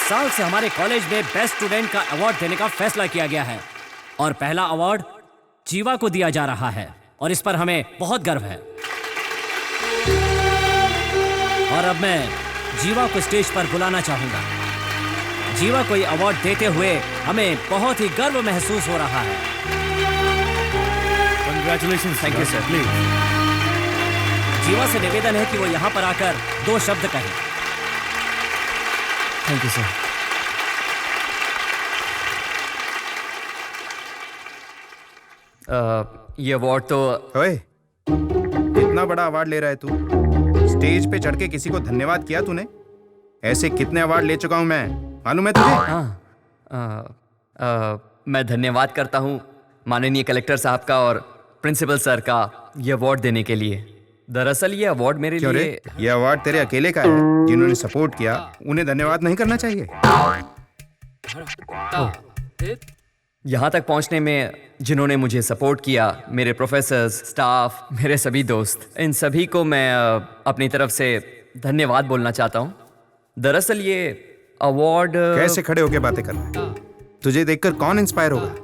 साल से हमारे कॉलेज में बेस्ट स्टूडेंट का अवार्ड देने का फैसला किया गया है और पहला अवार्ड जीवा को दिया जा रहा है और इस पर हमें बहुत गर्व है। और अब मैं जीवा को स्टेज पर बुलाना चाहूंगा। जीवा को ये अवार्ड देते हुए हमें बहुत ही गर्व महसूस हो रहा है। Congratulations, thank you sir. Please. जीवा से निवेदन है कि वो यहाँ पर आकर 2 शब्द कहें। Thank you sir. ये अवार्ड तो ओए, इतना बड़ा अवार्ड ले रहा है तू? स्टेज पे चढ़ के किसी को धन्यवाद किया तूने? ऐसे कितने अवार्ड ले चुका हूं मैं, मालूम है तुझे? मैं धन्यवाद करता हूँ माननीय कलेक्टर साहब का और प्रिंसिपल सर का ये अवार्ड देने के लिए। दरअसल ये अवार्ड मेरे क्यों रे? लिए ये अवार्ड तेरे अकेले का है। जिन्होंने सपोर्ट किया उन्हें धन्यवाद नहीं करना चाहिए? यहाँ तक पहुँचने में जिन्होंने मुझे सपोर्ट किया, मेरे प्रोफेसर्स, स्टाफ, मेरे सभी दोस्त, इन सभी को मैं अपनी तरफ से धन्यवाद बोलना चाहता हूँ। दरअसल ये अवार्ड कैसे खड़े होके बातें कर रहा है? तुझे देखकर कौन इंस्पायर होगा?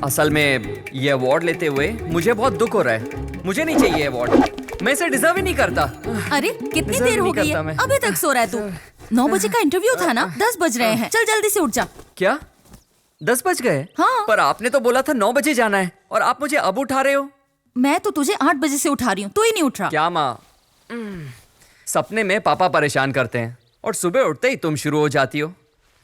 असल में ये अवार्ड लेते हुए मुझे बहुत दुख हो रहा है। मुझे नहीं चाहिए अवार्ड, मैं इसे डिजर्व ही नहीं करता। अरे कितनी Deserve देर हो नहीं गई करता है, मैं। अभी तक सो रहा है तू? 9 बजे का इंटरव्यू था ना, 10 बज रहे हैं। चल जल्दी से उठ जा। क्या 10 बज गए? हाँ। पर आपने तो बोला था 9 बजे जाना है और आप मुझे अब उठा रहे हो। मैं तो तुझे 8 बजे से उठा रही हूँ, तू ही नहीं उठ रहा। क्या माँ? सपने में पापा परेशान करते हैं और सुबह उठते ही तुम शुरू हो जाती हो।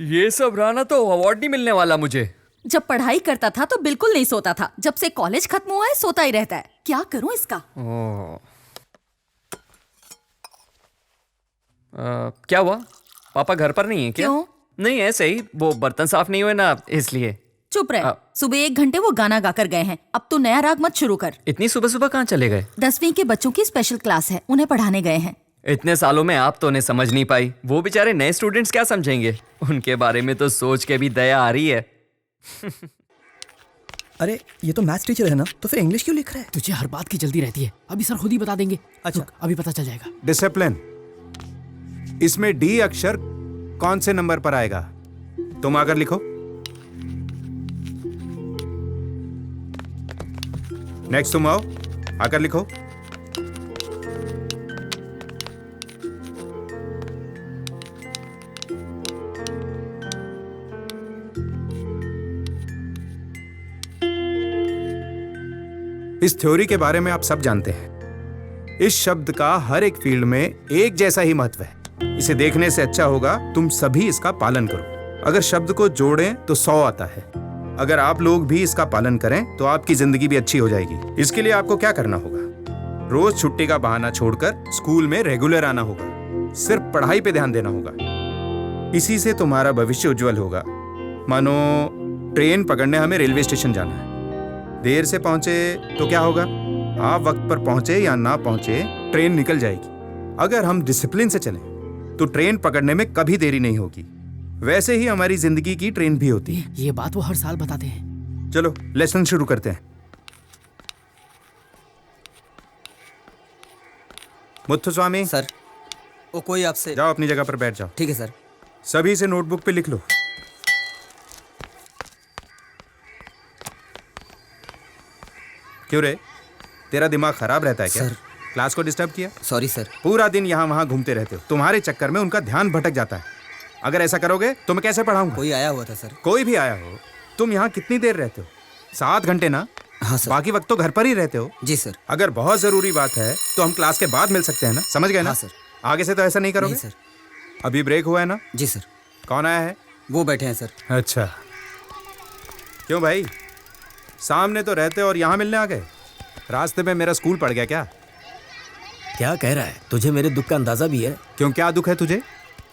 ये सब रहना तो अवार्ड नहीं मिलने वाला मुझे। जब पढ़ाई करता था तो बिल्कुल नहीं सोता था, जब से कॉलेज खत्म हुआ है सोता ही रहता है। क्या करूँ इसका? क्या हुआ? पापा घर पर नहीं है क्या? क्यों? नहीं, ऐसे ही, वो बर्तन साफ नहीं हुए ना, इसलिए। चुप रहे। सुबह 1 घंटे वो गाना गाकर गए हैं, अब तू नया राग मत शुरू कर। इतनी सुबह सुबह कहाँ चले गए? 10वीं के बच्चों की स्पेशल क्लास है, उन्हें पढ़ाने गए हैं। इतने सालों में आप तो उन्हें समझ नहीं पाई, वो बेचारे नए स्टूडेंट्स क्या समझेंगे? उनके बारे में तो सोच के भी दया आ रही है। अरे ये तो मैथ्स टीचर है ना, तो फिर इंग्लिश क्यों लिख रहा है? तुझे हर बात की जल्दी रहती है, अभी सर खुद ही बता देंगे। अच्छा। रुक, अभी पता चल जाएगा। डिसिप्लिन। इसमें डी अक्षर कौन से नंबर पर आएगा? तुम आकर लिखो। नेक्स्ट तुम आओ, आकर लिखो। इस थ्योरी के बारे में आप सब जानते हैं। इस शब्द का हर एक फील्ड में एक जैसा ही महत्व है। इसे देखने से अच्छा होगा तुम सभी इसका पालन करो। अगर शब्द को जोड़ें तो 100 आता है। अगर आप लोग भी इसका पालन करें तो आपकी जिंदगी भी अच्छी हो जाएगी। इसके लिए आपको क्या करना होगा? रोज छुट्टी का बहाना छोड़कर स्कूल में रेगुलर आना होगा। सिर्फ पढ़ाई पे ध्यान देना होगा। इसी से तुम्हारा भविष्य उज्जवल होगा। मानो ट्रेन पकड़ने हमें रेलवे स्टेशन जाना है। देर से पहुंचे तो क्या होगा? आप वक्त पर पहुंचे या ना पहुंचे, ट्रेन निकल जाएगी। अगर हम डिसिप्लिन से चलें तो ट्रेन पकड़ने में कभी देरी नहीं होगी। वैसे ही हमारी जिंदगी की ट्रेन भी होती है। ये बात वो हर साल बताते हैं। चलो लेसन शुरू करते हैं। मुत्थुस्वामी सर, वो कोई आपसे। जाओ अपनी जगह पर बैठ जाओ। ठीक है सर। सभी से नोटबुक पे लिख लो। क्यों रे, तेरा दिमाग खराब रहता है क्या? सर। क्लास को डिस्टर्ब किया? Sorry sir. पूरा दिन यहाँ वहाँ घूमते रहते हो। तुम्हारे चक्कर में उनका ध्यान भटक जाता है। अगर ऐसा करोगे तो मैं कैसे पढ़ाऊंगा? कोई आया हुआ था सर। कोई भी आया हो। तुम यहाँ कितनी देर रहते हो? 7 घंटे ना? हाँ सर। बाकी वक्त तो घर पर ही रहते हो। जी सर। अगर बहुत जरूरी बात है तो हम क्लास के बाद मिल सकते हैं ना? समझ गए ना? हाँ सर। आगे से तो ऐसा नहीं करोगे? नहीं सर। अभी ब्रेक हुआ है ना? जी सर। कौन आया है? वो बैठे हैं सर। अच्छा, क्यों भाई, सामने तो रहते और यहाँ मिलने आ गए? रास्ते में मेरा स्कूल पड़ गया क्या? क्या कह रहा है? तुझे मेरे दुख का अंदाजा भी है? क्यों, क्या दुख है तुझे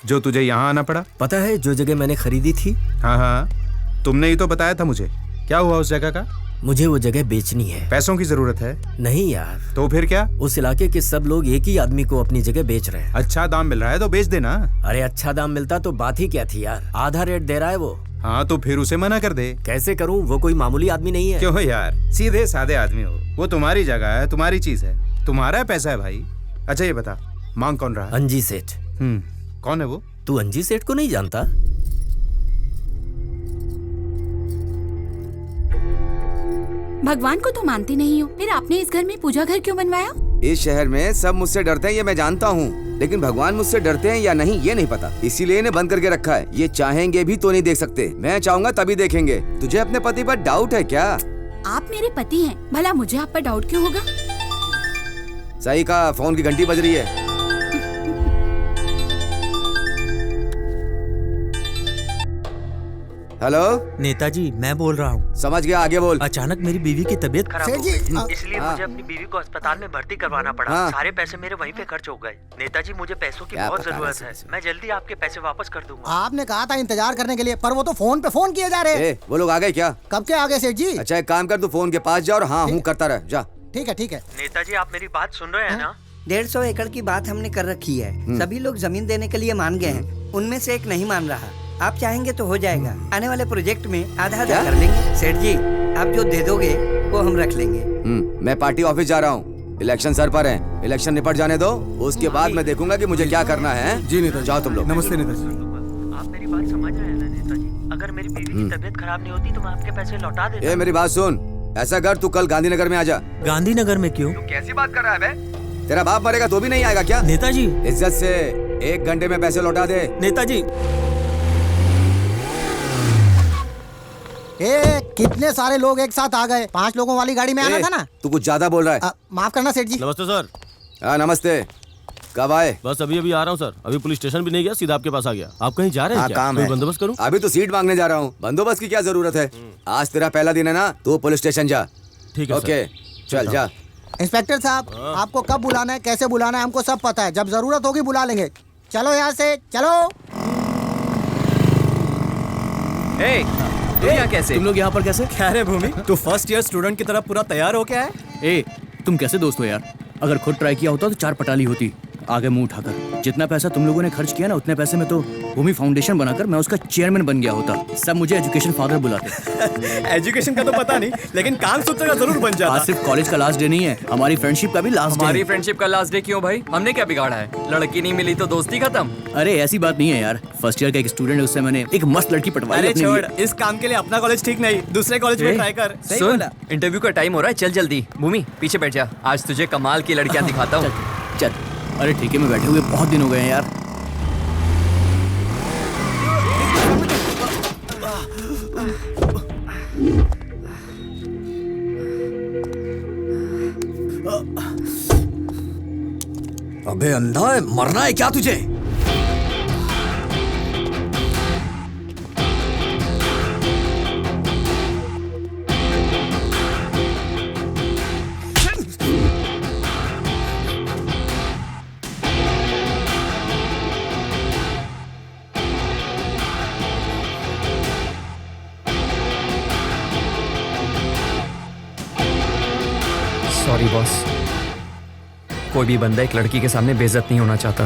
जो तुझे यहाँ आना पड़ा? पता है जो जगह मैंने खरीदी थी? हाँ हाँ, तुमने ही तो बताया था मुझे। क्या हुआ उस जगह का? मुझे वो जगह बेचनी है। पैसों की जरूरत है? नहीं यार। तो फिर क्या? उस इलाके के सब लोग एक ही आदमी को अपनी जगह बेच रहे हैं। अच्छा दाम मिल रहा है तो बेच देना। अरे अच्छा दाम मिलता तो बात ही क्या थी यार। आधा रेट दे रहा है वो। हाँ तो फिर उसे मना कर दे। कैसे करूं? वो कोई मामूली आदमी नहीं है। क्यों यार, सीधे साधे आदमी हो। वो तुम्हारी जगह है, तुम्हारी चीज है, तुम्हारा पैसा है भाई। अच्छा ये बता, मांग कौन रहा? अंजी सेठ। कौन है वो? तू अंजी सेठ को नहीं जानता? भगवान को तो मानती नहीं हो, फिर आपने इस घर में पूजा घर क्यों बनवाया? इस शहर में सब मुझसे डरते हैं ये मैं जानता हूँ, लेकिन भगवान मुझसे डरते हैं या नहीं ये नहीं पता, इसीलिए इन्हें बंद करके रखा है। ये चाहेंगे भी तो नहीं देख सकते, मैं चाहूंगा तभी देखेंगे। तुझे अपने पति पर डाउट है क्या? आप मेरे पति हैं, भला मुझे आप पर डाउट क्यों होगा? सही कहा, फोन की घंटी बज रही है। हेलो नेताजी, मैं बोल रहा हूँ। समझ गया, आगे बोल। अचानक मेरी बीवी की तबीयत खराब हो गई, इसलिए हाँ। मुझे अपनी बीवी को अस्पताल में भर्ती करवाना पड़ा। हाँ। सारे पैसे मेरे वहीं पे खर्च हो गए। नेताजी, मुझे पैसों की क्या बहुत पता जरूरत है। वैसे। मैं जल्दी आपके पैसे वापस कर दूंगा। आपने कहा था इंतजार करने के लिए, पर वो तो फोन पे फोन किए जा रहे हैं। वो लोग आ गए क्या? कब के आगे सेठ जी? अच्छा एक काम कर, तू फोन के पास जा और हाँ हूँ करता रह, जा। ठीक है ठीक है। नेताजी, आप मेरी बात सुन रहे हैं ना? 150 एकड़ की बात हमने कर रखी है। सभी लोग जमीन देने के लिए मान गए हैं, उनमें से एक नहीं मान रहा। आप चाहेंगे तो हो जाएगा। आने वाले प्रोजेक्ट में आधा आधा कर लेंगे। सेठ जी, आप जो दे दोगे वो हम रख लेंगे। मैं पार्टी ऑफिस जा रहा हूँ, इलेक्शन सर पर है, इलेक्शन निपट जाने दो, उसके बाद मैं देखूंगा कि मुझे क्या करना है। जी नेता, जाओ तुम लोग। नमस्ते नेताजी। आप मेरी बात समझ रहे हैं ना नेताजी? अगर मेरी बीवी की तबीयत खराब नहीं होती तो मैं आपके पैसे लौटा देता। मेरी बात सुन, ऐसा कर तू कल गांधीनगर में आ जा। गांधीनगर में क्यों? कैसी बात कर रहा है बे? तेरा बाप मरेगा तो भी नहीं आएगा क्या? नेताजी, इज्जत से 1 घंटे में पैसे लौटा दे। नेताजी। कितने सारे लोग एक साथ आ गए। 5 लोगों वाली गाड़ी में आना था ना? तू कुछ ज्यादा बोल रहा है। माफ करना सेठ जी। नमस्ते सर। हाँ नमस्ते, कब आए? बस अभी आ रहा हूँ सर, अभी पुलिस स्टेशन भी नहीं गया, सीधा आपके पास आ गया। आप कहीं जा रहे हैं क्या? काम कोई है, बंदोबस्त करूँ? अभी तो सीट मांगने जा रहा हूँ, बंदोबस्त की क्या जरूरत है? आज तेरा पहला दिन है ना, तू पुलिस स्टेशन जा। ठीक है ओके चल जा। इंस्पेक्टर साहब, आपको कब बुलाना है, कैसे बुलाना है, हमको सब पता है। जब जरूरत होगी बुला लेंगे। चलो यहाँ से चलो। यहाँ कैसे? तुम लोग यहाँ पर कैसे? क्या रे भूमि, तू फर्स्ट ईयर स्टूडेंट की तरह पूरा तैयार हो क्या है? ए, तुम कैसे दोस्त हो यार? अगर खुद ट्राई किया होता तो 4 पटाली होती। आगे मुंह उठाकर। जितना पैसा तुम लोगों ने खर्च किया ना, उतने पैसे में तो भूमि फाउंडेशन बनाकर मैं उसका चेयरमैन बन गया होता। सब मुझे एजुकेशन फादर बुलाते। एजुकेशन का तो पता नहीं, लेकिन काम सूत्र का जरूर बन जाता। आज सिर्फ कॉलेज का लास्ट डे नहीं है, हमारी फ्रेंडशिप का भी लास्ट डे। हमारी फ्रेंडशिप का लास्ट डे क्यों भाई? हमने क्या बिगाड़ा है? लड़की नहीं मिली तो दोस्ती खत्म? अरे ऐसी बात नहीं है यार। फर्स्ट ईयर का एक स्टूडेंट है, उससे मैंने एक मस्त लड़की पटवाई। अरे अपने छोड़, लिए। इस काम के लिए अपना कॉलेज ठीक नहीं, दूसरे कॉलेज में ट्राई कर। सुन, इंटरव्यू का टाइम हो रहा है, चल जल्दी। भूमि पीछे बैठ जा, आज तुझे कमाल की लड़कियां दिखाता हूँ। चल। अरे ठीक है, मैं बैठे हुए बहुत दिन हो गए हैं यार। अबे अंधा है, मरना है क्या तुझे? सॉरी बॉस, कोई भी बंदा एक लड़की के सामने बेइज्जत नहीं होना चाहता,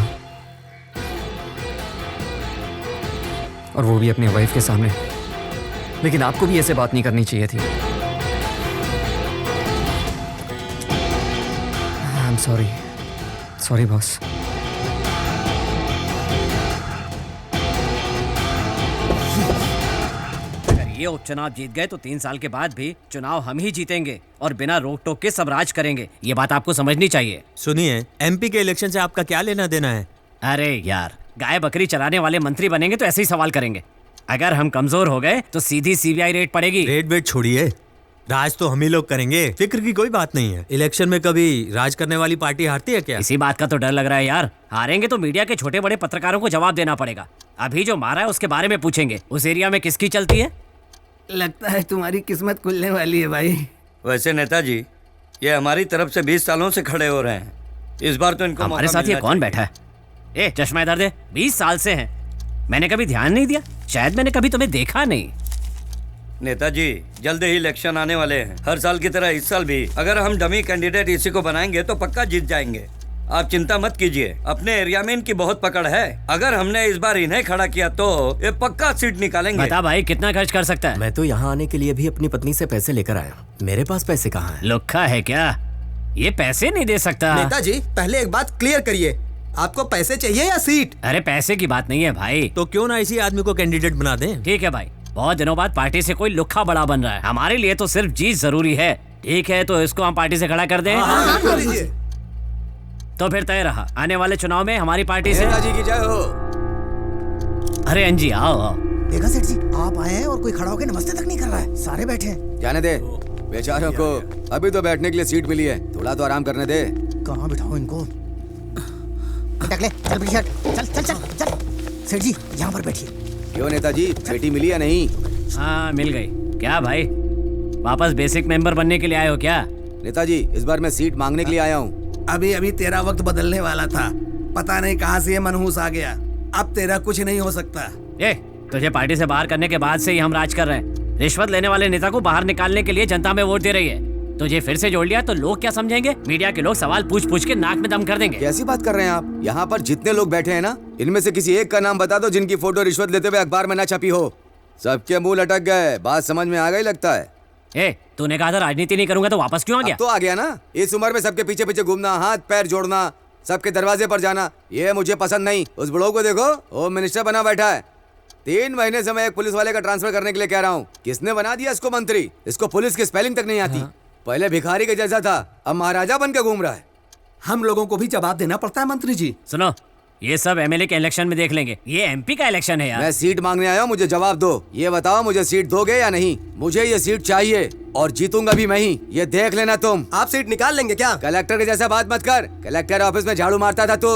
और वो भी अपनी वाइफ के सामने। लेकिन आपको भी ऐसे बात नहीं करनी चाहिए थी। I am sorry, sorry boss. ये उपचुनाव जीत गए तो 3 साल के बाद भी चुनाव हम ही जीतेंगे और बिना रोक टोक के सब राज करेंगे। ये बात आपको समझनी चाहिए। सुनिए, एमपी के इलेक्शन से आपका क्या लेना देना है? अरे यार, गाय बकरी चलाने वाले मंत्री बनेंगे तो ऐसे ही सवाल करेंगे। अगर हम कमजोर हो गए तो सीधी सीबीआई रेड पड़ेगी। रेड वेट छोड़िए, राज तो हम ही लोग करेंगे, फिक्र की कोई बात नहीं है। इलेक्शन में कभी राज करने वाली पार्टी हारती है क्या? इसी बात का तो डर लग रहा है यार। हारेंगे तो मीडिया के छोटे बड़े पत्रकारों को जवाब देना पड़ेगा। अभी जो मारा है उसके बारे में पूछेंगे। उस एरिया में किसकी चलती है? लगता है तुम्हारी किस्मत खुलने वाली है भाई। वैसे नेताजी, ये हमारी तरफ से 20 सालों से खड़े हो रहे हैं, इस बार तो इनको हमारे साथ ये कौन बैठा है? ए चश्मा इधर दे। 20 साल से हैं, मैंने कभी ध्यान नहीं दिया, शायद मैंने कभी तुम्हें देखा नहीं। नेताजी, जल्द ही इलेक्शन आने वाले हैं। हर साल की तरह इस साल भी अगर हम डमी कैंडिडेट इसी को बनाएंगे तो पक्का जीत जाएंगे। आप चिंता मत कीजिए, अपने एरिया में इनकी बहुत पकड़ है। अगर हमने इस बार इन्हें खड़ा किया तो ये पक्का सीट निकालेंगे। बता भाई, कितना खर्च कर सकता है? मैं तो यहाँ आने के लिए भी अपनी पत्नी से पैसे लेकर आया हूँ। मेरे पास पैसे कहाँ हैं? लुक्खा है क्या? ये पैसे नहीं दे सकता। नेताजी, पहले एक बात क्लियर करिए, आपको पैसे चाहिए या सीट? अरे पैसे की बात नहीं है भाई। तो क्यों ना इसी आदमी को कैंडिडेट बना दें? ठीक है भाई, बहुत दिनों बाद पार्टी से कोई लुक्खा बड़ा बन रहा है, हमारे लिए तो सिर्फ जीत जरूरी है। ठीक है, तो इसको हम पार्टी से खड़ा कर दें। तो फिर तय रहा, आने वाले चुनाव में हमारी पार्टी से नेताजी की जय हो। अरे अंजी आओ आओ। देखा सेठ जी, आप आए हैं और कोई खड़ा होकर नमस्ते तक नहीं कर रहा है, सारे बैठे हैं। जाने दे बेचारों को, अभी तो बैठने के लिए सीट मिली है, थोड़ा तो आराम करने दे। कहाँ बिठाऊं इनको? टकले, चल पीछे हट। चल चल चल चल। सेठ जी यहाँ पर बैठिए। क्यों नेताजी, पेटी मिली या नहीं? हाँ मिल गई। क्या भाई, वापस बेसिक मेंबर बनने के लिए आए हो क्या? नेताजी इस बार मैं सीट मांगने के लिए आया हूँ। अभी अभी तेरा वक्त बदलने वाला था, पता नहीं कहाँ से ये मनहूस आ गया। अब तेरा कुछ नहीं हो सकता। ये तुझे पार्टी से बाहर करने के बाद से ही हम राज कर रहे हैं। रिश्वत लेने वाले नेता को बाहर निकालने के लिए जनता में वोट दे रही है। तुझे फिर से जोड़ लिया तो लोग क्या समझेंगे? मीडिया के लोग सवाल पूछ पूछ के नाक में दम कर देंगे। कैसी बात कर रहे हैं आप? यहाँ पर जितने लोग बैठे हैं ना, इनमें से किसी एक का नाम बता दो जिनकी फोटो रिश्वत लेते हुए अखबार में ना छपी हो। सबके मुंह लटक गए, बात समझ में आ गई लगता है। तूने कहा था राजनीति नहीं करूंगा, तो वापस क्यों आ गया? तो आ गया ना। इस उम्र में सबके पीछे पीछे घूमना, हाथ पैर जोड़ना, सबके दरवाजे पर जाना, ये मुझे पसंद नहीं। उस बुढ़ो को देखो, होम मिनिस्टर बना बैठा है। 3 महीने से मैं एक पुलिस वाले का ट्रांसफर करने के लिए कह रहा हूँ। किसने बना दिया इसको मंत्री? इसको पुलिस की स्पेलिंग तक नहीं आती। पहले भिखारी के जैसा था, अब महाराजा बन के घूम रहा है। हम लोगों को भी जवाब देना पड़ता है मंत्री जी। सुनो, ये सब एमएलए के इलेक्शन में देख लेंगे, ये एमपी का इलेक्शन है यार। मैं सीट मांगने आया हूँ, मुझे जवाब दो। ये बताओ, मुझे सीट दोगे या नहीं? मुझे ये सीट चाहिए और जीतूंगा भी मैं ही, ये देख लेना तुम। आप सीट निकाल लेंगे क्या? कलेक्टर के जैसा बात मत कर। कलेक्टर ऑफिस में झाड़ू मारता था तू।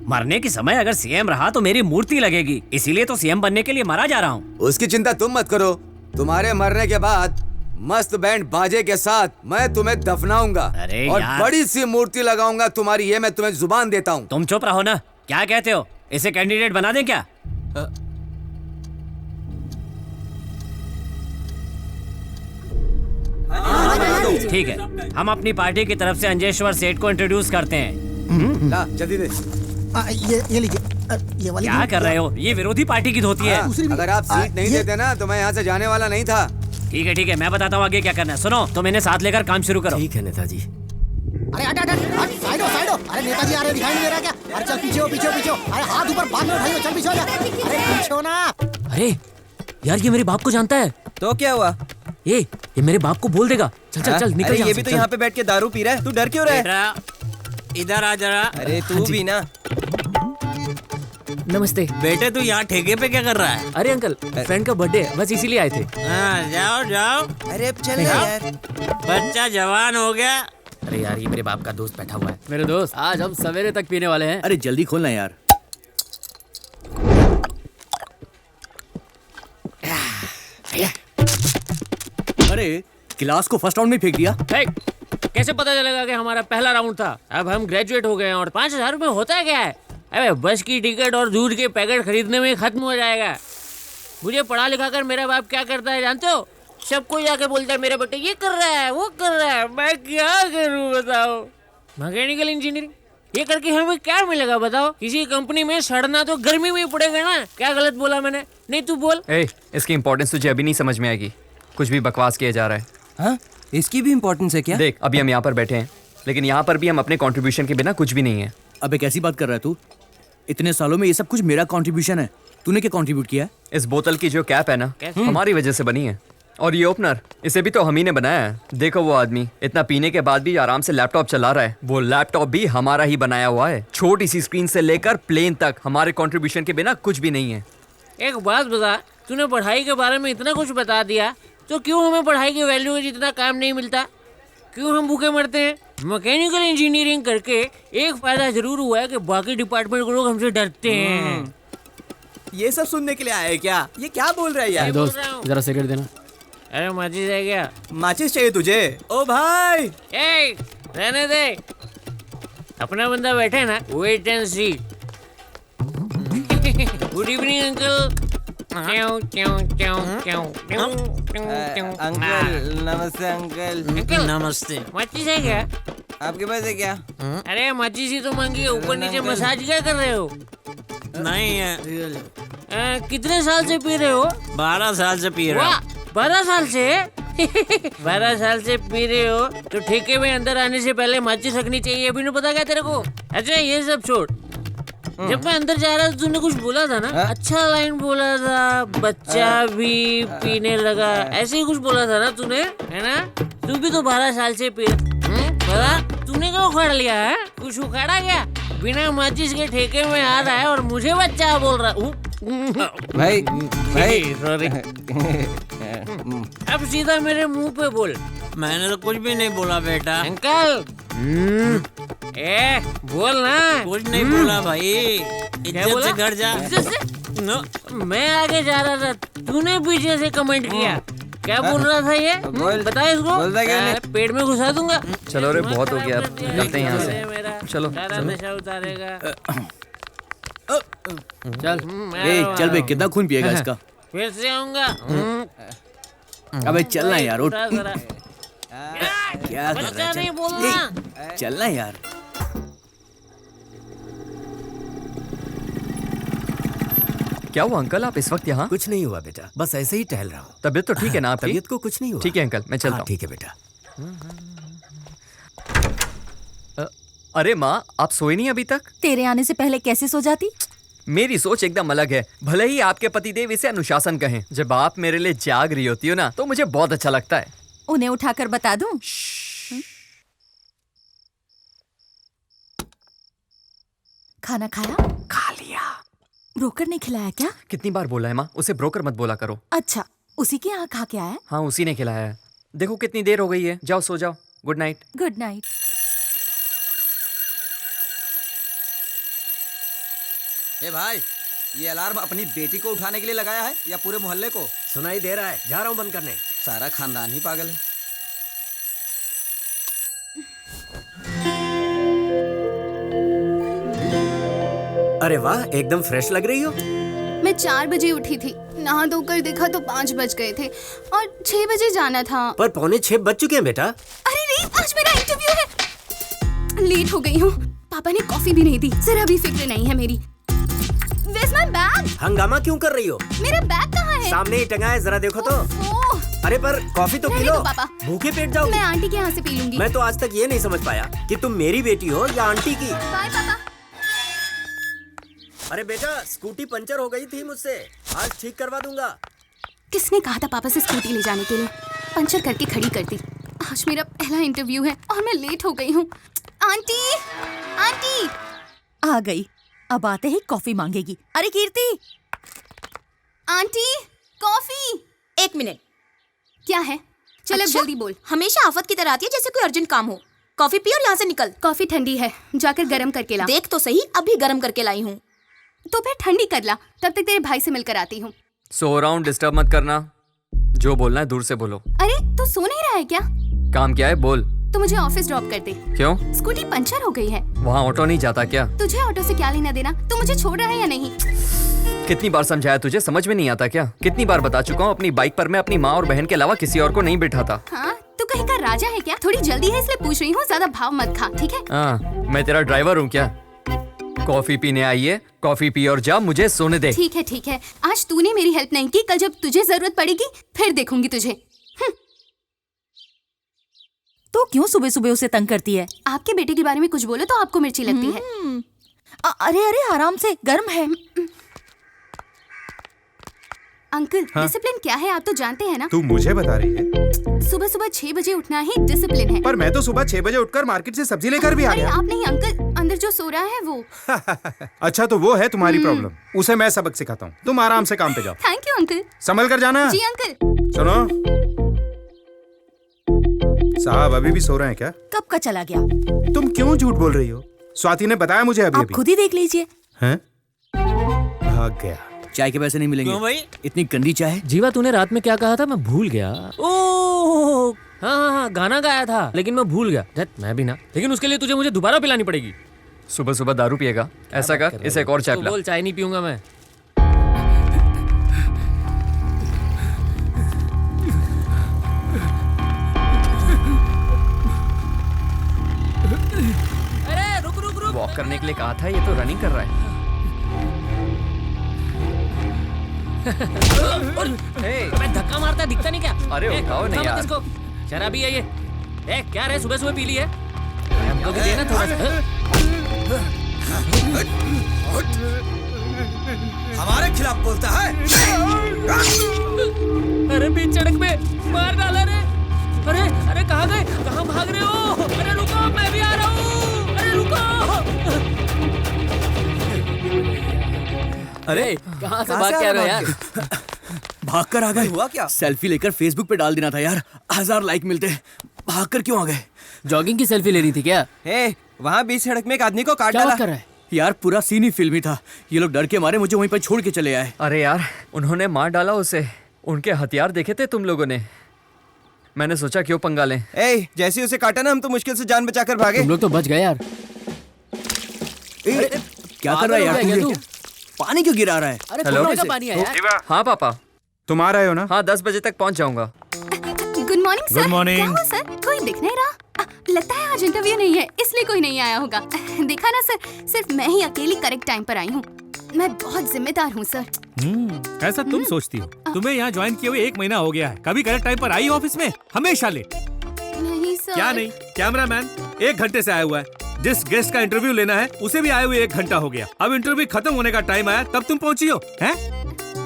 मरने के समय अगर सीएम रहा तो मेरी मूर्ति लगेगी, इसीलिए तो सीएम बनने के लिए मरा जा रहा हूँ। उसकी चिंता तुम मत करो। तुम्हारे मरने के बाद मस्त बैंड बाजे के साथ मैं तुम्हें दफनाऊंगा और बड़ी सी मूर्ति लगाऊंगा तुम्हारी, ये मैं तुम्हें जुबान देता हूँ। तुम चुप रहो ना। क्या कहते हो, इसे कैंडिडेट बना दें क्या? ठीक है, हम अपनी पार्टी की तरफ से अंजेश्वर सेठ को इंट्रोड्यूस करते हैं। ला जल्दी दे। ये लीजिए, ये वाली। क्या कर रहे हो? ये विरोधी पार्टी की धोती है। अगर आप सीट नहीं देते ना तो मैं यहाँ से जाने वाला नहीं था। ठीक है, मैं बताता हूँ आगे क्या करना है। सुनो, तुम इन्हें साथ लेकर काम शुरू करो। ठीक है नेताजी। अरे हट हट हट, साइड हो। अरे नेताजी आ रहे, दिखाई नहीं दे रहा क्या? अरे चल पीछे हो, पीछे हो, पीछे हो। अरे हाथ ऊपर, बाद में उठाइयो, चल पीछे हो जा। अरे पीछे हो ना। अरे यार, ये मेरे बाप को जानता है। तो क्या हुआ? ये मेरे बाप को बोल देगा। चल चल चल, निकल। ये भी तो यहाँ पे बैठ के दारू पी रहा है, तू डर क्यों रहा है? इधर आ जरा। अरे तू भी ना। नमस्ते बेटे, तू यहाँ ठेके पे क्या कर रहा है? अरे अंकल, फ्रेंड का बर्थडे, बस इसीलिए आए थे। जाओ जाओ। अरे अब चल यार, बच्चा जवान हो गया। अरे यार, ये मेरे बाप का दोस्त बैठा हुआ है। मेरे दोस्त, आज हम सवेरे तक पीने वाले हैं। अरे जल्दी खोलना यार। अरे गिलास को फर्स्ट राउंड में फेंक दिया। कैसे पता चलेगा कि हमारा पहला राउंड था? अब हम ग्रेजुएट हो गए हैं और 5,000 रुपए होता है क्या है? अबे बस की टिकट और दूध के पैकेट खरीदने में खत्म हो जाएगा। मुझे पढ़ा लिखा कर मेरा बाप क्या करता है जानते हो? सबको जाके बोलता है मेरा बेटा ये कर रहा है, वो कर रहा है। मैं क्या करूं बताओ? मैकेनिकल इंजीनियरिंग ये करके हमें क्या मिलेगा बताओ? किसी कंपनी में सड़ना तो गर्मी में ही पड़ेगा ना। क्या गलत बोला मैंने? नहीं तू बोल। इसकी इम्पोर्टेंस तुझे अभी नहीं समझ में आएगी। कुछ भी बकवास किया जा रहा है। हाँ, इसकी भी इम्पोर्टेंस है क्या? देख, अभी हम यहाँ पर बैठे हैं, लेकिन यहाँ पर भी हम अपने कंट्रीब्यूशन के बिना कुछ भी नहीं है। अबे कैसी बात कर रहा है तू? इतने सालों में ये सब कुछ मेरा कंट्रीब्यूशन है। तूने क्या कंट्रीब्यूट किया है? इस बोतल की जो कैप है ना, हमारी वजह से बनी है। और ये ओपनर, इसे भी तो हम ही ने बनाया है। देखो वो आदमी इतना पीने के बाद भी आराम से लैपटॉप चला रहा है। वो लैपटॉप भी हमारा ही बनाया हुआ है। छोटी सी स्क्रीन से लेकर प्लेन तक हमारे कंट्रीब्यूशन के बिना कुछ भी नहीं है। एक बात बता, तूने पढ़ाई के बारे में इतना कुछ बता दिया, तो क्यों हमें पढ़ाई की वैल्यू का जितना काम नहीं मिलता? क्यों हम भूखे मरते हैं? मैकेनिकल इंजीनियरिंग करके एक फायदा जरूर हुआ है कि बाकी डिपार्टमेंट के लोग हमसे डरते हैं। ये सब सुनने के लिए आए क्या? ये क्या बोल रहा है यार? दोस्त, जरा सिगरेट देना। अरे माचिस है क्या? माचिस चाहिए तुझे? ओ भाई, रहने दे। अपना बंदा बैठे ना, wait and see. Good evening uncle. Uncle नमस्ते। अंकल नमस्ते। माचिस है क्या? आपके पास है क्या? अरे माचिस ही तो मांगी, ऊपर नीचे मसाज क्या कर रहे हो? नहीं है। कितने साल से पी रहे हो? 12 साल से पी रहा हूँ। 12 साल से? 12 साल से पी रहे हो तो ठेके में अंदर आने से पहले माचिस रखनी चाहिए, अभी नहीं पता क्या तेरे को? अच्छा ये सब छोड़, जब मैं अंदर जा रहा था तूने कुछ बोला था ना, अच्छा लाइन बोला था, बच्चा भी पीने लगा, ऐसे ही कुछ बोला था ना तूने, है ना? तू भी तो 12 साल से पी रहा, तूने क्या उखाड़ लिया है? कुछ उखाड़ा क्या? बिना माचिस के ठेके में आ रहा है और मुझे बच्चा बोल रहा। भाई सॉरी। अब सीधा मेरे मुंह पे बोल। मैंने तो कुछ भी नहीं बोला बेटा। अंकल बोल ना। कुछ नहीं बोला भाई, इज्जत से घर जा। नो, मैं आगे जा रहा था, तूने पीछे से कमेंट किया। क्या बोल रहा था ये? बता इसको। पेट में घुसा दूंगा। चलो रे, बहुत हो गया, चलते हैं यहाँ से। चलो नशा उतारेगा। चल चल बे, कितना खून पिएगा इसका? फिर से आऊंगा। अबे चलना यार, उठ। क्या कर बच्चा रहा नहीं है? बोलना। चलना यार। क्या हुआ अंकल, आप इस वक्त यहाँ? कुछ नहीं हुआ बेटा, बस ऐसे ही टहल रहा हूँ। तबीयत तो ठीक है ना आपकी? तबीयत को कुछ नहीं हुआ। ठीक है अंकल, मैं चलता हूँ। ठीक है बेटा। अरे माँ, आप सोए नहीं अभी तक? तेरे आने से पहले कैसे सो जाती? मेरी सोच एकदम अलग है। भले ही आपके पतिदेव इसे अनुशासन कहें, जब आप मेरे लिए जाग रही होती हो ना, तो मुझे बहुत अच्छा लगता है। उन्हें उठाकर बता दूं? खाना खाया? खा लिया। ब्रोकर ने खिलाया क्या? कितनी बार बोला है माँ, उसे ब्रोकर मत बोला करो। अच्छा, उसी के यहाँ खा के आया? हाँ, उसी ने खिलाया है। देखो कितनी देर हो गई है, जाओ सो जाओ। Good night. Good night. ए भाई, ये अलार्म अपनी बेटी को उठाने के लिए लगाया है या पूरे मोहल्ले को? सुनाई दे रहा है, जा रहा हूँ बंद करने। सारा खानदान ही पागल है। अरे वाह, एकदम फ्रेश लग रही हो। मैं 4 बजे उठी थी, नहा धोकर देखा तो 5 बज गए थे और 6 बजे जाना था। पर 5:45 बज चुके हैं बेटा। अरे नहीं, आज मेरा इंटरव्यू है। लेट हो गई हूँ। पापा ने कॉफी भी नहीं दी, जरा भी फिक्र नहीं है मेरी। Where's my bag? हंगामा क्यों कर रही हो? मेरा बैग कहाँ है? सामने ही टंगा है, जरा देखो तो। अरे पर कॉफी तो पी लो, पापा। भूखे पेट जाओगी। मैं आंटी के यहाँ से पी लूंगी। मैं तो आज तक ये नहीं समझ पाया कि तुम मेरी बेटी हो या आंटी की। बाय पापा। अरे बेटा, स्कूटी पंचर हो गई थी मुझसे, आज ठीक करवा दूंगा। किसने कहा था पापा से स्कूटी ले जाने के लिए? पंचर करके खड़ी कर दी। आज मेरा पहला इंटरव्यू है और मैं लेट हो गई हूँ। Aunty, aunty. आ गई, अब आते ही कॉफी मांगेगी। अरे कीर्ति, आंटी कॉफी। 1 मिनट। क्या है? चल अब जल्दी बोल। हमेशा आफत की तरह आती है जैसे कोई अर्जेंट काम हो। कॉफी पी और यहाँ से निकल। कॉफी ठंडी है, जाकर गरम करके ला। देख तो सही, अभी गरम करके लाई हूँ। तो फिर ठंडी कर ला, तब तक तेरे भाई से मिलकर आती हूँ। सो रहा हूँ, डिस्टर्ब मत करना। जो बोलना है दूर से बोलो। अरे तू सो नहीं रहा है क्या? काम क्या है, बोल। तो मुझे ऑफिस ड्रॉप कर दे। क्यों? स्कूटी पंचर हो गई है। वहाँ ऑटो नहीं जाता क्या? तुझे ऑटो से क्या लेना देना? तू मुझे छोड़ रहा है या नहीं? कितनी बार समझाया तुझे, समझ में नहीं आता क्या? कितनी बार बता चुका हूँ, अपनी बाइक पर मैं अपनी माँ और बहन के अलावा किसी और को नहीं बिठाता। हाँ, तू कहीं का राजा है क्या? थोड़ी जल्दी है इसलिए पूछ रही हूँ, ज्यादा भाव मत खा, ठीक है? हाँ, मैं तेरा ड्राइवर हूँ क्या? कॉफी पीने आई है, कॉफी पी और जा, मुझे सोने दे। ठीक है ठीक है, आज तूने मेरी हेल्प नहीं की, कल जब तुझे जरूरत पड़ेगी फिर देखूंगी तुझे। तो क्यों सुबह सुबह उसे तंग करती है? आपके बेटे के बारे में कुछ बोलो तो आपको मिर्ची लगती है। अरे अरे आराम से, गर्म है। अंकल, डिसिप्लिन क्या है आप तो जानते हैं ना? तू मुझे बता रही है? सुबह सुबह 6 बजे उठना ही डिसिप्लिन है। पर मैं तो सुबह 6 बजे उठकर मार्केट से सब्जी लेकर भी आ अरे गया। आप नहीं अंकल, अंदर जो सो रहा है वो। अच्छा तो वो है तुम्हारी प्रॉब्लम, उसे मैं सबक सिखाता हूँ। तुम आराम से काम पे जाओ। Thank you uncle. संभल कर जाना। जी अंकल। सुनो, साहब अभी भी सो रहे हैं क्या? कब का चला गया? तुम क्यों झूठ बोल रही हो? स्वाति ने बताया मुझे अभी। आप खुद ही देख लीजिए। हैं? भाग गया। चाय के पैसे नहीं मिलेंगे। क्यों भाई? इतनी गंदी चाय। जीवा, तूने रात में क्या कहा था? मैं भूल गया। ओह हाँ, गाना गाया था लेकिन मैं भूल गया। मैं भी ना, लेकिन उसके लिए तुझे मुझे दोबारा पिलानी पड़ेगी। सुबह सुबह दारू पिएगा? ऐसा कर, इसे एक और चाय पिला। बोल, चाय नहीं पीऊंगा मैं। अरे रुक रुक रुक। वॉक करने के लिए कहा था, ये तो रनिंग कर रहा है। मैं धक्का धक्का मारता है, दिखता नहीं क्या? अरे उठाओ नहीं यार। इसको शराबी है ये। क्या रे सुबह सुबह पी ली है? हमको भी देना थोड़ा सा। हमारे खिलाफ बोलता है? अरे बीच सड़क पे मार डाला रे। अरे अरे कहाँ गए? कहाँ भाग रहे हो? अरे रुको, मैं भी आ रहा हूँ। अरे रुको। अरे कहाँ से भाग के आ रहे हो यार? भाग कर आ गए। हुआ क्या? सेल्फी लेकर फेसबुक पे डाल देना था यार, 1000 लाइक मिलते। भाग कर क्यों आ गए? जॉगिंग की सेल्फी लेनी थी क्या? वहाँ बीच सड़क में एक आदमी को काट क्या डाला। बात कर रहा है? यार पूरा सीन ही फिल्मी था। ये लोग डर के मारे मुझे वहीं पर छोड़ के चले आए। अरे यार, उन्होंने मार डाला उसे। उनके हथियार देखे थे तुम लोगों ने? मैंने सोचा क्यों पंगा लें। जैसे उसे काटा ना, हम तो मुश्किल से जान बचाकर भागे। तुम लोग तो बच गए यार। क्या कर रहा है यार तू? पानी क्यों गिरा रहा है? अरे हेलो? का पानी है यार। हाँ पापा। तुम आ रहे हो ना? हाँ 10 बजे तक पहुँच जाऊंगा। Good morning sir. Good morning. क्या हुआ सर? कोई दिख नहीं रहा? लगता है आज इंटरव्यू नहीं है, इसलिए कोई नहीं आया होगा। देखा ना सर, सिर्फ मैं ही अकेली करेक्ट टाइम पर आई हूँ। मैं बहुत जिम्मेदार हूँ सर। ऐसा तुम सोचती हो? तुम्हें यहाँ ज्वाइन किए हुए 1 महीना हो गया है, कभी करेक्ट टाइम पर आई ऑफिस में? हमेशा लेट। नहीं सर। क्या नहीं? कैमरामैन 1 घंटे से आया हुआ है। जिस गेस्ट का इंटरव्यू लेना है उसे भी आए हुए 1 घंटा हो गया। अब इंटरव्यू खत्म होने का टाइम आया तब तुम पहुंची हो हैं?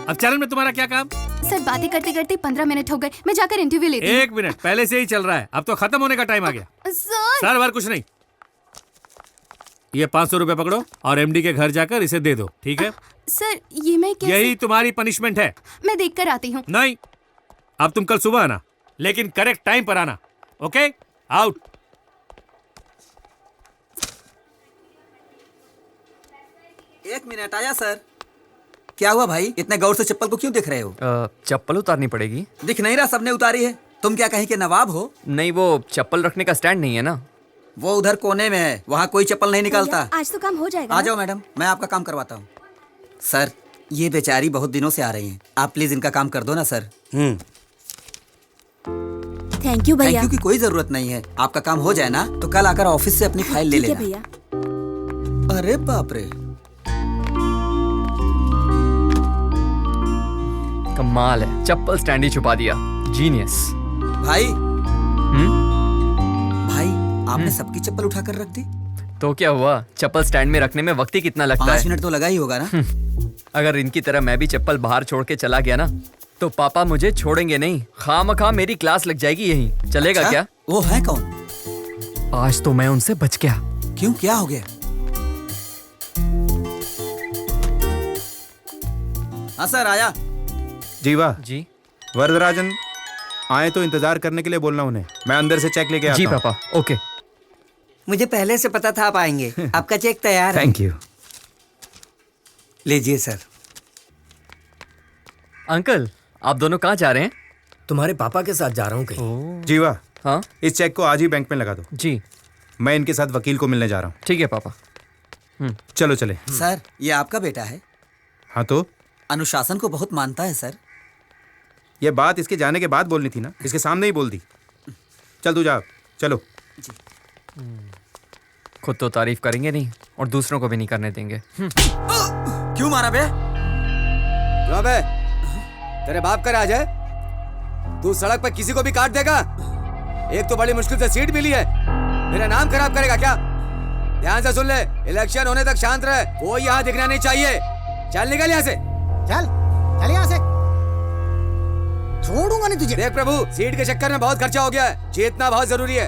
अब चैनल में तुम्हारा क्या काम? सर बातें करते करते 15 मिनट हो गए, मैं जाकर इंटरव्यू लेती हूँ। 1 मिनट पहले से ही चल रहा है, अब तो खत्म होने का टाइम आ गया। सर बार कुछ नहीं, ये 500 रुपए पकड़ो और एमडी के घर जाकर इसे दे दो, ठीक है? सर ये मैं कैसे? यही तुम्हारी पनिशमेंट है। मैं देख कर आती हूँ। नहीं, अब तुम कल सुबह आना, लेकिन करेक्ट टाइम पर आना। Okay, out. एक मिनट, आया सर। क्या हुआ भाई, इतने गौर से चप्पल को क्यों देख रहे हो? चप्पल उतारनी पड़ेगी। दिख नहीं रहा, सबने उतारी है। तुम क्या कहीं के नवाब हो? नहीं, वो चप्पल रखने का स्टैंड नहीं है ना। वो उधर कोने में है, वहाँ कोई चप्पल नहीं निकालता। आज तो काम हो जाएगा। आ जाओ मैडम, मैं आपका काम करवाता हूँ। सर ये बेचारी बहुत दिनों से आ रही हैं, आप प्लीज इनका काम कर दो ना सर। थैंक यू भैया। थैंक यू की कोई जरूरत नहीं है। आपका काम हो जाए ना तो कल आकर ऑफिस से अपनी फाइल ले लेना। भैया। अरे बाप रे, कमाल है, चप्पल स्टैंड ही छुपा दिया। जीनियस। भाई भाई आपने सबकी चप्पल उठाकर रख दी। तो क्या हुआ, चप्पल स्टैंड में रखने में वक्त ही कितना लगता है? 5 मिनट तो लगा ही होगा ना। अगर इनकी तरह मैं भी चप्पल बाहर छोड़ के चला गया ना तो पापा मुझे छोड़ेंगे नहीं। खामखा मेरी क्लास लग जाएगी यहीं। चलेगा? अच्छा? क्या वो है कौन? आज तो मैं उनसे बच गया। क्यों, क्या हो गया? हाँ सर आया। जीवा जी। वरदराजन आए तो इंतजार करने के लिए बोलना उन्हें, मैं अंदर से चेक लेके आता जी हूं। पापा। ओके। मुझे पहले से पता था आप आएंगे। आपका चेक तैयार है। Thank you. लीजिए सर। अंकल आप दोनों कहाँ जा रहे हैं? तुम्हारे पापा के साथ जा रहा हूँ कहीं। जीवा, हाँ इस चेक को आज ही बैंक में लगा दो। जी। मैं इनके साथ वकील को मिलने जा रहा हूँ। ठीक है पापा। चलो चले। सर ये आपका बेटा है? हाँ तो अनुशासन को बहुत मानता है सर। ये बात इसके जाने के बाद बोलनी थी ना, इसके सामने ही बोल दी। चल तू जा, चलो। खुद तो तारीफ करेंगे नहीं और दूसरों को भी नहीं करने देंगे। क्यों मारा बे? क्यों बे? तेरे बाप का राज है? तू सड़क पर किसी को भी काट देगा? एक तो बड़ी मुश्किल से सीट मिली है, मेरा नाम खराब करेगा क्या? ध्यान से सुन ले, इलेक्शन होने तक शांत रहे, कोई यहाँ दिखना नहीं चाहिए। चल निकल यहाँ से। चल चल यहाँ से, छोड़ूंगा नहीं तुझे। देख प्रभु, सीट के चक्कर में बहुत खर्चा हो गया है, जीतना बहुत जरूरी है।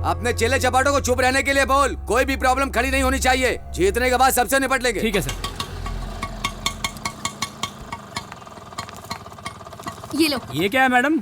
अपने चेले चपाटों को चुप रहने के लिए बोल, कोई भी प्रॉब्लम खड़ी नहीं होनी चाहिए। जीतने के बाद सबसे निपट लेंगे। ठीक है सर। ये लो। ये क्या है मैडम?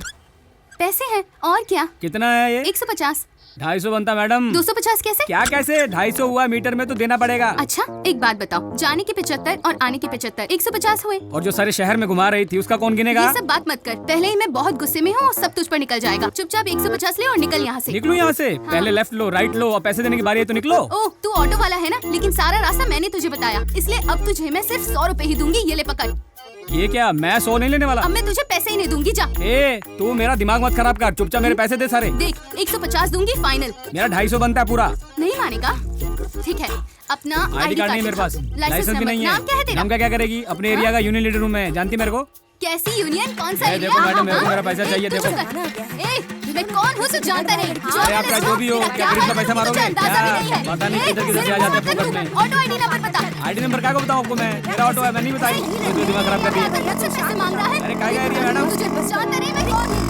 पैसे हैं और क्या। कितना है ये? 150। 250 बनता मैडम। 250 कैसे? क्या कैसे? 250 हुआ, मीटर में तो देना पड़ेगा। अच्छा एक बात बताओ, जाने के 75 और आने के 75, 150 हुए। और जो सारे शहर में घुमा रही थी उसका कौन गिनेगा? ये सब बात मत कर, पहले ही मैं बहुत गुस्से में हूँ और सब तुझ पर निकल जाएगा। चुपचाप 150 ले और निकल यहाँ से। निकलूं यहाँ से? पहले लेफ्ट लो, राइट लो और पैसे देने की बारी है तो निकलो। ओह तू ऑटो वाला है ना, लेकिन सारा रास्ता मैंने तुझे बताया, इसलिए अब तुझे मैं सिर्फ 100 रुपए ही दूंगी। ये ले पकड़। ये क्या, मैं 100 नहीं लेने वाला। अब मैं तुझे पैसे ही नहीं दूंगी, जा। ए, तू मेरा दिमाग मत खराब कर, चुपचाप मेरे पैसे दे सारे। देख 150 दूंगी फाइनल। मेरा 250 बनता है पूरा। नहीं मानेगा? ठीक है, अपना आईडी कार्ड नहीं मेरे पास, लाइसेंस भी नहीं है। नाम क्या है तेरा? नाम का क्या करेगी? अपने एरिया का यूनियन लीडर हूँ मैं, जानती मेरे को? कैसी यूनियन, कौन सा ये देखो मैडम, मेरे को मेरा पैसा चाहिए, देखो। मैं कौन हूँ जानता नहीं। अरे आपका जो भी हो, क्या खरीद का पैसा मारोगे? पता नहीं किधर किधर से आ जाते हैं फोकस में। ऑटो आईडी नंबर बता। आईडी नंबर क्या को बताऊं आपको मैं? मेरा ऑटो है, मैं नहीं बताई। ये तो दिमाग खराब कर दिया। पैसे मांग रहा है। अरे क्या कह रही है मैडम? तुझे जानता नहीं मैं कौन हूँ।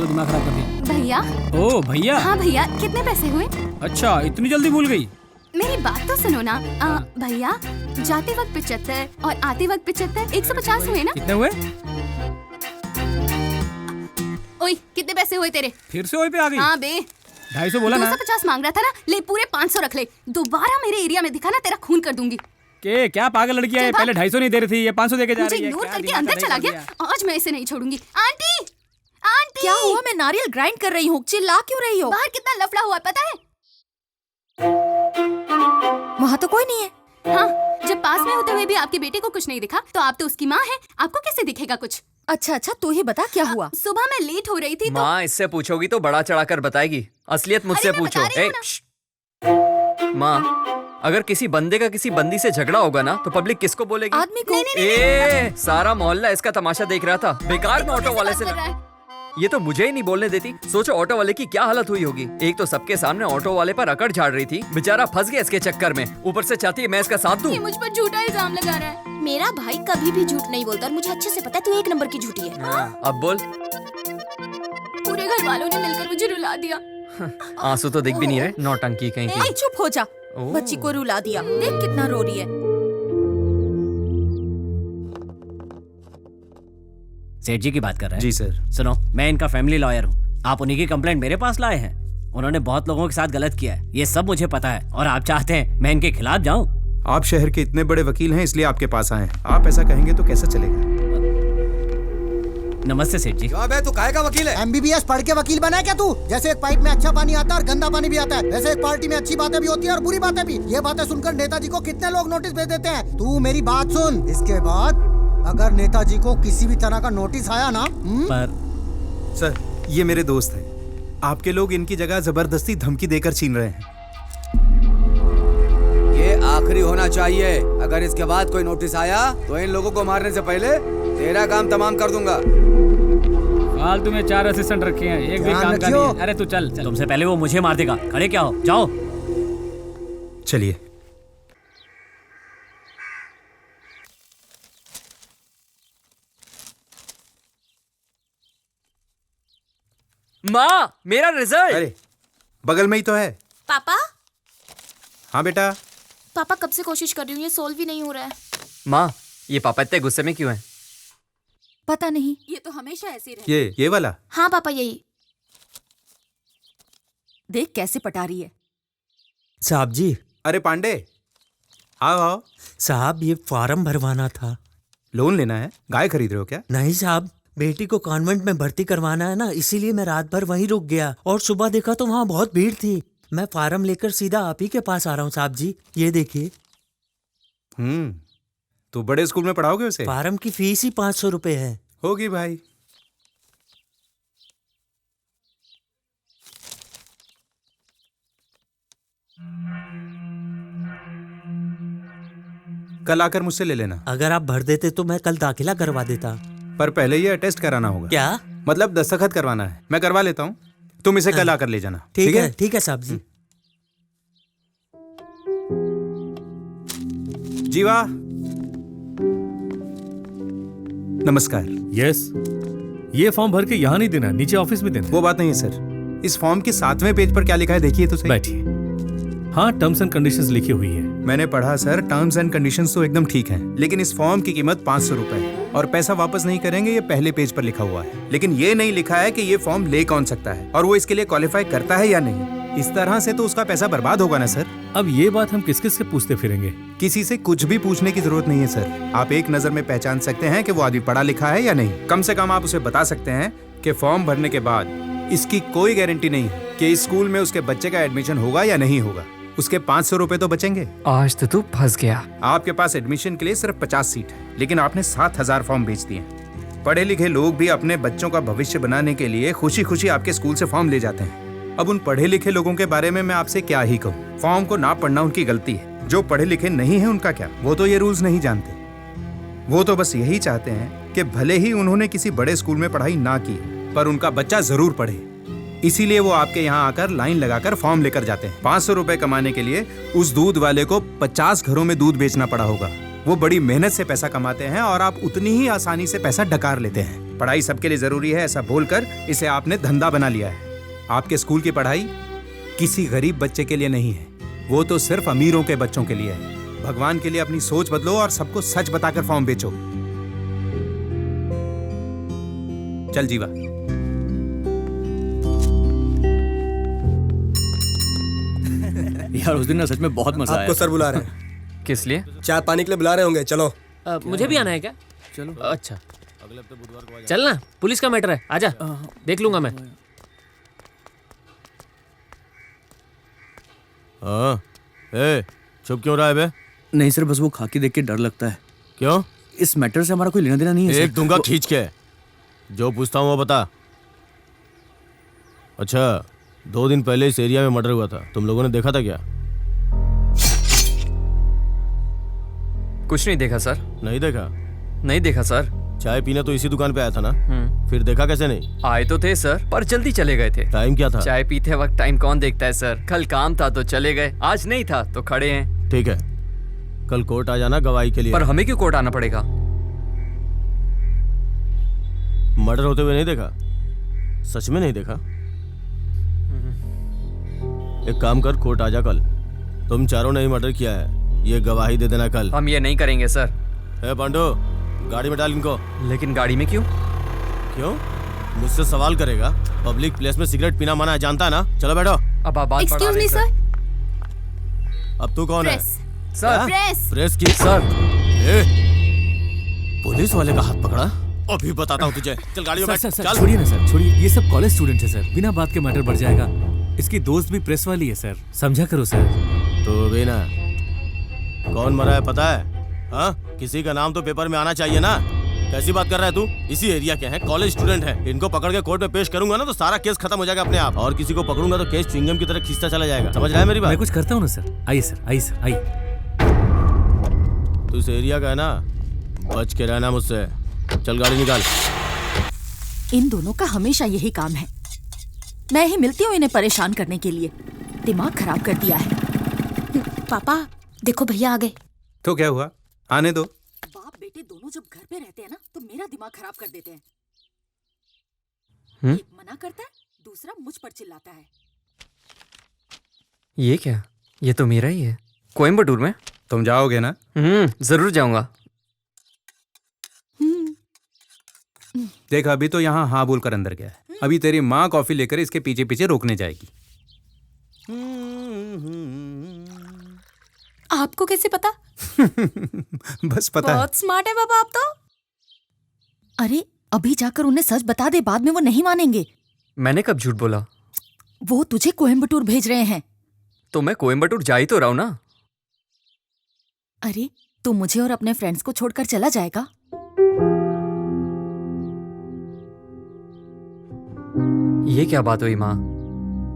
दिमाग खराब कर दिया। भैया। ओ भैया। हाँ भैया, कितने पैसे हुए? अच्छा, इतनी जल्दी भूल गई? मेरी बात तो सुनो ना। भैया, जाते वक्त 75 और आते वक्त 75, 150 हुए ना? कितने हुए? ओए, कितने पैसे हुए तेरे? फिर से वही पे आ गई? हाँ बे, 250 बोला ना। 250 मांग रहा था ना, ले पूरे 500 रख ले। दोबारा मेरे एरिया में दिखा ना, तेरा खून कर दूंगी। के क्या पागल लड़की है? पहले 250 नहीं दे रही थी, ये 500 देके जा मुझे रही है। इग्नोर करके अंदर चला गया। आज मैं इसे नहीं छोड़ूंगी। आंटी, आंटी, क्या हुआ? मैं नारियल ग्राइंड कर रही हूँ, चिल्ला क्यों रही हो? बाहर कितना लफड़ा हुआ है पता है? वहाँ तो कोई नहीं है। हाँ, जब पास में होते हुए भी आपके बेटे को कुछ नहीं दिखा, तो आप तो उसकी माँ हैं, आपको कैसे दिखेगा कुछ? अच्छा, तू ही बता क्या हुआ? सुबह मैं लेट हो रही थी तो माँ इससे पूछोगी तो बड़ा चढ़ाकर बताएगी, असलियत मुझसे पूछो। माँ, अगर किसी बंदे का किसी बंदी से झगड़ा होगा ना, तो पब्लिक किसको बोलेगी? आदमी को। सारा मोहल्ला इसका तमाशा देख रहा था। बेकार में ऑटो वाले से ये तो मुझे ही नहीं बोलने देती। सोचो ऑटो वाले की क्या हालत हुई होगी। एक तो सबके सामने ऑटो वाले पर अकड़ झाड़ रही थी, बेचारा फंस गया इसके चक्कर में। ऊपर से चाहती है मैं इसका साथ दूं। ये मुझ पर झूठा इल्जाम लगा रहा है। मेरा भाई कभी भी झूठ नहीं बोलता और मुझे अच्छे से पता है तू एक नंबर की झूठी है। अब बोल। पूरे घर वालों ने मिलकर मुझे रुला दिया। आंसू तो दिख भी नहीं रहे, नौटंकी कहीं की। चुप हो जा, बच्ची को रुला दिया। देख कितना रो रही है। सेठ जी की बात कर रहे हैं? जी सर। सुनो, मैं इनका फैमिली लॉयर हूँ। आप उन्हीं की कंप्लेंट मेरे पास लाए हैं। उन्होंने बहुत लोगों के साथ गलत किया है, ये सब मुझे पता है। और आप चाहते हैं मैं इनके खिलाफ जाऊँ? आप शहर के इतने बड़े वकील हैं, इसलिए आपके पास आए हैं। आप ऐसा कहेंगे तो कैसा चलेगा? नमस्ते सेठ जी। तू काहे का वकील है? MBBS पढ़ के वकील बना है क्या तू? जैसे एक पाइप में अच्छा पानी आता है और गंदा पानी भी आता है, वैसे एक पार्टी में अच्छी बातें भी होती है और बुरी बातें भी। ये बातें सुनकर नेताजी को कितने लोग नोटिस भेज देते हैं। तू मेरी बात सुन, इसके बाद अगर नेताजी को किसी भी तरह का नोटिस आया ना पर सर, ये मेरे दोस्त हैं। आपके लोग इनकी जगह जबरदस्ती धमकी देकर छीन रहे हैं। ये आखिरी होना चाहिए। अगर इसके बाद कोई नोटिस आया तो इन लोगों को मारने से पहले तेरा काम तमाम कर दूंगा। फालतू में 4 असिस्टेंट रखे हैं, एक भी काम का नहीं है। अरे तू चल। तुमसे पहले वो मुझे मार देगा। खड़े क्या हो, जाओ। चलिए। माँ, मेरा रिजल्ट। अरे बगल में ही तो है। पापा, हाँ बेटा। पापा कब से कोशिश कर रही हूँ, ये सोल्व ही नहीं हो रहा है। माँ, ये पापा इतने गुस्से में क्यों हैं? पता नहीं, ये तो हमेशा ऐसे रहता है। ये वाला? हाँ पापा, यही। देख कैसे पटा रही है। साहब जी। अरे पांडे, आओ। साहब, ये फॉर्म भरवाना था। लोन लेना है? गाय खरीद रहे हो क्या? नहीं साहब, बेटी को कॉन्वेंट में भर्ती करवाना है ना, इसीलिए मैं रात भर वहीं रुक गया और सुबह देखा तो वहाँ बहुत भीड़ थी। मैं फार्म लेकर सीधा आप ही के पास आ रहा हूँ साहब जी, ये देखिए। तो बड़े स्कूल में पढ़ाओगे उसे? फार्म की फीस ही 500 रुपए है। होगी भाई। कल आकर मुझसे ले लेना। अगर आप भर देते तो मैं कल दाखिला करवा देता। पर पहले ये अटेस्ट कराना होगा। क्या? मतलब दस्तखत करवाना है। मैं करवा लेता हूँ, तुम इसे कल आकर ले जाना। ठीक है, ठीक है साहब जी। जीवा, नमस्कार। यस, ये फॉर्म भर के यहाँ नहीं देना, नीचे ऑफिस में देना। वो बात नहीं है सर। इस फॉर्म के 7वें पेज पर क्या लिखा है देखिए तो सही। बैठिए। हाँ, टर्म्स एंड कंडीशंस लिखी हुई है। मैंने पढ़ा सर, टर्म्स एंड कंडीशंस तो एकदम ठीक हैं, लेकिन इस फॉर्म की कीमत 500 रुपए है और पैसा वापस नहीं करेंगे, ये पहले पेज पर लिखा हुआ है। लेकिन ये नहीं लिखा है कि ये फॉर्म ले कौन सकता है और वो इसके लिए क्वालिफाई करता है या नहीं। इस तरह से तो उसका पैसा बर्बाद होगा ना सर। अब ये बात हम किस किस से पूछते फिरेंगे? किसी से कुछ भी पूछने की जरूरत नहीं है सर। आप एक नजर में पहचान सकते हैं कि वो आदमी पढ़ा लिखा है या नहीं। कम से कम आप उसे बता सकते हैं कि फॉर्म भरने के बाद इसकी कोई गारंटी नहीं है कि इस स्कूल में उसके बच्चे का एडमिशन होगा या नहीं होगा। उसके 500 रुपए तो बचेंगे। आज तो तू फंस गया। आपके पास एडमिशन के लिए सिर्फ 50 सीट है, लेकिन आपने 7000 फॉर्म बेच दिए। पढ़े लिखे लोग भी अपने बच्चों का भविष्य बनाने के लिए खुशी खुशी आपके स्कूल से फॉर्म ले जाते हैं। अब उन पढ़े लिखे लोगों के बारे में मैं आपसे क्या ही कहूँ। फॉर्म को ना पढ़ना उनकी गलती है। जो पढ़े लिखे नहीं है उनका क्या, वो तो ये रूल्स नहीं जानते। वो तो बस यही चाहते हैं कि भले ही उन्होंने किसी बड़े स्कूल में पढ़ाई ना की, पर उनका बच्चा जरूर पढ़े। इसीलिए वो आपके यहाँ आकर लाइन लगाकर फॉर्म लेकर जाते हैं। 500 रुपए कमाने के लिए उस दूध वाले को 50 घरों में दूध बेचना पड़ा होगा। वो बड़ी मेहनत से पैसा कमाते हैं और आप उतनी ही आसानी से पैसा डकार लेते हैं। पढ़ाई सबके लिए जरूरी है ऐसा बोलकर इसे आपने धंधा बना लिया है। आपके स्कूल की पढ़ाई किसी गरीब बच्चे के लिए नहीं है, वो तो सिर्फ अमीरों के बच्चों के लिए है। भगवान के लिए अपनी सोच बदलो और सबको सच बताकर फॉर्म बेचो। चल जीवा। यार उस दिन ना सच में बहुत मजा आया। आपको सर बुला रहे हैं। किस लिए? चाय पानी के लिए बुला रहे होंगे, चलो। मुझे भी आना है क्या? चलो। अच्छा चल ना, पुलिस का मैटर है, आजा, देख लूंगा मैं। हाँ, ए, चुप क्यों रहा है बे? नहीं सर, बस वो खाकी देख के डर लगता है। क्यों? इस मैटर से हमारा कोई लेना देना नहीं है। एक दूंगा खींच के। जो पूछता हूँ वो बता। अच्छा, 2 दिन पहले इस एरिया में मर्डर हुआ था, तुम लोगों ने देखा था क्या? कुछ नहीं देखा सर। नहीं देखा? नहीं देखा सर। चाय पीने तो इसी दुकान पे आया था ना? फिर देखा कैसे नहीं? आए तो थे सर, पर जल्दी चले गए थे। टाइम क्या था? चाय पीते वक्त टाइम कौन देखता है सर? कल काम था तो चले गए, आज नहीं था तो खड़े हैं। ठीक है, कल कोर्ट आ जाना गवाही के लिए। पर हमें क्यों कोर्ट आना पड़ेगा? मर्डर होते हुए नहीं देखा? सच में नहीं देखा? एक काम कर, कोर्ट आ जा कल। तुम चारों ने ही मर्डर किया है, ये गवाही दे देना कल। हम ये नहीं करेंगे सर। ए पांडु, गाड़ी में डाल इनको। लेकिन गाड़ी में क्यों? क्यों? मुझसे सवाल करेगा? पब्लिक प्लेस में सिगरेट पीना मना है, जानता है ना? चलो बैठो। अब आप बात एक्सक्यूज मी सर। अब तू कौन है? सर प्रेस की सर। पुलिस वाले का हाथ पकड़ा? अभी बताता हूँ तुझे। चल गाड़ी में बैठ। सर चल। छोड़िए ना सर, छोड़िए। ये सब कॉलेज स्टूडेंट है सर, बिना बात के मैटर बढ़ जाएगा। इसकी दोस्त भी प्रेस वाली है सर, समझा करो सर। तो भी ना, कौन मरा है पता है? हाँ, किसी का नाम तो पेपर में आना चाहिए ना। कैसी बात कर रहा है तू? इसी एरिया के हैं, कॉलेज स्टूडेंट हैं। इनको पकड़ के कोर्ट में पेश करूंगा ना तो सारा केस खत्म हो जाएगा अपने आप, और किसी को पकड़ूंगा तो केस च्युइंगम की तरह खींचता चला जाएगा। समझ रहा है मेरी बात? मैं कुछ करता हूँ ना सर। आइए सर, आइए सर, आइए। तू इस एरिया का है ना, बच के रहना मुझसे। चल गाड़ी निकाल। इन दोनों का हमेशा यही काम है। मैं ही मिलती हूँ इन्हें परेशान करने के लिए। दिमाग खराब कर दिया है। पापा देखो भैया आ गए। तो क्या हुआ, आने दो। बाप बेटे दोनों जब घर पे रहते हैं ना तो मेरा दिमाग खराब कर देते हैं। एक मना करता है, दूसरा मुझ पर चिल्लाता है। ये क्या? ये तो मेरा ही है। कोयम्बटूर में? तुम जाओगे ना? जरूर जाऊंगा। देख, अभी तो यहाँ हाँ बोलकर अंदर गया है। अभी तेरी माँ कॉफी लेकर इसके पीछे पीछे रोकने जाएगी। आपको कैसे पता? बस पता है। बहुत स्मार्ट है बाबा आप तो। अरे अभी जाकर उन्हें सच बता दे, बाद में वो नहीं मानेंगे। मैंने कब झूठ बोला? वो तुझे कोयम्बटूर भेज रहे हैं। तो मैं कोयम्बटूर जा ही तो रहा हूं ना। अरे तू मुझे और अपने फ्रेंड्स को छोड़कर चला जाएगा? ये क्या बात हुई माँ?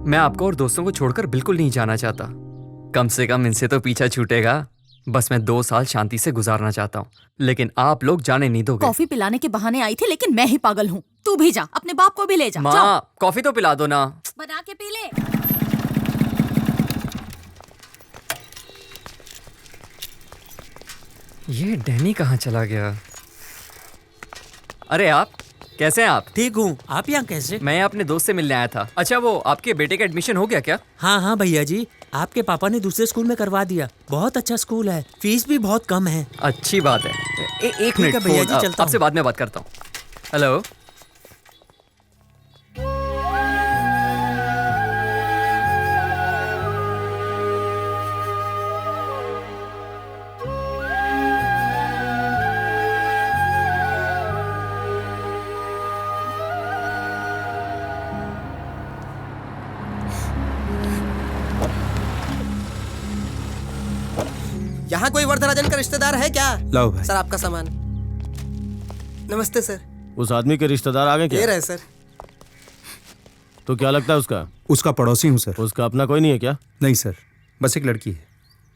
मैं आपको और दोस्तों को छोड़कर बिल्कुल नहीं जाना चाहता। कम से कम इनसे तो पीछा छूटेगा। बस मैं 2 साल शांति से गुजारना चाहता हूँ, लेकिन आप लोग जाने नहीं दोगे। कॉफी पिलाने के बहाने आई थी, लेकिन मैं ही पागल हूँ। तू भी जा, अपने बाप को भी ले जा। माँ कॉफी तो पिला दो ना। बना के पी ले। ये डैनी कहाँ चला गया? अरे आप कैसे हैं आप? ठीक हूँ, आप यहाँ कैसे? मैं अपने दोस्त से मिलने आया था। अच्छा वो आपके बेटे का एडमिशन हो गया क्या? हाँ हाँ भैया जी, आपके पापा ने दूसरे स्कूल में करवा दिया। बहुत अच्छा स्कूल है, फीस भी बहुत कम है। अच्छी बात है। एक मिनट भैया जी, चलता आपसे बाद में बात करता हूँ। हेलो। यहाँ कोई वरदराजन का रिश्तेदार है क्या? लाओ भाई। सर आपका सामान। नमस्ते सर। उस आदमी के रिश्तेदार आ गए क्या? ये रहे सर। तो क्या लगता है उसका? उसका पड़ोसी हूँ सर। उसका अपना कोई नहीं है क्या? नहीं सर, बस एक लड़की है,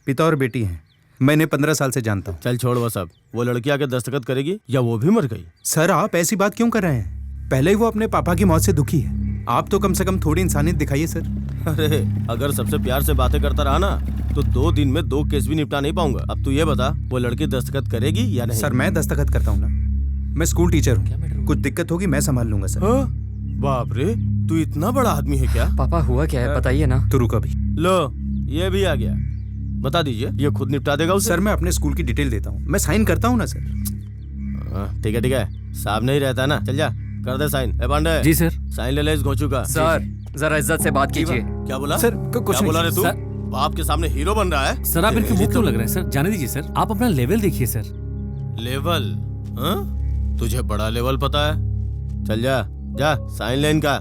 पिता और बेटी हैं। मैं इन्हें 15 साल से जानता हूँ। चल छोड़ वो सब। वो लड़की आके दस्तखत करेगी या वो भी मर गई? सर आप ऐसी बात क्यों कर रहे हैं? पहले ही वो अपने पापा की मौत से दुखी है। आप तो कम से कम थोड़ी इंसानियत दिखाइए सर। अरे अगर सबसे प्यार से बातें करता रहा ना तो 2 दिन में 2 केस भी निपटा नहीं पाऊंगा। अब तू ये बता, वो लड़की दस्तखत करेगी या नहीं? सर मैं दस्तखत करता हूँ ना, मैं स्कूल टीचर हूँ। कुछ दिक्कत होगी मैं संभाल लूंगा सर। बाप रे, तू इतना बड़ा आदमी है क्या? पापा हुआ क्या है बताइए ना। तो रुक अभी। लो ये भी आ गया, बता दीजिए। ये खुद निपटा देगा उसे? सर मैं अपने स्कूल की डिटेल देता हूँ, मैं साइन करता हूँ ना सर। ठीक है, सामने ही रहता है ना। चल जा कर दे साइन। ए पांडे। जी सर। साइन ले इस घोंचू का। सर जरा इज्जत से बात कीजिए। क्या बोला सर? कुछ क्या बोला रे तू? सर, बाप के सामने हीरो बन रहा है? सर आप इनके मुंह क्यों लग रहे हैं सर? जाने दीजिए सर, आप अपना लेवल देखिए सर। लेवल? हाँ? तुझे बड़ा लेवल पता है? चल जा जा साइन ले इनका।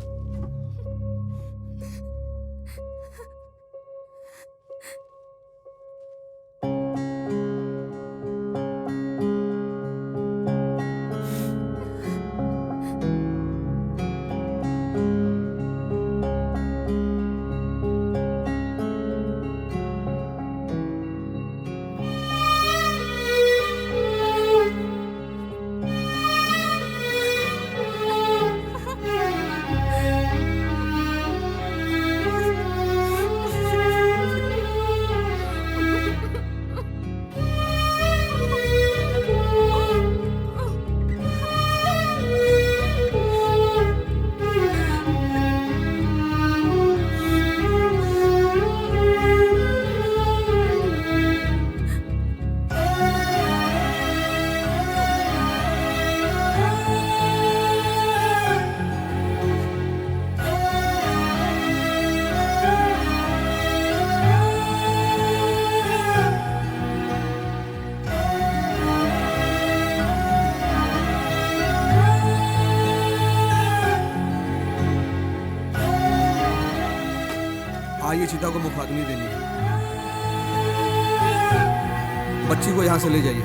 आइए चिता को मुखाग्नि देनी है। बच्ची को यहाँ से ले जाइए।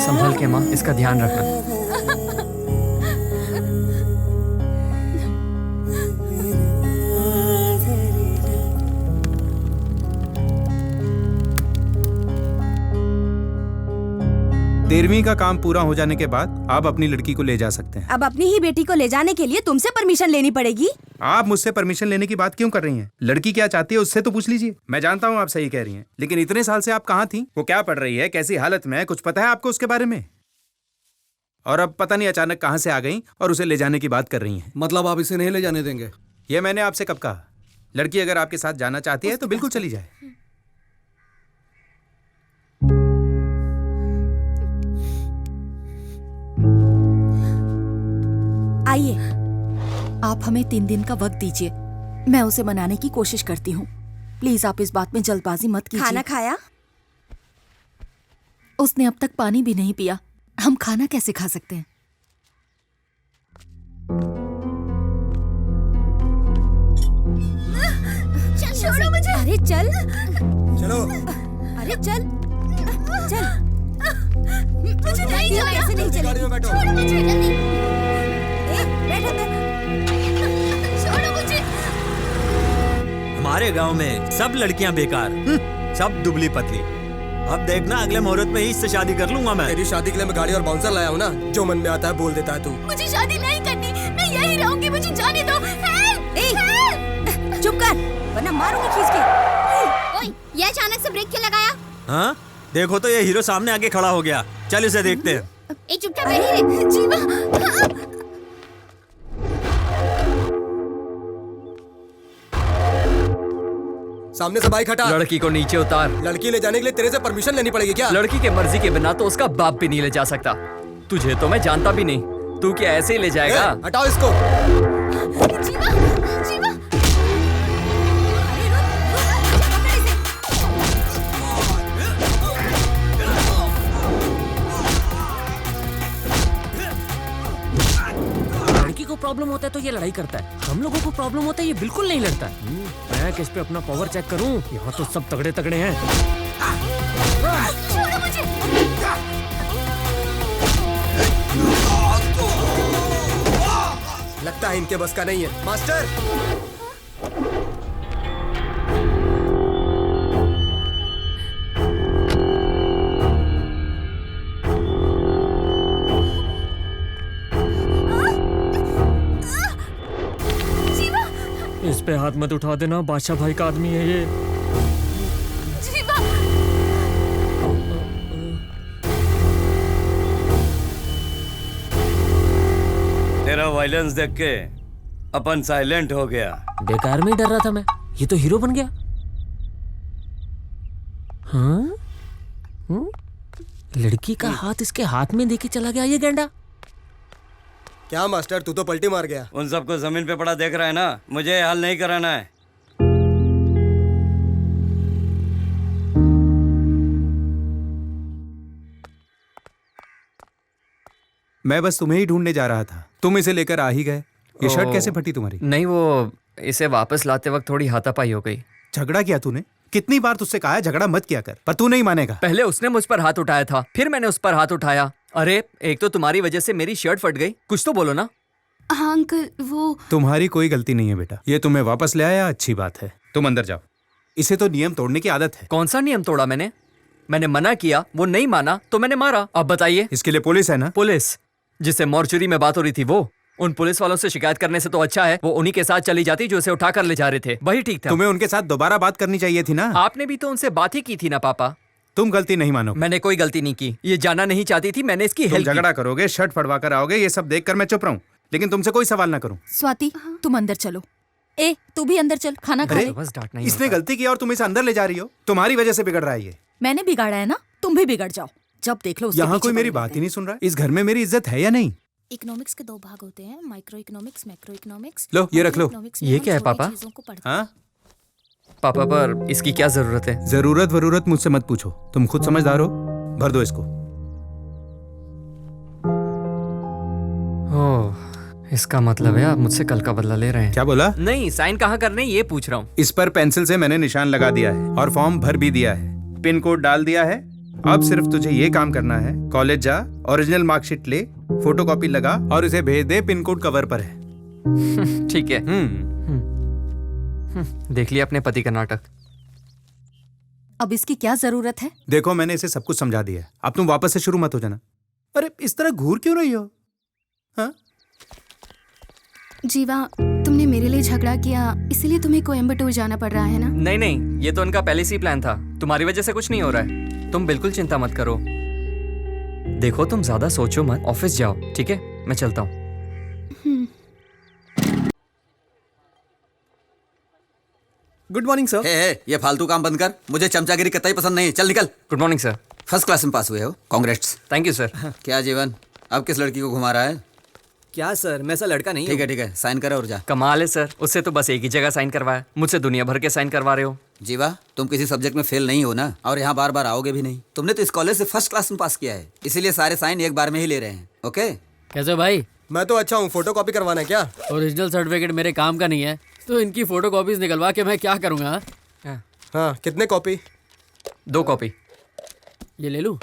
संभल के माँ, इसका ध्यान रखना। तेरहवीं का काम पूरा हो जाने के बाद आप अपनी लड़की को ले जा सकते हैं। अब अपनी ही बेटी को ले जाने के लिए तुमसे परमिशन लेनी पड़ेगी। आप मुझसे परमिशन लेने की बात क्यों कर रही हैं? लड़की क्या चाहती है उससे तो पूछ लीजिए। मैं जानता हूँ आप सही कह रही हैं, लेकिन इतने साल से आप कहाँ थी? वो क्या पढ़ रही है, कैसी हालत में है, कुछ पता है आपको उसके बारे में? और अब पता नहीं अचानक कहाँ से आ गई और उसे ले जाने की बात कर रही हैं। मतलब आप इसे नहीं ले जाने देंगे? ये मैंने आपसे कब कहा? लड़की अगर आपके साथ जाना चाहती है तो बिल्कुल चली जाए। आइए, आप हमें 3 दिन का वक्त दीजिए, मैं उसे मनाने की कोशिश करती हूँ। प्लीज आप इस बात में जल्दबाजी मत कीजिए। खाना खाया? उसने अब तक पानी भी नहीं पिया, हम खाना कैसे खा सकते हैं? चल छोड़ो मुझे। अरे चल। चलो। अरे चल चल। मुझे नहीं जाना। ऐसे नहीं चलेगी। छोड़ो मुझे जल्दी। बैठो छोड़ो मुझे। हमारे गांव में सब लड़कियां बेकार, सब दुबली पतली। अब देखना अगले मुहूर्त में ही इससे शादी कर लूंगा मैं। तेरी शादी के लिए मैं गाड़ी और बाउंसर लाया हूँ ना, जो मन में आता है बोल देता है तू। मुझे शादी नहीं करनी, मैं यही रहूंगी, मुझे जाने दो। चुप कर वरना मारूंगी खींच के। ओए, ये अचानक से ब्रेक क्यों लगाया? हाँ देखो तो ये हीरो सामने आके खड़ा हो गया। चल इसे देखते हैं। एक चुपचाप बैठी रहे। जीवा सामने से बाइक हटा। लड़की को नीचे उतार। लड़की ले जाने के लिए तेरे से परमिशन लेनी पड़ेगी क्या? लड़की के मर्जी के बिना तो उसका बाप भी नहीं ले जा सकता। तुझे तो मैं जानता भी नहीं, तू क्या ऐसे ही ले जाएगा? हटाओ इसको। जीवा जीवा। लड़की को प्रॉब्लम होता है तो ये लड़ाई करता है, हम लोगों को प्रॉब्लम होता है ये बिल्कुल नहीं लड़ता। मैं किस पे अपना पावर चेक करूं? यहाँ तो सब तगड़े तगड़े हैं। छोड़ो मुझे। लगता है इनके बस का नहीं है। मास्टर पे हाथ मत उठा देना, बादशाह भाई का आदमी है ये। जीवा। तेरा वायलेंस देख के अपन साइलेंट हो गया। बेकार में ही डर रहा था मैं, ये तो हीरो बन गया। हाँ? लड़की का हाथ इसके हाथ में देके चला गया ये गेंडा। क्या मास्टर, तू तो पलटी मार गया। उन सबको जमीन पे पड़ा देख रहा है ना, मुझे हाल नहीं कराना है। मैं बस तुम्हें ही ढूंढने जा रहा था, तुम इसे लेकर आ ही गए। ये शर्ट कैसे फटी तुम्हारी? नहीं, वो इसे वापस लाते वक्त थोड़ी हाथापाई हो गई। झगड़ा किया तूने? कितनी बार तुझसे कहा है झगड़ा मत किया कर, पर तू नहीं मानेगा। पहले उसने मुझ पर हाथ उठाया था, फिर मैंने उस पर हाथ उठाया। अरे एक तो तुम्हारी वजह से मेरी शर्ट फट गई, कुछ तो बोलो ना। हाँ अंकल, वो तुम्हारी कोई गलती नहीं है बेटा, ये तुम्हें वापस ले आया, अच्छी बात है। तुम अंदर जाओ, इसे तो नियम तोड़ने की आदत है। कौन सा नियम तोड़ा मैंने? मैंने मना किया, वो नहीं माना तो मैंने मारा। अब बताइए। इसके लिए पुलिस है ना? पुलिस जिससे मॉर्चुरी में बात हो रही थी वो। उन पुलिस वालों से शिकायत करने से तो अच्छा है वो उन्हीं के साथ चली जाती जो उसे उठा कर ले जा रहे थे, वही ठीक था। तुम्हें उनके साथ दोबारा बात करनी चाहिए थी ना। आपने भी तो उनसे बात ही की थी ना पापा। तुम गलती नहीं मानो। मैंने कोई गलती नहीं की, ये जाना नहीं चाहती थी, मैंने इसकी हेल्प की। झगड़ा करोगे, शर्ट फड़वा कर आओगे, ये सब देखकर मैं चुप रहूं, लेकिन तुमसे कोई सवाल ना करूं। स्वाति, तुम अंदर चलो। ए, तू भी अंदर चल, खाना खा ले। इसने गलती की और तुम इसे अंदर ले जा रही हो, तुम्हारी वजह से बिगड़ रहा है ये। मैंने बिगाड़ा है ना, तुम भी बिगड़ जाओ। जब देख लो यहाँ कोई मेरी बात ही नहीं सुन रहा। इस घर में मेरी इज्जत है या नहीं? इकोनॉमिक्स के दो भाग होते हैं, माइक्रो इकोनॉमिक्स, मैक्रो इकोनॉमिक्स। लो ये रख लो। ये क्या है पापा? हाँ पापा, पर इसकी क्या जरूरत है? जरूरत मुझसे मत पूछो, तुम खुद समझदार हो। भर दो इसको। ओह, इसका मतलब है आप मुझसे कल का बदला ले रहे हैं। क्या बोला? नहीं, साइन कहाँ करने ये पूछ रहा हूँ। इस पर पेंसिल से मैंने निशान लगा दिया है और फॉर्म भर भी दिया है, पिन कोड डाल दिया है। अब सिर्फ तुझे ये काम करना है, कॉलेज जा, ओरिजिनल मार्कशीट ले, फोटोकॉपी लगा और इसे भेज दे, पिन कोड कवर पर है। ठीक है। देख लिया अपने पति का नाटक। अब इसकी क्या जरूरत है? देखो मैंने इसे सब कुछ समझा दिया है, अब तुम वापस से शुरू मत हो जाना। अरे इस तरह घूर क्यों रही हो? हाँ? जीवा, तुमने मेरे लिए झगड़ा किया, इसीलिए तुम्हें कोयम्बटूर जाना पड़ रहा है ना? नहीं नहीं, ये तो उनका पहले से ही प्लान था। तुम्हारी वजह से कुछ नहीं हो रहा है, तुम बिल्कुल चिंता मत करो। देखो तुम ज्यादा सोचो मत, ऑफिस जाओ, ठीक है? मैं चलता हूँ। Good morning sir. हे, ये फालतू काम बंद कर, मुझे चमचागिरी कतई पसंद नहीं है। चल निकल। Good morning sir. First class में पास हुए हो, कांग्रेट्स। Thank you sir. क्या जीवन, अब किस लड़की को घुमा रहा है? क्या सर, मैं ऐसा लड़का नहीं। ठीक है, साइन करो और जा। कमाल है सर, उससे तो बस एक ही जगह साइन करवाया, मुझसे दुनिया भर के साइन करवा रहे हो। जीवा, तुम किसी सब्जेक्ट में फेल नहीं हो ना, और यहाँ बार बार आओगे भी नहीं। तुमने तो इस कॉलेज से फर्स्ट क्लास में पास किया है, इसीलिए सारे साइन एक बार में ही ले रहे हैं। ओके? कैसे भाई? मैं तो अच्छा हूँ, फोटो कॉपी करवाना है क्या? ओरिजिनल सर्टिफिकेट मेरे काम का नहीं है, तो इनकी फोटो कॉपीज निकलवा के मैं क्या करूँगा? हाँ, कितने कॉपी? 2 कॉपी। ये ले लूँ?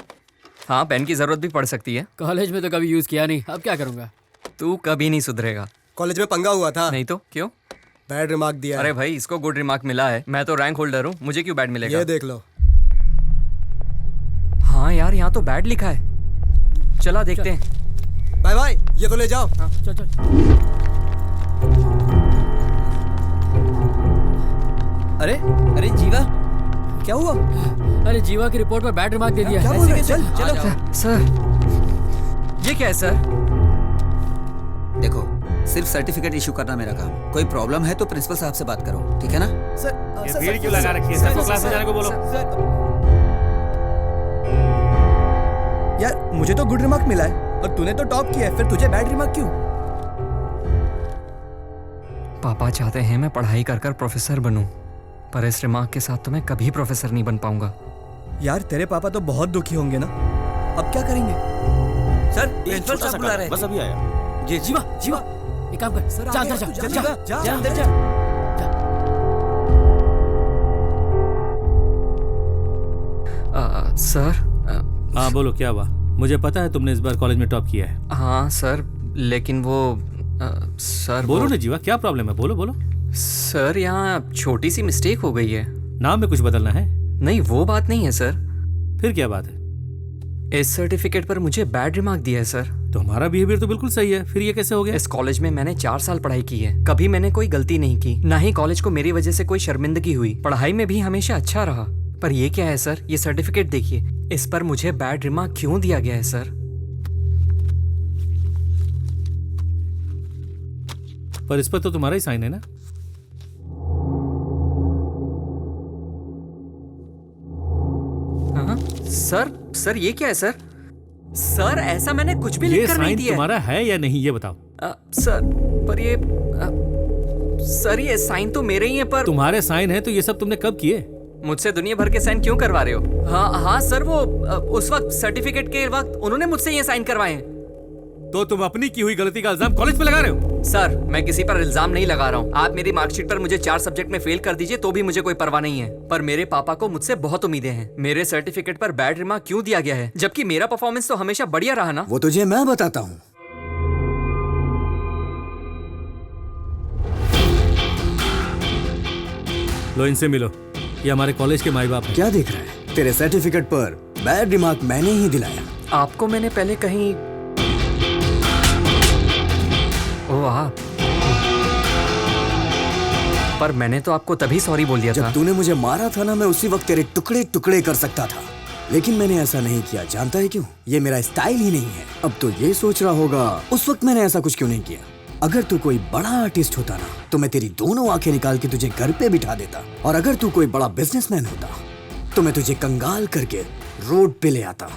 हाँ, पेन की जरूरत भी पड़ सकती है। कॉलेज में तो कभी यूज किया नहीं, अब क्या करूँगा? तू कभी नहीं सुधरेगा। कॉलेज में पंगा हुआ था। नहीं तो क्यों? बैड रिमार्क दिया। अरे भाई, इसको गुड रिमार्क मिला है, मैं तो रैंक होल्डर हूँ, मुझे क्यों बैड मिलेगा? ये देख लो। हाँ यार, यहाँ तो बैड लिखा है। चला देखते हैं। बाय बाय, ये तो ले जाओ। हाँ, चल। अरे जीवा, क्या हुआ? अरे जीवा की रिपोर्ट पर बैड रिमार्क दे दिया। क्या बोल रहे? चल चलो। सर, ये क्या है सर? देखो, सिर्फ सर्टिफिकेट इशू करना मेरा काम, कोई प्रॉब्लम है तो प्रिंसिपल साहब से बात करो, ठीक है ना? ये भीड़ क्यों लगा रखी है? सबको क्लास में जाने को बोलो। यार, मुझे तो गुड रिमार्क मिला है और तूने तो टॉप किया है, फिर तुझे बैड रिमार्क क्यों? पापा चाहते हैं मैं पढ़ाई कर कर प्रोफेसर बनूं, पर इस रिमार्क के साथ तो मैं कभी प्रोफेसर नहीं बन पाऊंगा। यार, तेरे पापा तो बहुत दुखी होंगे ना, अब क्या करेंगे? सर, प्रिंसिपल साहब बुला रहे हैं। बस अभी आया। जी जीवा, एक काम कर, जा अंदर जा, अंदर जा। सर। हाँ बोलो, क्या हुआ? मुझे पता है तुमने इस बार कॉलेज में टॉप किया है। हाँ सर, लेकिन वो सर बोलो ना जीवा, क्या प्रॉब्लम है? बोलो। सर, यहाँ छोटी सी मिस्टेक हो गई है। नाम में कुछ बदलना है? नहीं, वो बात नहीं है सर। फिर क्या बात है? इस सर्टिफिकेट पर मुझे बैड रिमार्क दिया है सर। तुम्हारा बिहेवियर तो बिल्कुल सही है, फिर ये कैसे हो गया? इस कॉलेज में मैंने 4 साल पढ़ाई की है, कभी मैंने कोई गलती नहीं की, ना ही कॉलेज को मेरी वजह से कोई शर्मिंदगी हुई। पढ़ाई में भी हमेशा अच्छा रहा। पर ये क्या है सर, ये सर्टिफिकेट देखिए, इस पर मुझे बैड रिमार्क क्यों दिया गया है सर? पर इस पर तो तुम्हारा ही साइन है ना? हाँ सर ये क्या है सर? सर ऐसा मैंने कुछ भी ये लिखकर नहीं साइन दिया है। तुम्हारा है या नहीं, ये बताओ। सर पर ये सर ये साइन तो मेरे ही है, पर तुम्हारे साइन है तो ये सब तुमने कब किए? मुझसे दुनिया भर के साइन क्यों करवा रहे हो? हाँ सर, वो उस वक्त सर्टिफिकेट के वक्त उन्होंने मुझसे ये साइन करवाए हैं। तो तुम अपनी की हुई गलती का इल्जाम कॉलेज पे लगा रहे हो? सर मैं किसी पर इल्जाम नहीं लगा रहा हूँ। आप मेरी मार्कशीट पर मुझे 4 सब्जेक्ट में फेल कर दीजिए तो भी मुझे कोई परवाह नहीं है, पर मेरे पापा को मुझसे बहुत उम्मीदें हैं। मेरे सर्टिफिकेट पर बैड रिमार्क क्यों दिया गया है, जबकि मेरा परफॉर्मेंस तो हमेशा बढ़िया रहा ना? वो तुझे मैं बताता हूँ। लो इनसे मिलो, ये हमारे कॉलेज के माई बाप हैं। क्या देख रहा है? तेरे सर्टिफिकेट पर बैड रिमार्क मैंने ही दिलाया। आपको मैंने पहले कहीं वाह, पर मैंने तो आपको तभी सॉरी बोल दिया था। जब तूने मुझे मारा था ना, मैं उसी वक्त तेरे टुकड़े टुकड़े कर सकता था, लेकिन मैंने ऐसा नहीं किया। जानता है क्यों? ये मेरा स्टाइल ही नहीं है। अब तो ये सोच रहा होगा उस वक्त मैंने ऐसा कुछ क्यों नहीं किया। अगर तू कोई बड़ा आर्टिस्ट होता ना, तो मैं तेरी दोनों आंखें निकाल के तुझे घर पे बिठा देता, और अगर तू कोई बड़ा बिजनेसमैन होता तो मैं तुझे कंगाल करके रोड पे ले आता।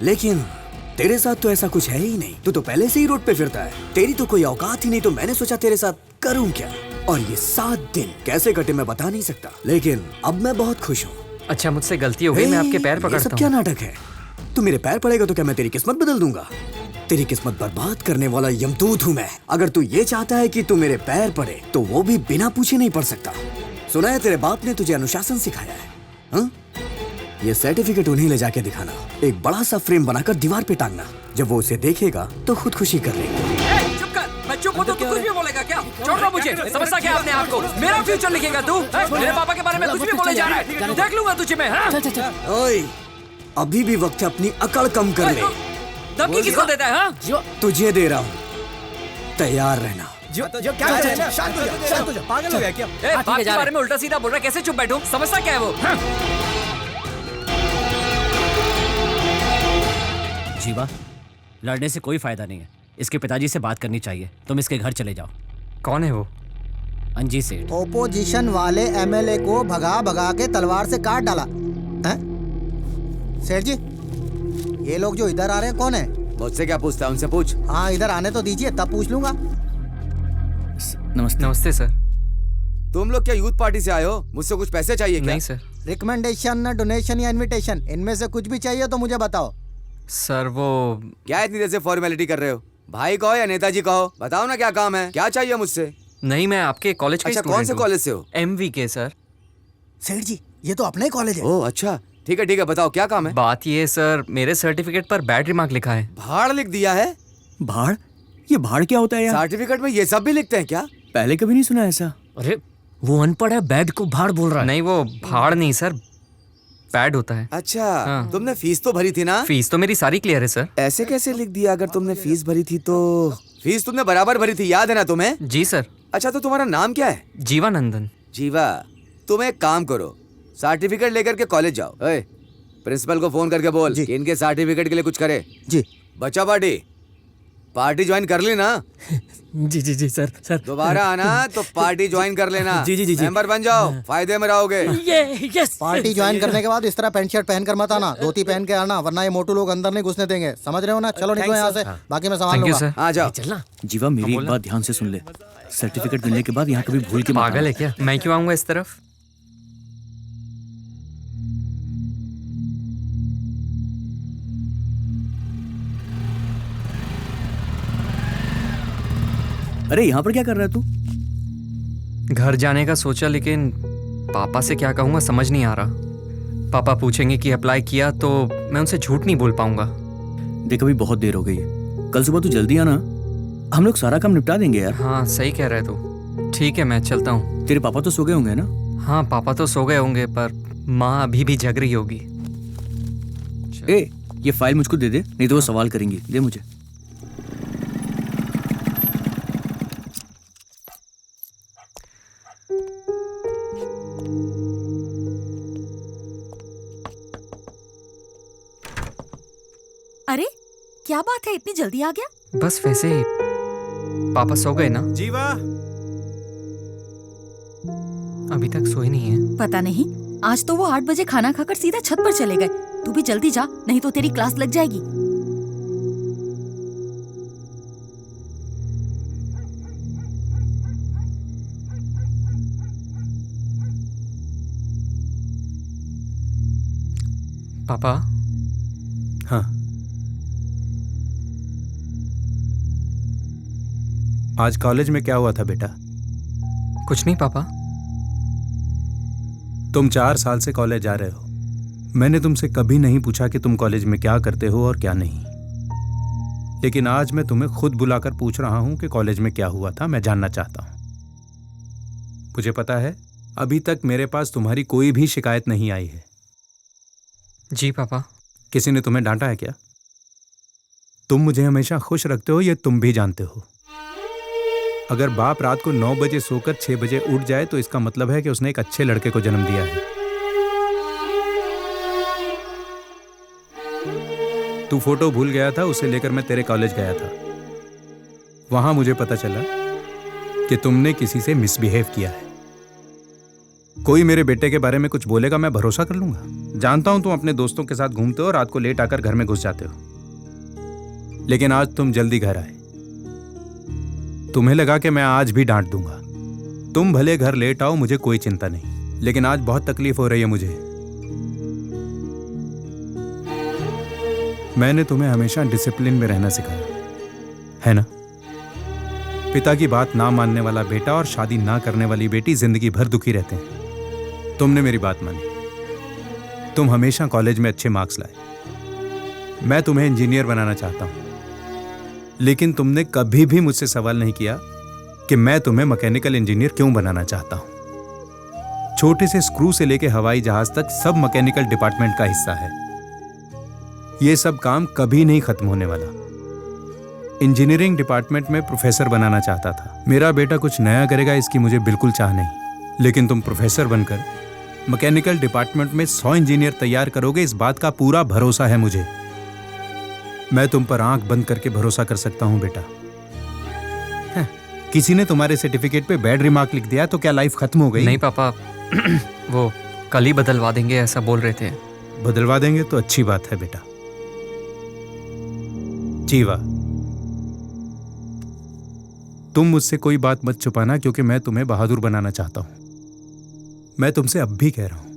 लेकिन तेरे साथ तो ऐसा कुछ है ही नहीं। तू तो पहले से ही रोड पे फिरता है, तेरी तो कोई औकात ही नहीं। तो मैंने सोचा तेरे साथ करूं क्या, और ये 7 दिन कैसे कटे मैं बता नहीं सकता, लेकिन अब मैं बहुत खुश हूँ। अच्छा मुझसे गलती हो गई, मैं आपके पैर पकड़ता हूँ। ये सब क्या नाटक है? तू मेरे पैर पड़ेगा तो क्या मैं तेरी किस्मत बदल दूंगा? तेरी किस्मत बर्बाद करने वाला यमदूत हूँ मैं। अगर तू ये चाहता है कि तू मेरे पैर पड़े तो वो भी बिना पूछे नहीं पड़ सकता। सुना है तेरे बाप ने तुझे अनुशासन सिखाया है, हाँ? ये सर्टिफिकेट उन्हें ले जाके दिखाना, एक बड़ा सा फ्रेम बनाकर दीवार पे टांगना। जब वो उसे देखेगा तो खुदकुशी कर लेगा। चुप कर, मैं चुप हूँ तो तू कुछ भी बोलेगा क्या? छोड़ दो मुझे, समझता क्या अपने आप को? मेरा फ्यूचर लिखेगा तू? मेरे पापा के बारे में कुछ भी बोले जा रहा है, देख लूंगा तुझे मैं। ओए, अभी भी वक्त है अपनी अकड़ कम कर ले। धमकी किसको देता है? हाँ तुझे दे रहा हूँ, तैयार रहना। शांत हो जा, पागल हो गया क्या? बाप के बारे में उल्टा सीधा बोल रहा है, कैसे चुप बैठूं? समझता क्या है वो? जीवा, लड़ने से कोई फायदा नहीं है। इसके पिताजी से बात करनी चाहिए। तुम इसके घर चले जाओ। कौन है वो? अंजी सेठ। ओपोजिशन वाले एमएलए को भगा भगा के तलवार से काट डाला हैं? सेठ जी, ये लोग जो इधर आ रहे हैं कौन है? मुझसे क्या पूछता है? उनसे पूछ। हाँ इधर आने तो दीजिए, तब पूछ लूंगा। नमस्ते। नमस्ते सर। तुम लोग क्या यूथ पार्टी से आए हो? मुझसे कुछ पैसे चाहिए क्या? नहीं सर। रिकमेंडेशन, डोनेशन या इनविटेशन, इनमें से कुछ भी चाहिए तो मुझे बताओ। सर वो क्या इतनी देर से फॉर्मेलिटी कर रहे हो? भाई कहो या नेताजी कहो, बताओ ना क्या काम है, क्या चाहिए मुझसे? नहीं, मैं आपके कॉलेज का अच्छा, स्टूडेंट कौन से हूँ। कॉलेज से हो? MVK sir. सेठ जी, ये तो अपना ही कॉलेज है। ओह अच्छा, ठीक है बताओ क्या काम है? बात ये सर, मेरे सर्टिफिकेट पर बैड रिमार्क लिखा है। भाड़ लिख दिया है? भाड़? ये भाड़ क्या होता है यार? सर्टिफिकेट में ये सब भी लिखते हैं क्या? पहले कभी नहीं सुना ऐसा। अरे वो अनपढ़ है, बैड को भाड़ बोल रहा है। नहीं, वो भाड़ नहीं सर, बैड होता है। अच्छा हाँ। तुमने फीस तो भरी थी ना? फीस तो मेरी सारी क्लियर है सर। ऐसे कैसे लिख दिया? अगर तुमने फीस भरी थी तो फीस तुमने बराबर भरी थी, याद है ना तुम्हें? जी सर। अच्छा तो तुम्हारा नाम क्या है? जीवानंदन। जीवा, तुम एक काम करो, सर्टिफिकेट लेकर के कॉलेज जाओ। ओए, प्रिंसिपल को फोन करके बोल कि इनके सर्टिफिकेट के लिए कुछ करे। जी। बच्चा पार्टी ज्वाइन कर ली ना? जी सर। दोबारा आना तो पार्टी ज्वाइन कर लेना। जी। मेंबर बन जाओ, फायदे में रहोगे। यस। पार्टी ज्वाइन करने के बाद इस तरह पैंट शर्ट पहन कर मत आना, धोती पहन के आना, वरना ये मोटू लोग अंदर नहीं घुसने देंगे। समझ रहे हो ना? चलो निकलो यहाँ से, बाकी मैं संभाल लूंगा। आ जाओ। चलना। जीवा, मेरी एक बात ध्यान से सुन ले। सर्टिफिकेट मिलने के बाद यहाँ कभी भूल के मत पागल है आना। क्या? मैं क्यों आऊंगा इस तरफ? अरे यहाँ पर क्या कर रहा है तू? घर जाने का सोचा, लेकिन पापा से क्या कहूँगा समझ नहीं आ रहा। पापा पूछेंगे कि अप्लाई किया तो मैं उनसे झूठ नहीं बोल पाऊंगा। देख अभी बहुत देर हो गई है, कल सुबह तू जल्दी आना, हम लोग सारा काम निपटा देंगे यार। हाँ सही कह रहे तू। ठीक है मैं चलता हूँ। तेरे पापा तो सो गए होंगे ना? हाँ पापा तो सो गए होंगे, पर माँ अभी भी जग रही होगी। ए, ये फाइल मुझको दे दे, नहीं तो वो सवाल करेंगी। दे मुझे। क्या बात है, इतनी जल्दी आ गया? बस वैसे ही पापा सो गए ना? जीवा अभी तक सोए नहीं है। पता नहीं, आज तो वो 8 बजे खाना खाकर सीधा छत पर चले गए। तू भी जल्दी जा, नहीं तो तेरी क्लास लग जाएगी। पापा। हाँ। आज कॉलेज में क्या हुआ था बेटा? कुछ नहीं पापा। तुम 4 साल से कॉलेज जा रहे हो। मैंने तुमसे कभी नहीं पूछा कि तुम कॉलेज में क्या करते हो और क्या नहीं, लेकिन आज मैं तुम्हें खुद बुलाकर पूछ रहा हूं कि कॉलेज में क्या हुआ था। मैं जानना चाहता हूं। मुझे पता है अभी तक मेरे पास तुम्हारी कोई भी शिकायत नहीं आई है। जी पापा। किसी ने तुम्हें डांटा है क्या? तुम मुझे हमेशा खुश रखते हो, ये तुम भी जानते हो। अगर बाप रात को 9 बजे सोकर 6 बजे उठ जाए तो इसका मतलब है कि उसने एक अच्छे लड़के को जन्म दिया है। तू फोटो भूल गया था, उसे लेकर मैं तेरे कॉलेज गया था। वहां मुझे पता चला कि तुमने किसी से मिसबिहेव किया है। कोई मेरे बेटे के बारे में कुछ बोलेगा, मैं भरोसा कर लूंगा। जानता हूं तुम अपने दोस्तों के साथ घूमते हो, रात को लेट आकर घर में घुस जाते हो, लेकिन आज तुम जल्दी घर आए। तुम्हें लगा कि मैं आज भी डांट दूंगा। तुम भले घर लेट आओ, मुझे कोई चिंता नहीं, लेकिन आज बहुत तकलीफ हो रही है मुझे। मैंने तुम्हें हमेशा डिसिप्लिन में रहना सिखाया है ना? पिता की बात ना मानने वाला बेटा और शादी ना करने वाली बेटी जिंदगी भर दुखी रहते हैं। तुमने मेरी बात मानी, तुम हमेशा कॉलेज में अच्छे मार्क्स लाए। मैं तुम्हें इंजीनियर बनाना चाहता हूं, लेकिन तुमने कभी भी मुझसे सवाल नहीं किया कि मैं तुम्हें मैकेनिकल इंजीनियर क्यों बनाना चाहता हूं। छोटे से स्क्रू से लेकर हवाई जहाज तक सब मैकेनिकल डिपार्टमेंट का हिस्सा है। यह सब काम कभी नहीं खत्म होने वाला। इंजीनियरिंग डिपार्टमेंट में प्रोफेसर बनाना चाहता था। मेरा बेटा कुछ नया करेगा इसकी मुझे बिल्कुल चाह नहीं, लेकिन तुम प्रोफेसर बनकर मैकेनिकल डिपार्टमेंट में 100 इंजीनियर तैयार करोगे, इस बात का पूरा भरोसा है मुझे। मैं तुम पर आंख बंद करके भरोसा कर सकता हूं बेटा। किसी ने तुम्हारे सर्टिफिकेट पे बैड रिमार्क लिख दिया तो क्या लाइफ खत्म हो गई? नहीं पापा, वो कल ही बदलवा देंगे ऐसा बोल रहे थे। बदलवा देंगे तो अच्छी बात है बेटा। जीवा, तुम मुझसे कोई बात मत छुपाना, क्योंकि मैं तुम्हें बहादुर बनाना चाहता हूं। मैं तुमसे अब भी कह रहा हूं,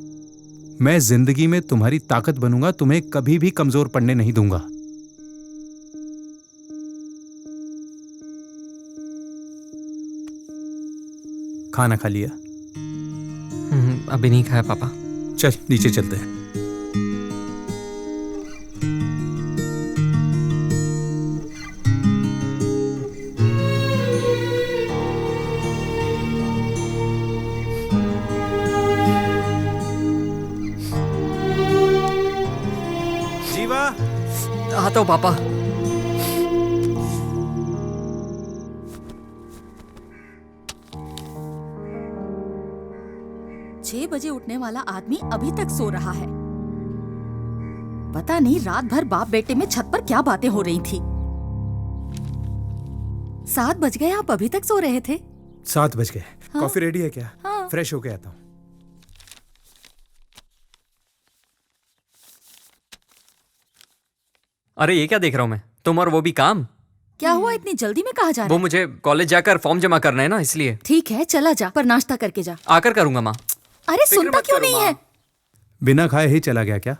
मैं जिंदगी में तुम्हारी ताकत बनूंगा, तुम्हें कभी भी कमजोर पड़ने नहीं दूंगा। खाना खा लिया? अभी नहीं खाया पापा। चल नीचे चलते हैं। जीवा, आता हूं पापा। 6 बजे उठने वाला आदमी अभी तक सो रहा है। पता नहीं रात भर बाप बेटे में छत पर क्या बातें हो रही थी। 7 बज गए, आप अभी तक सो रहे थे? 7 बज गए। हाँ? कॉफी रेडी है क्या? हाँ। फ्रेश होके आता हूँ। अरे ये क्या देख रहा हूँ मैं? तुम और वो भी काम? क्या हुआ, इतनी जल्दी में कहाँ जा रहा वो है? मुझे कॉलेज जाकर फॉर्म जमा करना है ना, इसलिए। ठीक है चला जा, पर नाश्ता करके जा। आकर करूंगा माँ। अरे सुनता क्यों नहीं है? बिना खाए ही चला गया क्या?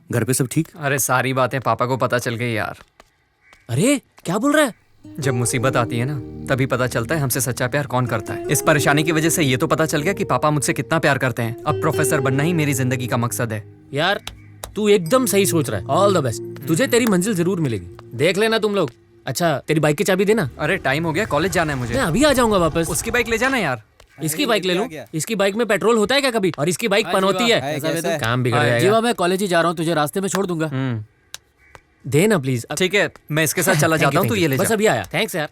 घर पे सब ठीक? अरे सारी बातें पापा को पता चल गई यार। अरे क्या बोल रहा है? जब मुसीबत आती है ना, तभी पता चलता है हमसे सच्चा प्यार कौन करता है। इस परेशानी की वजह से ये तो पता चल गया कि पापा मुझसे कितना प्यार करते हैं। अब प्रोफेसर बनना ही मेरी जिंदगी का मकसद है। यार तू एकदम सही सोच रहा है। All the best. तुझे तेरी मंजिल जरूर मिलेगी, देख लेना तुम लोग। अच्छा तेरी बाइक की चाबी देना। अरे टाइम हो गया, कॉलेज जाना है मुझे। मैं अभी आ जाऊंगा वापस। उसकी बाइक ले जाना यार। इसकी बाइक ले लूं? इसकी बाइक में पेट्रोल होता है क्या कभी? और इसकी बाइक पनौती है, काम बिगड़ जाएगा। जीवा मैं कॉलेज ही जा रहा हूँ, तुझे रास्ते में छोड़ दूंगा। देना प्लीज। ठीक है मैं इसके साथ चला जाता हूँ, तू ये ले जा। बस अभी आया। थैंक्स यार।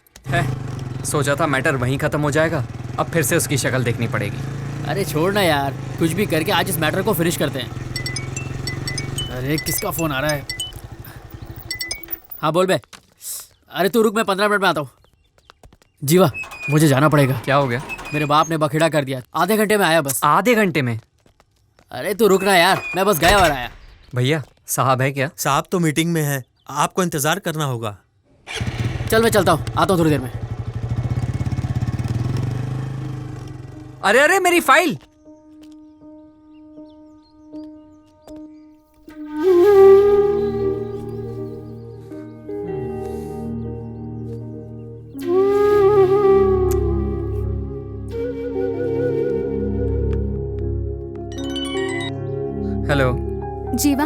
सोचा था मैटर वहीं खत्म हो जाएगा, अब फिर से उसकी शक्ल देखनी पड़ेगी। अरे छोड़ ना यार, कुछ भी करके आज इस मैटर को फिनिश करते हैं। अरे किसका फोन आ रहा है? हाँ बोल बे। अरे तू रुक, मैं 15 मिनट में आता हूँ। जीवा मुझे जाना पड़ेगा। क्या हो गया? मेरे बाप ने बखेड़ा कर दिया, आधे घंटे में आया बस। आधे घंटे में? अरे तू रुक ना यार, मैं बस गया और आया। भैया साहब है क्या? साहब तो मीटिंग में है, आपको इंतजार करना होगा। चल मैं चलता हूँ, आता हूँ थोड़ी देर में। अरे अरे मेरी फाइल। हेलो जीवा,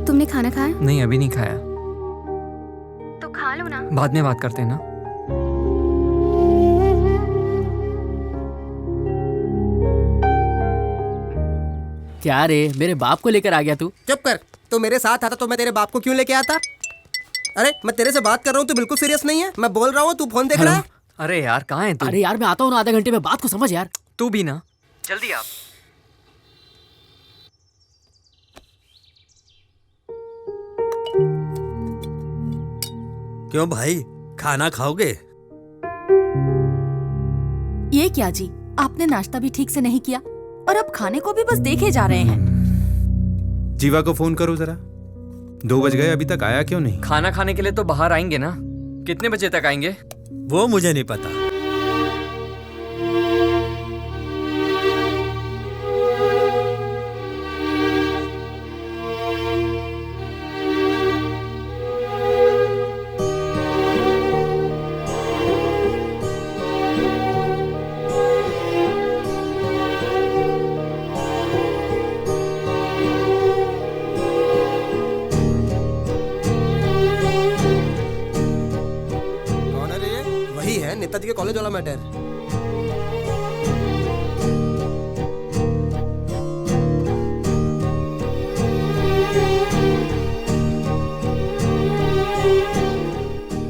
तुमने खाना खाया? नहीं अभी नहीं खाया। तो खा लो ना। बाद में बात करते हैं ना। क्या रे, मेरे बाप को लेकर आ गया तू? चुप कर। तो मेरे साथ आता तो मैं तेरे बाप को क्यों लेके आता? अरे मैं तेरे से बात कर रहा हूँ, तू बिल्कुल सीरियस नहीं है। मैं बोल रहा हूँ, तू फोन देख रहा है। अरे यार कहाँ है तू? अरे यार मैं आता हूँ ना आधे घंटे में, बात को समझ यार। तू भी ना, जल्दी आप। क्यों भाई, खाना खाओगे? ये क्या जी, आपने नाश्ता भी ठीक से नहीं किया और अब खाने को भी बस देखे जा रहे हैं। जीवा को फोन करो जरा। 2 बज गए, अभी तक आया क्यों नहीं? खाना खाने के लिए तो बाहर आएंगे ना। कितने बजे तक आएंगे? वो मुझे नहीं पता। नेताजी के कॉलेज वाला मैटर।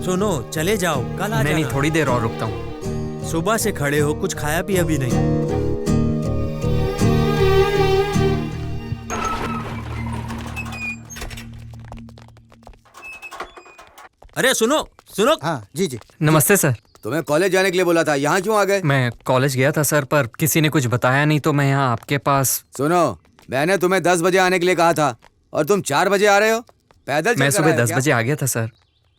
सुनो, चले जाओ, कल आ नहीं जाना। थोड़ी देर और रुकता हूँ। सुबह से खड़े हो, कुछ खाया पिया भी नहीं। अरे सुनो सुनो। हाँ जी जी। नमस्ते सर। तुम्हें कॉलेज जाने के लिए बोला था, यहाँ क्यों आ गए? मैं कॉलेज गया था सर, पर किसी ने कुछ बताया नहीं तो मैं यहाँ आपके पास। सुनो, मैंने तुम्हें 10 बजे आने के लिए कहा था और तुम 4 बजे आ रहे हो। पैदल मैं चलकर सुबह आए हो 10 क्या? बजे आ गया था सर,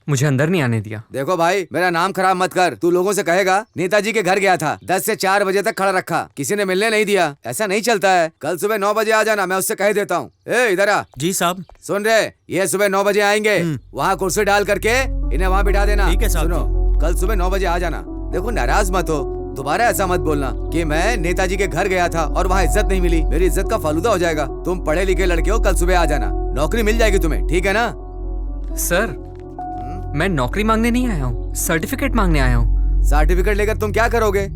मुझे अंदर नहीं आने दिया। देखो भाई, मेरा नाम खराब मत कर। तू लोगों से कहेगा नेताजी के घर गया था, 10 से 4 बजे तक खड़ा रखा, किसी ने मिलने नहीं दिया। ऐसा नहीं चलता है। कल सुबह 9 बजे आ जाना, मैं उससे कह देता हूँ। ए इधर आ। जी साहब। सुन रहे, ये सुबह 9 बजे आएंगे, वहाँ कुर्सी डाल करके इन्हें वहाँ बिठा देना। ठीक है साहब। सुनो, कल सुबह 9 बजे आ जाना। देखो नाराज मत हो, दोबारा ऐसा मत बोलना कि मैं नेताजी के घर गया था और वहाँ इज्जत नहीं मिली। मेरी इज्जत का फालूदा हो जाएगा। तुम पढ़े लिखे लड़के हो, कल सुबह आ जाना, नौकरी मिल जाएगी तुम्हें, ठीक है ना? सर मैं नौकरी मांगने नहीं आया हूँ, सर्टिफिकेट मांगने आया हूँ। सर्टिफिकेट लेकर तुम क्या करोगे?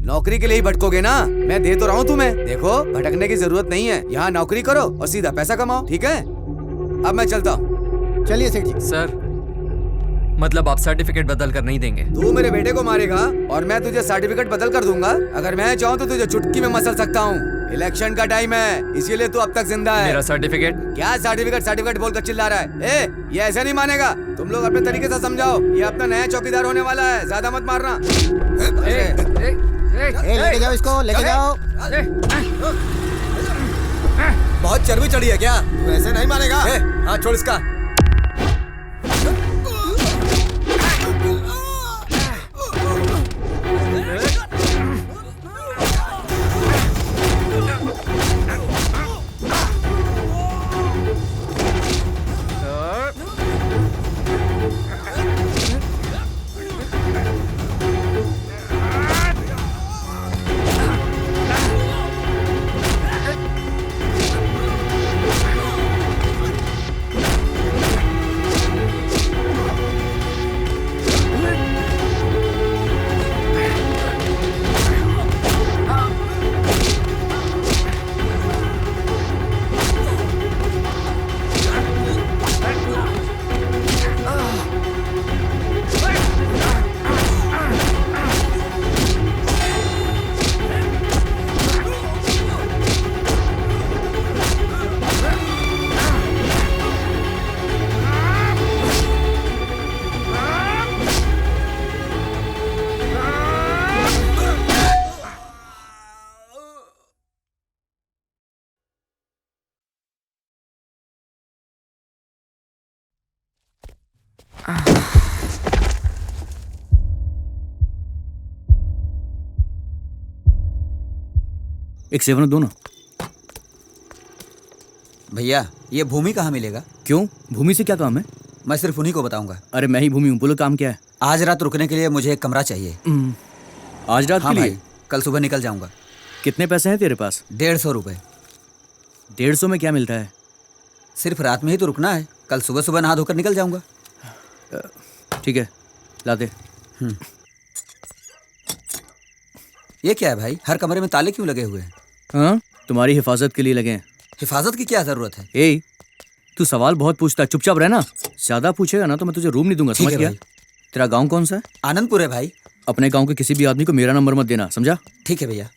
नौकरी के लिए ही भटकोगे ना। मैं दे तो रहा हूँ तुम्हें। देखो, भटकने की जरूरत नहीं है, यहाँ नौकरी करो और सीधा पैसा कमाओ, ठीक है? अब मैं चलता हूँ। चलिए सेठ जी। सर मतलब आप सर्टिफिकेट बदल कर नहीं देंगे? तू मेरे बेटे को मारेगा और मैं तुझे सर्टिफिकेट बदल कर दूंगा। अगर मैं चाहूँ तो तुझे चुटकी में मसल सकता हूँ। इलेक्शन का टाइम है, इसीलिए तू अब तक जिंदा है। मेरा सर्टिफिकेट? क्या सर्टिफिकेट सर्टिफिकेट बोलकर चिल्ला रहा है? ए, ये ऐसा नहीं मानेगा। तुम लोग अपने तरीके से समझाओ। ये अपना नया चौकीदार होने वाला है, ज्यादा मत मारना। लेके जाओ इसको, लेके जाओ। बहुत चर्बी चढ़ी है क्या? तू ऐसे नहीं मानेगा। हाँ छोड़ इसका। एक 7 दो ना। भैया ये भूमि कहाँ मिलेगा? क्यों, भूमि से क्या काम है? मैं सिर्फ उन्हीं को बताऊंगा। अरे मैं ही भूमि हूँ, बोलो काम क्या है? आज रात रुकने के लिए मुझे एक कमरा चाहिए। आज रात हाँ के लिए? भाई, कल सुबह निकल जाऊंगा। कितने पैसे हैं तेरे पास? 150 रुपए। 150 में क्या मिलता है? सिर्फ रात में ही तो रुकना है, कल सुबह सुबह नहा धोकर निकल जाऊंगा। ठीक है, ला दे। ये क्या है भाई, हर कमरे में ताले क्यों लगे हुए हैं? हाँ, तुम्हारी हिफाजत के लिए लगे हैं। हिफाजत की क्या जरूरत है? ए, तू सवाल बहुत पूछता है, चुपचाप रहना। ज्यादा पूछेगा ना तो मैं तुझे रूम नहीं दूंगा, समझ गया? तेरा गांव कौन सा है? आनंदपुर है भाई। अपने गांव के किसी भी आदमी को मेरा नंबर मत देना, समझा? ठीक है भैया।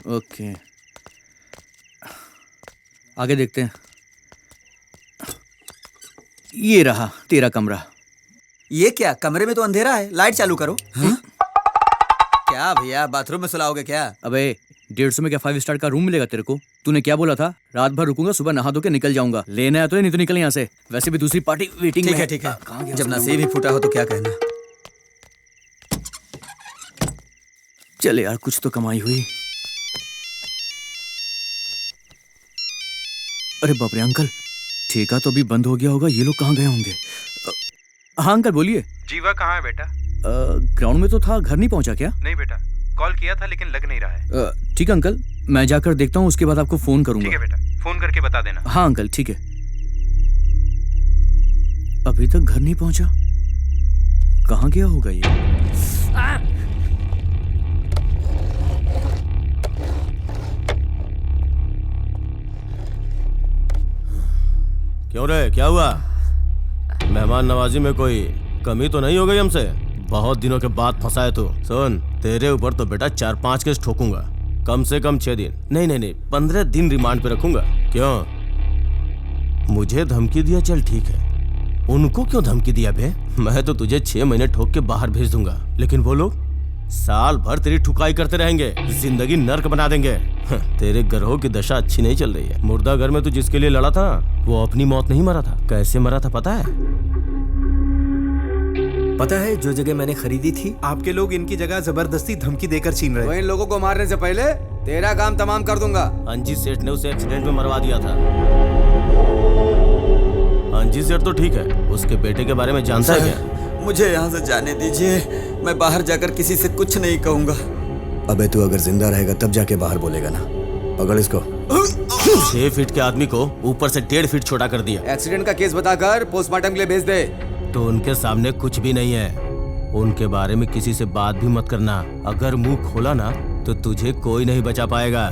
ओके, आगे देखते हैं। ये रहा तेरा कमरा। ये क्या, कमरे में तो अंधेरा है, लाइट चालू करो। हाँ? क्या भैया, बाथरूम में सुलाओगे क्या? अबे 150 में क्या 5 स्टार का रूम मिलेगा तेरे को? तूने क्या बोला था? रात भर रुकूंगा, सुबह नहा धो के निकल जाऊंगा। लेना है तो नहीं तो निकल यहाँ से। वैसे भी दूसरी पार्टी वेटिंग में है। ठीक है। जब नसीब ही फूटा हो तो क्या कहना। चले यार, कुछ तो कमाई हुई। अरे बाप रे अंकल, ठेका तो अभी बंद हो गया होगा, ये लोग कहाँ गए होंगे? हाँ अंकल बोलिए। जीवा कहाँ है बेटा? ग्राउंड में तो था, घर नहीं पहुंचा क्या? नहीं बेटा, कॉल किया था लेकिन लग नहीं रहा है। ठीक है अंकल, मैं जाकर देखता हूँ, उसके बाद आपको फोन करूंगा। ठीक है बेटा, फोन करके बता देना। हाँ अंकल ठीक है। अभी तक घर नहीं पहुंचा, कहाँ गया होगा ये? क्यों रे, क्या हुआ? मेहमान नवाजी में कोई कमी तो नहीं हो गई हमसे? बहुत दिनों के बाद फंसा है तू। सुन, तेरे ऊपर तो बेटा 4-5 केस ठोकूंगा, कम से कम 6 दिन, नहीं 15 दिन रिमांड पे रखूंगा। क्यों, मुझे धमकी दिया? चल ठीक है, उनको क्यों धमकी दिया बे? मैं तो तुझे 6 महीने ठोक के बाहर भेज दूंगा, लेकिन वो लोग साल भर तेरी ठुकाई करते रहेंगे, जिंदगी नर्क बना देंगे। तेरे ग्रहों की दशा अच्छी नहीं चल रही है। मुर्दा घर में तू जिसके लिए लड़ा था वो अपनी मौत नहीं मरा था। कैसे मरा था पता है? पता है, जो जगह मैंने खरीदी थी, आपके लोग इनकी जगह जबरदस्ती धमकी देकर छीन रहे तो हैं। इन लोगों को मारने से पहले तेरा काम तमाम कर दूंगा। अंजी सेठ ने उसे एक्सीडेंट में मरवा दिया था। अंजी सेठ तो ठीक है, उसके बेटे के बारे में जानता है क्या? मुझे यहाँ से जाने दीजिए, मैं बाहर जाकर किसी से कुछ नहीं कहूँगा। अबे तू अगर जिंदा रहेगा तब जाके बाहर बोलेगा ना। पकड़ इसको। 6 फीट के आदमी को ऊपर से 1.5 फीट छोटा कर दिया। एक्सीडेंट का केस बताकर पोस्टमार्टम के लिए भेज दे। तो उनके सामने कुछ भी नहीं है, उनके बारे में किसी से बात भी मत करना। अगर मुंह खोला ना तो तुझे कोई नहीं बचा पाएगा।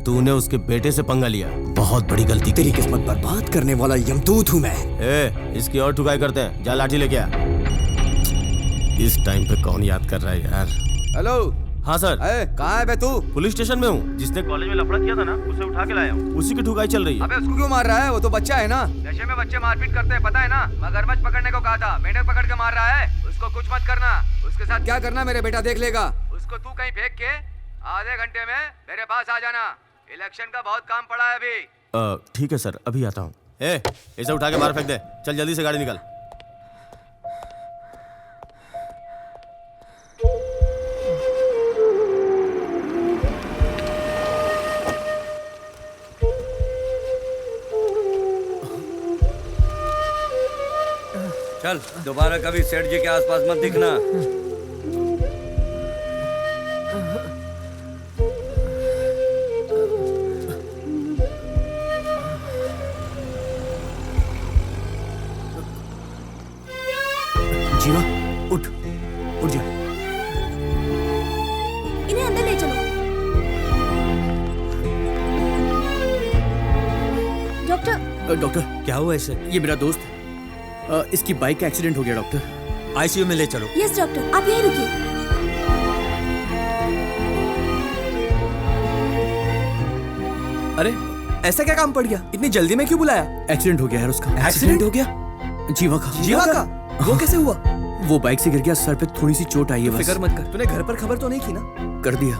तूने उसके बेटे से पंगा लिया, बहुत बड़ी गलती। तेरी किस्मत बर्बाद करने वाला यमदूत हूँ मैं। इसकी और ठुकाई करते हैं, जा लाठी लेके आ। इस टाइम पे कौन याद कर रहा है यार? हेलो। हाँ सर। कहाँ है बे तू? पुलिस स्टेशन में हूँ। जिसने कॉलेज में लफड़ा किया था ना, उसे उठा के लाया हूँ। उसी की ठुकाई चल रही है। अबे उसको क्यों मार रहा है? वो तो बच्चा है ना। नशे में बच्चे मारपीट करते हैं, पता है ना। मगरमच्छ पकड़ने को कहा था, मेंढक पकड़ के मार रहा है। उसको कुछ मत करना। उसके साथ क्या करना मेरे बेटा देख लेगा। उसको तू कहीं फेंक के आधे घंटे में मेरे पास आ जाना। इलेक्शन का बहुत काम पड़ा है अभी। ठीक है सर, अभी आता हूँ। इसे उठा के बाहर फेंक दे। चल जल्दी से गाड़ी निकाल। चल, दोबारा कभी सेठ जी के आसपास मत दिखना। जीवा उठ, उठ जा। इन्हें अंदर ले चलो। डॉक्टर। डॉक्टर क्या हुआ इसे? ये मेरा दोस्त है, इसकी बाइक का एक्सीडेंट हो गया डॉक्टर। आईसीयू में ले चलो। यस डॉक्टर, आप यहीं रुकिए। अरे ऐसा क्या काम पड़ गया? इतनी जल्दी में क्यों बुलाया? एक्सीडेंट हो गया यार उसका। एक्सीडेंट हो गया? जीवा का। जीवा का? वो कैसे हुआ? वो बाइक से गिर गया, सर पे थोड़ी सी चोट आई है बस। फिक्र मत कर। तूने घर पर खबर तो नहीं की ना? कर दिया।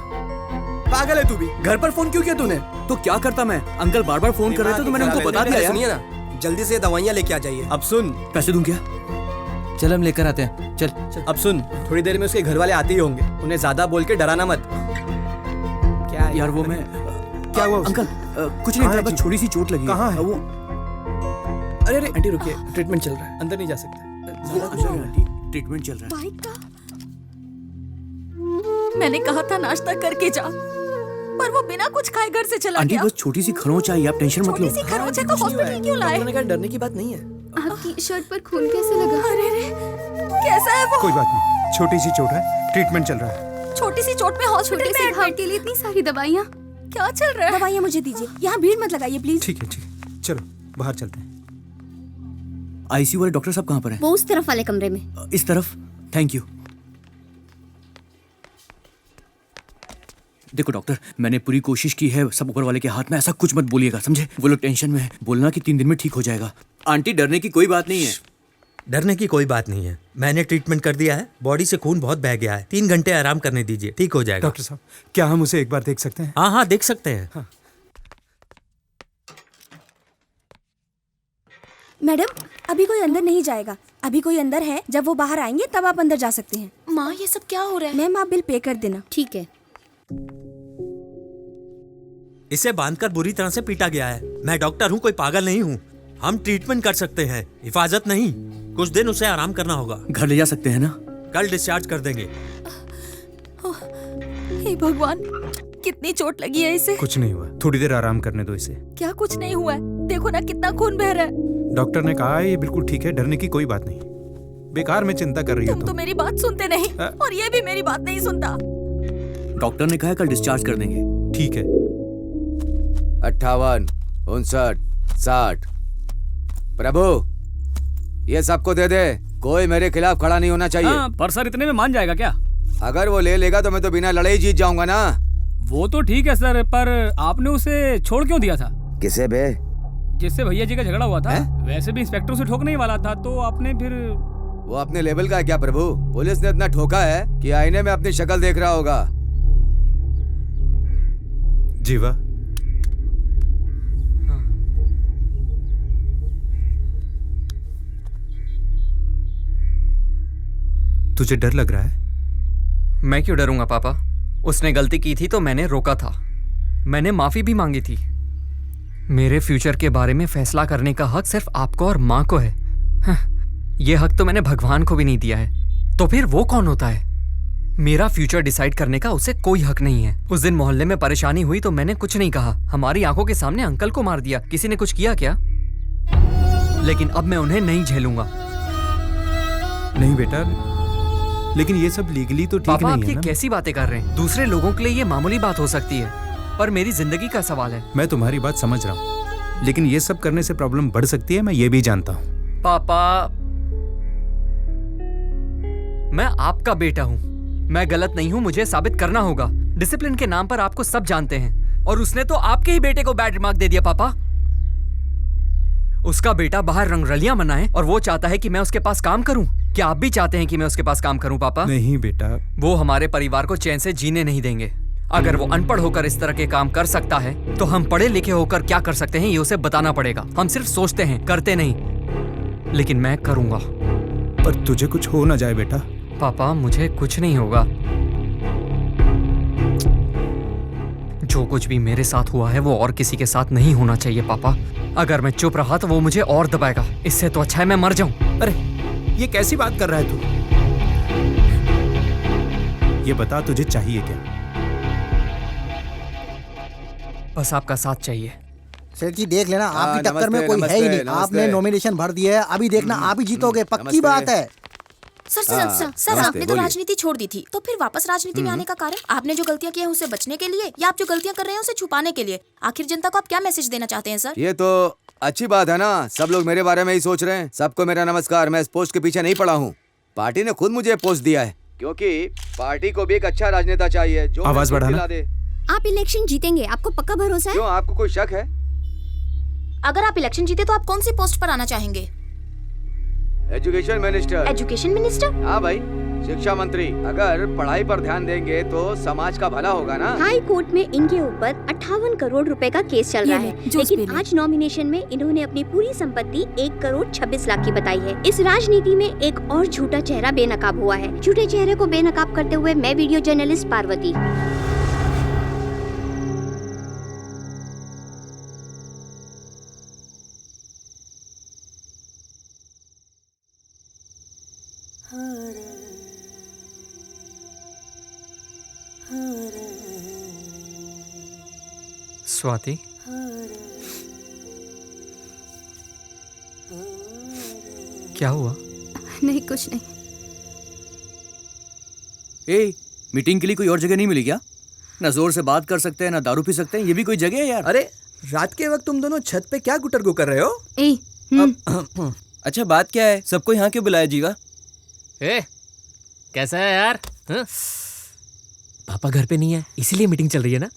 पागल है तू भी। घर पर फोन क्यों किया तूने? तो क्या करता मैं? अंकल बार बार फोन कर रहे थे तो मैंने उनको बता दिया। सुनिए ना, जल्दी से दवाइयाँ लेके आ जाइए। अब सुन, पैसे दूं क्या? चल हम लेकर आते हैं। चल, चल। अब सुन, थोड़ी देर में उसके घर वाले आते ही होंगे, उन्हें ज्यादा बोल के डराना मत। क्या यार वो मैं क्या हुआ अंकल? कुछ नहीं था, बस छोटी सी चोट लगी। कहाँ है वो? अरे अरे आंटी रुकिए, ट्रीटमेंट चल रहा है, अंदर नहीं जा सकते। ट्रीटमेंट चल रहा है। बाइक का मैंने कहा था नाश्ता करके जा, पर वो बिना कुछ खाए घर से चला आंटी गया। बस छोटी सी खरोंच आई, आप टेंशन मत लो। छोटी सी खरोंच है तो हॉस्पिटल क्यों लाए? उन्होंने कहा डरने की बात नहीं है। आपकी शर्ट पर खून कैसे लगा? अरे रे, कैसा है वो? कोई बात नहीं, छोटी सी चोट है, ट्रीटमेंट चल रहा है। छोटी सी चोट में हॉस्पिटल छोटे से में घाव के लिए इतनी सारी दवाइयाँ। क्या चल रहा है? दवाइयाँ मुझे दीजिए, यहाँ भीड़ मत लगाइए प्लीज। ठीक है, चलो बाहर चलते हैं। आईसीयू वाले डॉक्टर साहब कहाँ पर हैं? वो उस तरफ वाले कमरे में। इस तरफ। Thank you. देखो डॉक्टर, मैंने पूरी कोशिश की है, सब ऊपर वाले के हाथ में, ऐसा कुछ मत बोलिएगा, समझे? वो लोग टेंशन में है, बोलना कि 3 दिन में ठीक हो जाएगा। आंटी डरने की कोई बात नहीं है। डरने की कोई बात नहीं है, मैंने ट्रीटमेंट कर दिया है, बॉडी से खून बहुत बह गया है, 3 घंटे आराम करने दीजिए, ठीक हो जाएगा। डॉक्टर साहब, क्या हम उसे एक बार देख सकते हैं? हाँ देख सकते हैं। हाँ। मैडम, अभी कोई अंदर नहीं जाएगा, अभी कोई अंदर है, जब वो बाहर आएंगे तब आप अंदर जा सकते हैं। माँ ये सब क्या हो रहा है? मैम आप बिल पे कर देना। ठीक है। इसे बांधकर बुरी तरह से पीटा गया है। मैं डॉक्टर हूँ, कोई पागल नहीं हूँ। हम ट्रीटमेंट कर सकते हैं, हिफाजत नहीं। कुछ दिन उसे आराम करना होगा। घर ले जा सकते हैं ना? कल डिस्चार्ज कर देंगे। हे भगवान, कितनी चोट लगी है इसे? कुछ नहीं हुआ, थोड़ी देर आराम करने दो इसे। क्या कुछ नहीं हुआ है? देखो ना कितना खून बह रहा है। डॉक्टर ने कहा है ये बिल्कुल ठीक है, डरने की कोई बात नहीं। बेकार में चिंता कर रही हो तुम तो मेरी बात सुनते नहीं, और ये भी मेरी बात नहीं सुनता। डॉक्टर ने कहा है कल डिस्चार्ज कर देंगे। ठीक है। 58, 59, 60। प्रभु, ये सबको दे दे, कोई मेरे खिलाफ खड़ा नहीं होना चाहिए। हाँ, पर सर इतने में मान जाएगा क्या? अगर वो ले लेगा तो मैं तो बिना लड़े ही जीत जाऊंगा ना। वो तो ठीक है सर, पर आपने उसे छोड़ क्यों दिया था? किसे बे? जिससे भैया जी का झगड़ा हुआ था। वैसे भी इंस्पेक्टर उसे ठोकने ही वाला था, तो आपने फिर? वो अपने लेवल का है क्या प्रभु? पुलिस ने इतना ठोका है कि आईने में अपनी शक्ल देख रहा होगा। जीवा, तुझे डर लग रहा है? मैं क्यों डरूंगा पापा? उसने गलती की थी तो मैंने रोका था, मैंने माफी भी मांगी थी। मेरे फ्यूचर के बारे में फैसला करने का हक सिर्फ आपको और माँ को है। ये हक तो मैंने भगवान को भी नहीं दिया है, तो फिर वो कौन होता है? मेरा फ्यूचर डिसाइड करने का उसे कोई हक नहीं है। उस दिन मोहल्ले में परेशानी हुई तो मैंने कुछ नहीं कहा, हमारी आंखों के सामने अंकल को मार दिया। किसी ने कुछ किया क्या? लेकिन अब मैं उन्हें नहीं झेलूंगा। नहीं बेटा, लेकिन ये सब लीगली तो ठीक पापा, नहीं आप है ये ना? कैसी बातें कर रहे हैं? दूसरे लोगों के लिए ये मामूली बात हो सकती है, पर मेरी जिंदगी का सवाल है। मैं तुम्हारी बात समझ रहा हूँ, लेकिन ये सब करने से प्रॉब्लम बढ़ सकती है, मैं ये भी जानता हूँ। पापा, मैं आपका बेटा हूँ, मैं गलत नहीं हूँ, मुझे साबित करना होगा। डिसिप्लिन के नाम पर आपको सब जानते हैं, और उसने तो आपके ही बेटे को बैड रिमार्क दे दिया। पापा, उसका बेटा बाहर रंगरलियां मनाए और वो चाहता है कि मैं उसके पास काम करूं। क्या आप भी चाहते हैं कि मैं उसके पास काम करूं पापा? नहीं बेटा, वो हमारे परिवार को चैन से जीने नहीं देंगे। अगर वो अनपढ़ होकर इस तरह के काम कर सकता है, तो हम पढ़े लिखे होकर क्या कर सकते हैं ये उसे बताना पड़ेगा। हम सिर्फ सोचते हैं, करते नहीं। लेकिन मैं करूंगा। पर तुझे कुछ हो ना जाए बेटा। पापा, मुझे कुछ नहीं होगा। जो कुछ भी मेरे साथ हुआ है वो और किसी के साथ नहीं होना चाहिए पापा। अगर मैं चुप रहा तो वो मुझे और दबाएगा, इससे तो अच्छा है मैं मर जाऊं। अरे ये कैसी बात कर रहा है तू? ये बता, तुझे चाहिए क्या? बस आपका साथ चाहिए। सेठ जी देख लेना, आपकी टक्कर में कोई है ही नहीं। आपने नॉमिनेशन भर दिया है, अभी देखना आप ही जीतोगे, पक्की बात है। सर आपने तो राजनीति छोड़ दी थी, तो फिर वापस राजनीति में आने का कारण? आपने जो गलतियां की हैं उसे बचने के लिए, या आप जो गलतियां कर रहे हैं उसे छुपाने के लिए? आखिर जनता को आप क्या मैसेज देना चाहते हैं सर? ये तो अच्छी बात है ना, सब लोग मेरे बारे में ही सोच रहे हैं। सबको मेरा नमस्कार, मैं इस पोस्ट के पीछे नहीं पड़ा हूँ। पार्टी ने खुद मुझे पोस्ट दिया है, क्योंकि पार्टी को भी एक अच्छा राजनेता चाहिए जो आवाज बढ़ाना दे। आप इलेक्शन जीतेंगे, आपको पक्का भरोसा है? क्यों, आपको कोई शक है? अगर आप इलेक्शन जीते तो आप कौन सी पोस्ट पर आना चाहेंगे? Education minister. Education minister? हाँ भाई, शिक्षा मंत्री, अगर पढ़ाई पर ध्यान देंगे तो समाज का भला होगा ना। हाई कोर्ट में इनके ऊपर 58 करोड़ रुपए का केस चल रहा है, लेकिन आज नॉमिनेशन में इन्होंने अपनी पूरी संपत्ति 1 करोड़ 26 लाख की बताई है। इस राजनीति में एक और झूठा चेहरा बेनकाब हुआ है। झूठे चेहरे को बेनकाब करते हुए मैं वीडियो जर्नलिस्ट पार्वती। स्वाति, क्या हुआ? नहीं, कुछ नहीं। ए, मीटिंग के लिए कोई और जगह नहीं मिली क्या? ना जोर से बात कर सकते हैं, ना दारू पी सकते हैं, ये भी कोई जगह है यार? अरे रात के वक्त तुम दोनों छत पे क्या गुटरगु कर रहे हो? अच्छा बात क्या है? सबको यहाँ क्यों बुलाया जीवा? कैसा है यार? पापा घर पे नहीं है, इसीलिए मीटिंग चल रही है ना?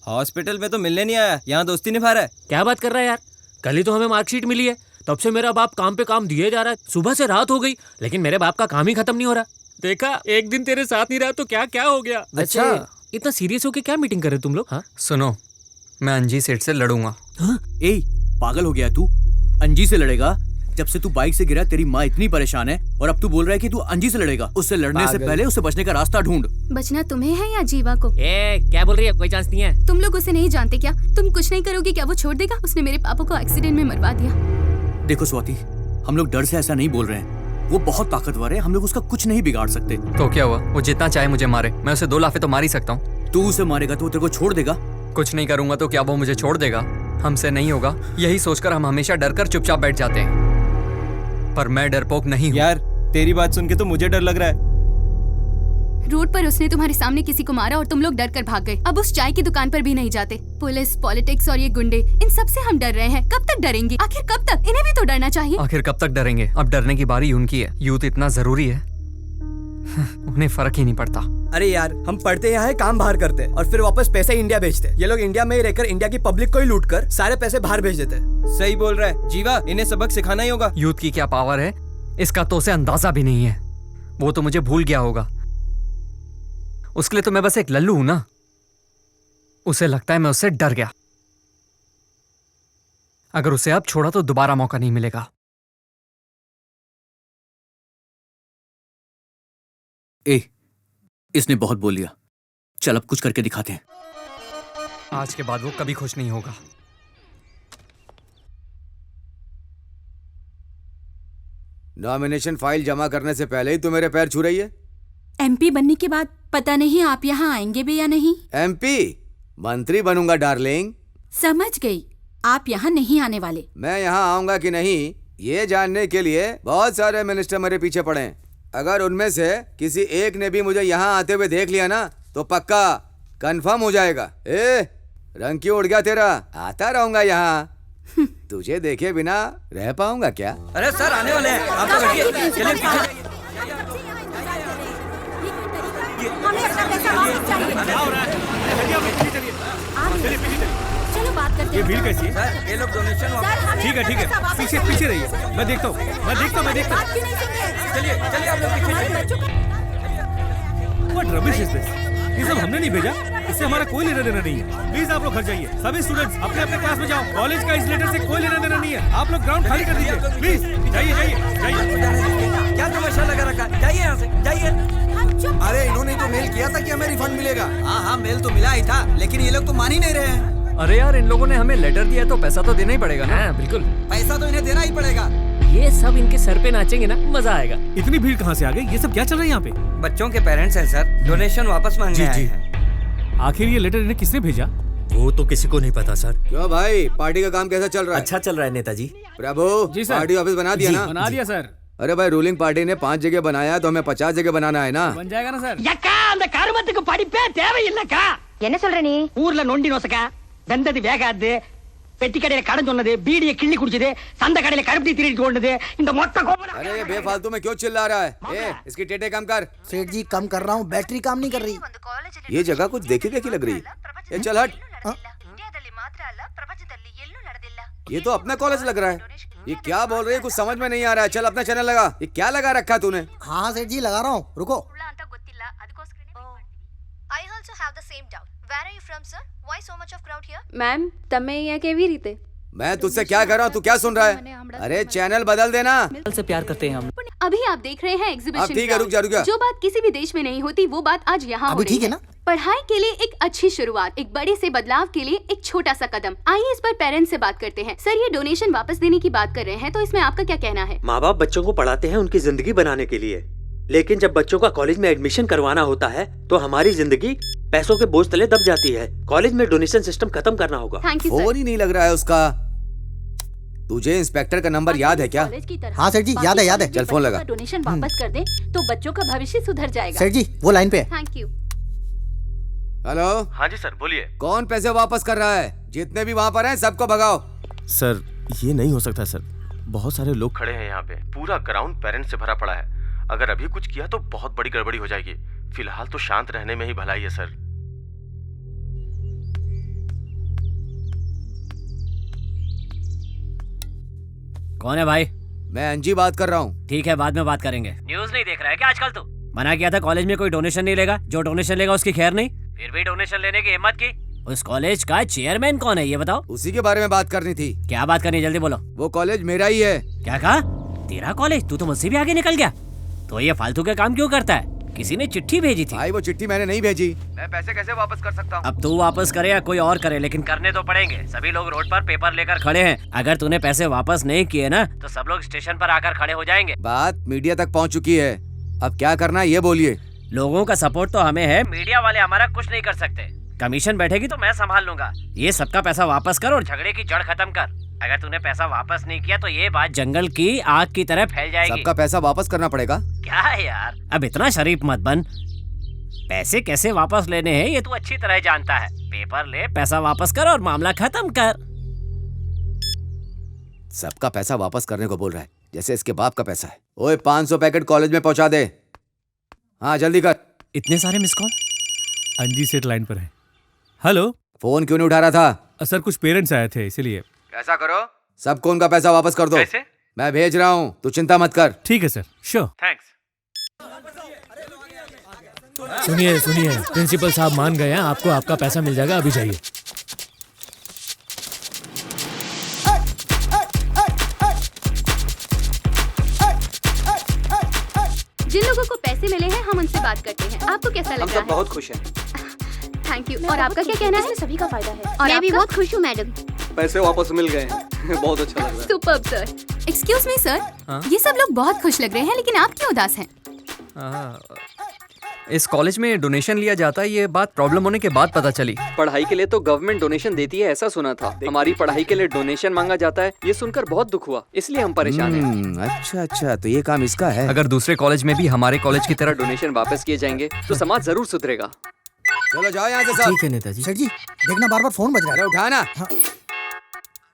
हॉस्पिटल में तो मिलने नहीं आया, यहाँ दोस्ती निभा रहा है। क्या बात कर रहा है यार? कल ही तो हमें मार्कशीट मिली है, तब से मेरा बाप काम पे काम दिए जा रहा है। सुबह से रात हो गई, लेकिन मेरे बाप का काम ही खत्म नहीं हो रहा। देखा, एक दिन तेरे साथ नहीं रहा तो क्या क्या हो गया। अच्छा, इतना सीरियस होके क्या मीटिंग कर रहे तुम लोग? हाँ सुनो, मैं अंजी सेठ से लड़ूंगा। ए, पागल हो गया तू? अंजी से लड़ेगा? जब से तू बाइक से गिरा तेरी माँ इतनी परेशान है, और अब तू बोल रहा है कि तू अंजी से लड़ेगा। उससे लड़ने से पहले उसे बचने का रास्ता ढूंढ। बचना तुम्हें है या जीवा को? क्या बोल रही है? कोई चांस नहीं है। तुम लोग उसे नहीं जानते क्या? तुम कुछ नहीं करोगे क्या वो छोड़ देगा? उसने मेरे पापा को एक्सीडेंट में मरवा दिया। देखो स्वाति, हम लोग डर से ऐसा नहीं बोल रहे हैं। वो बहुत ताकतवर है, हम लोग उसका कुछ नहीं बिगाड़ सकते। तो क्या हुआ? वो जितना चाहे मुझे मारे, मैं उसे 2 लाफे तो मार ही सकता हूँ। तू उसे मारेगा तो वो तेरे को छोड़ देगा? कुछ नहीं करूंगा तो क्या वो मुझे छोड़ देगा? हमसे नहीं होगा, यही सोचकर हम हमेशा डर कर चुपचाप बैठ जाते हैं। पर मैं डरपोक नहीं हूँ। यार तेरी बात सुन के तो मुझे डर लग रहा है। रोड पर उसने तुम्हारे सामने किसी को मारा और तुम लोग डर कर भाग गए। अब उस चाय की दुकान पर भी नहीं जाते। पुलिस, पॉलिटिक्स और ये गुंडे, इन सब से हम डर रहे हैं। कब तक डरेंगे? आखिर कब तक? इन्हें भी तो डरना चाहिए। आखिर कब तक डरेंगे? अब डरने की बारी उनकी है। यूथ इतना जरूरी है, उन्हें फर्क ही नहीं पड़ता। अरे यार, हम पढ़ते यहाँ है, काम बाहर करते और फिर वापस पैसे इंडिया भेजते। ये लोग इंडिया में ही रहकर इंडिया की पब्लिक को ही लूट कर सारे पैसे बाहर भेज देते। सही बोल रहा है जीवा, इन्हें सबक सिखाना ही होगा। यूथ की क्या पावर है इसका तो उसे अंदाजा भी नहीं है। वो तो मुझे भूल गया होगा। उसके लिए तो मैं बस एक लल्लू हूं ना। उसे लगता है मैं उससे डर गया। अगर उसे अब छोड़ा तो दोबारा मौका नहीं मिलेगा। इसने बहुत बोल लिया, चल अब कुछ करके दिखाते हैं। आज के बाद वो कभी खुश नहीं होगा। नॉमिनेशन फाइल जमा करने से पहले ही तू मेरे पैर छू रही है। एमपी बनने के बाद पता नहीं आप यहाँ आएंगे भी या नहीं। एमपी? मंत्री बनूंगा डार्लिंग। समझ गई, आप यहाँ नहीं आने वाले। मैं यहाँ आऊंगा कि नहीं ये जानने के लिए बहुत सारे मिनिस्टर मेरे पीछे पड़े हैं। अगर उनमें से किसी एक ने भी मुझे यहाँ आते हुए देख लिया ना तो पक्का कंफर्म हो जाएगा। रंग क्यों उड़ गया तेरा? आता रहूंगा यहाँ। तुझे देखे बिना रह पाऊंगा क्या? अरे सर आने वाले हैं, आप लोग बैठिए। चलिए पीछे। चलो बात करते हैं। ये भीड़ कैसी है? ये लोग डोनेशन ठीक है, पीछे पीछे रहिए। मैं देखता हूँ। चलिए आप लोग पीछे। What rubbish is this? ये सब हमने नहीं भेजा, इससे हमारा कोई लेना देना नहीं है। प्लीज आप लोग घर जाइए। सभी स्टूडेंट्स अपने अपने क्लास में जाओ। कॉलेज का इस लेटर से कोई लेना देना नहीं है। आप लोग ग्राउंड खाली कर दीजिए प्लीज। जाइए। क्या तमाशा लगा रखा? जाइए यहाँ से, जाइए। अरे इन्होंने तो मेल किया था कि हमें रिफंड मिलेगा। हाँ मेल तो मिला ही था, लेकिन ये लोग तो मान ही नहीं रहे हैं। अरे यार, इन लोगों ने हमें लेटर दिया तो पैसा तो देना ही पड़ेगा ना। बिल्कुल, पैसा तो इन्हें देना ही पड़ेगा। ये सब इनके सर पे नाचेंगे ना, मजा आएगा। इतनी भीड़ कहाँ से आ गई? ये सब क्या चल रहा है यहाँ पे? बच्चों के पेरेंट्स हैं सर, डोनेशन वापस मांगने आए हैं। आखिर ये लेटर इन्हें किसने भेजा? वो तो किसी को नहीं पता सर। क्यों भाई, पार्टी का काम कैसा चल रहा है? अच्छा चल रहा है नेताजी। प्रभु, पार्टी ऑफिस बना दिया ना? बना दिया सर। अरे भाई, रूलिंग पार्टी ने 5 जगह बनाया तो हमें 50 जगह बनाना है ना। बन जाएगा ना सर। அந்த கருமத்துக்கு படிப்பே தேவையில்லைக்கா. என்ன சொல்ற நீ? ஊர்ல நொண்டி நோசக்கா, வெந்தது வேகாது, பெட்டி கடையில கடன் சொன்னது, பீடியை கிள்ளி குடிச்சது, சந்த கடையில கருப்பட்டி திருடிட்டு ஓடுனது, இந்த மொத்த கோபம்। अरे ये बेफालतू में क्यों चिल्ला रहा है? इसकी टेटे कम कर। सेठ जी कम कर रहा हूँ, बैटरी काम नहीं कर रही। ये जगह कुछ देखी देखी लग रही है। चल हट। ये तो अपना कॉलेज लग रहा है। ये क्या बोल रही है? कुछ समझ में नहीं आ रहा है। चल अपना चैनल लगा। ये क्या लगा रखा तूने? हाँ सेठ जी लगा रहा हूँ, रुको। have the same doubt. Where are you from, sir? Why so much of crowd here? Ma'am તમે અહીંયા કેવી રીતે? मैं तुझसे क्या कर रहा हूँ, तू क्या सुन रहा है? अरे चैनल बदल देना। से प्यार करते हैं हम। अभी आप देख रहे हैं एग्जीबिशन। अब ठीक है, रुक जा। जो बात किसी भी देश में नहीं होती वो बात आज यहाँ हो रही है। पढ़ाई के लिए एक अच्छी शुरुआत, एक बड़े से बदलाव के लिए एक छोटा सा कदम। आइए इस पर पेरेंट्स से बात करते हैं। सर, ये डोनेशन वापस देने की बात कर रहे हैं, तो इसमें आपका क्या कहना है? माँ बाप बच्चों को पढ़ाते हैं उनकी जिंदगी बनाने के लिए, लेकिन जब बच्चों का कॉलेज में एडमिशन करवाना होता है तो हमारी जिंदगी पैसों के बोझ तले दब जाती है। कॉलेज में डोनेशन सिस्टम खत्म करना होगा। फोन ही नहीं लग रहा है उसका। तुझे इंस्पेक्टर का नंबर याद है क्या? हाँ सर जी, याद है। चल फोन लगा। डोनेशन वापस कर दे तो बच्चों का भविष्य सुधर जाएगा। सर जी वो लाइन पे है। Thank you. हेलो। हाँ जी सर, बोलिए। कौन पैसे वापस कर रहा है? जितने भी वहाँ पर हैं सबको भगाओ। सर ये नहीं हो सकता सर, बहुत सारे लोग खड़े हैं यहाँ पे, पूरा ग्राउंड पेरेंट्स से भरा पड़ा है। अगर अभी कुछ किया तो बहुत बड़ी गड़बड़ी हो जाएगी। फिलहाल तो शांत रहने में ही भलाई है सर। कौन है भाई? मैं अंजी बात कर रहा हूँ। ठीक है, बाद में बात करेंगे। न्यूज़ नहीं देख रहा है क्या आजकल तू? मना किया था कॉलेज में कोई डोनेशन नहीं लेगा, जो डोनेशन लेगा उसकी खैर नहीं, फिर भी डोनेशन लेने की हिम्मत की। उस कॉलेज का चेयरमैन कौन है ये बताओ? उसी के बारे में बात करनी थी। क्या बात करनी, जल्दी बोलो। वो कॉलेज मेरा ही है। क्या कहा? तेरा कॉलेज? तू तो मुझसे भी आगे निकल गया। तो ये फालतू के काम क्यों करता है? किसी ने चिट्ठी भेजी थी। भाई वो चिट्ठी मैंने नहीं भेजी। मैं पैसे कैसे वापस कर सकता हूँ? अब तू वापस करे या कोई और करे, लेकिन करने तो पड़ेंगे। सभी लोग रोड पर पेपर लेकर खड़े हैं। अगर तूने पैसे वापस नहीं किए ना तो सब लोग स्टेशन पर आकर खड़े हो जाएंगे। बात मीडिया तक पहुँच चुकी है, अब क्या करना है ये बोलिए। लोगों का सपोर्ट तो हमें है, मीडिया वाले हमारा कुछ नहीं कर सकते। कमीशन बैठेगी तो मैं संभाल लूंगा। ये सबका पैसा वापस कर और झगड़े की जड़ खत्म कर। अगर तूने पैसा वापस नहीं किया तो ये बात जंगल की आग की तरह फैल जाएगी। सबका पैसा वापस करना पड़ेगा? क्या है यार, अब इतना शरीफ मत बन। पैसे कैसे वापस लेने हैं ये तू अच्छी तरह जानता है। पेपर ले, पैसा वापस कर और मामला खत्म कर। सबका पैसा वापस करने को बोल रहा है, जैसे इसके बाप का पैसा है। ओए 500 पैकेट कॉलेज में पहुंचा दे। हाँ जल्दी कर। इतने सारे मिस कॉल? अंजी सेठ लाइन पर है। हेलो। फोन क्यों नहीं उठा रहा था? सर कुछ पेरेंट्स आए थे इसीलिए। ऐसा करो, सबको उनका पैसा वापस कर दो। कैसे? मैं भेज रहा हूँ, तू चिंता मत कर। ठीक है सर, श्योर। थैंक्स। सुनिए, प्रिंसिपल साहब मान गए हैं, आपको आपका पैसा मिल जाएगा, अभी जाइए। जिन लोगों को पैसे मिले हैं हम उनसे बात करते हैं। आपको कैसा लग रहा है? हम सब बहुत खुश हैं। Thank you. और आपका क्या कहना है? सभी का फायदा है। और मैं भी बहुत खुश हूँ मैडम। पैसे वापस मिल गए बहुत अच्छा लग रहा है। Superb sir. Excuse me sir, ये सब लोग बहुत खुश लग रहे हैं, लेकिन आप क्यों उदास हैं? इस कॉलेज में डोनेशन लिया जाता है, ये बात प्रॉब्लम होने के बाद पता चली। पढ़ाई के लिए तो गवर्नमेंट डोनेशन देती है ऐसा सुना था, हमारी पढ़ाई के लिए डोनेशन मांगा जाता है ये सुनकर बहुत दुख हुआ, इसलिए हम परेशान हैं। अच्छा, तो ये काम इसका है। अगर दूसरे कॉलेज में भी हमारे कॉलेज की तरह डोनेशन वापस किए जाएंगे तो समाज जरूर सुधरेगा। चलो जाओ यहाँ से सब। ठीक है नेताजी। सर जी देखना बार बार फोन बज रहा है। उठाना।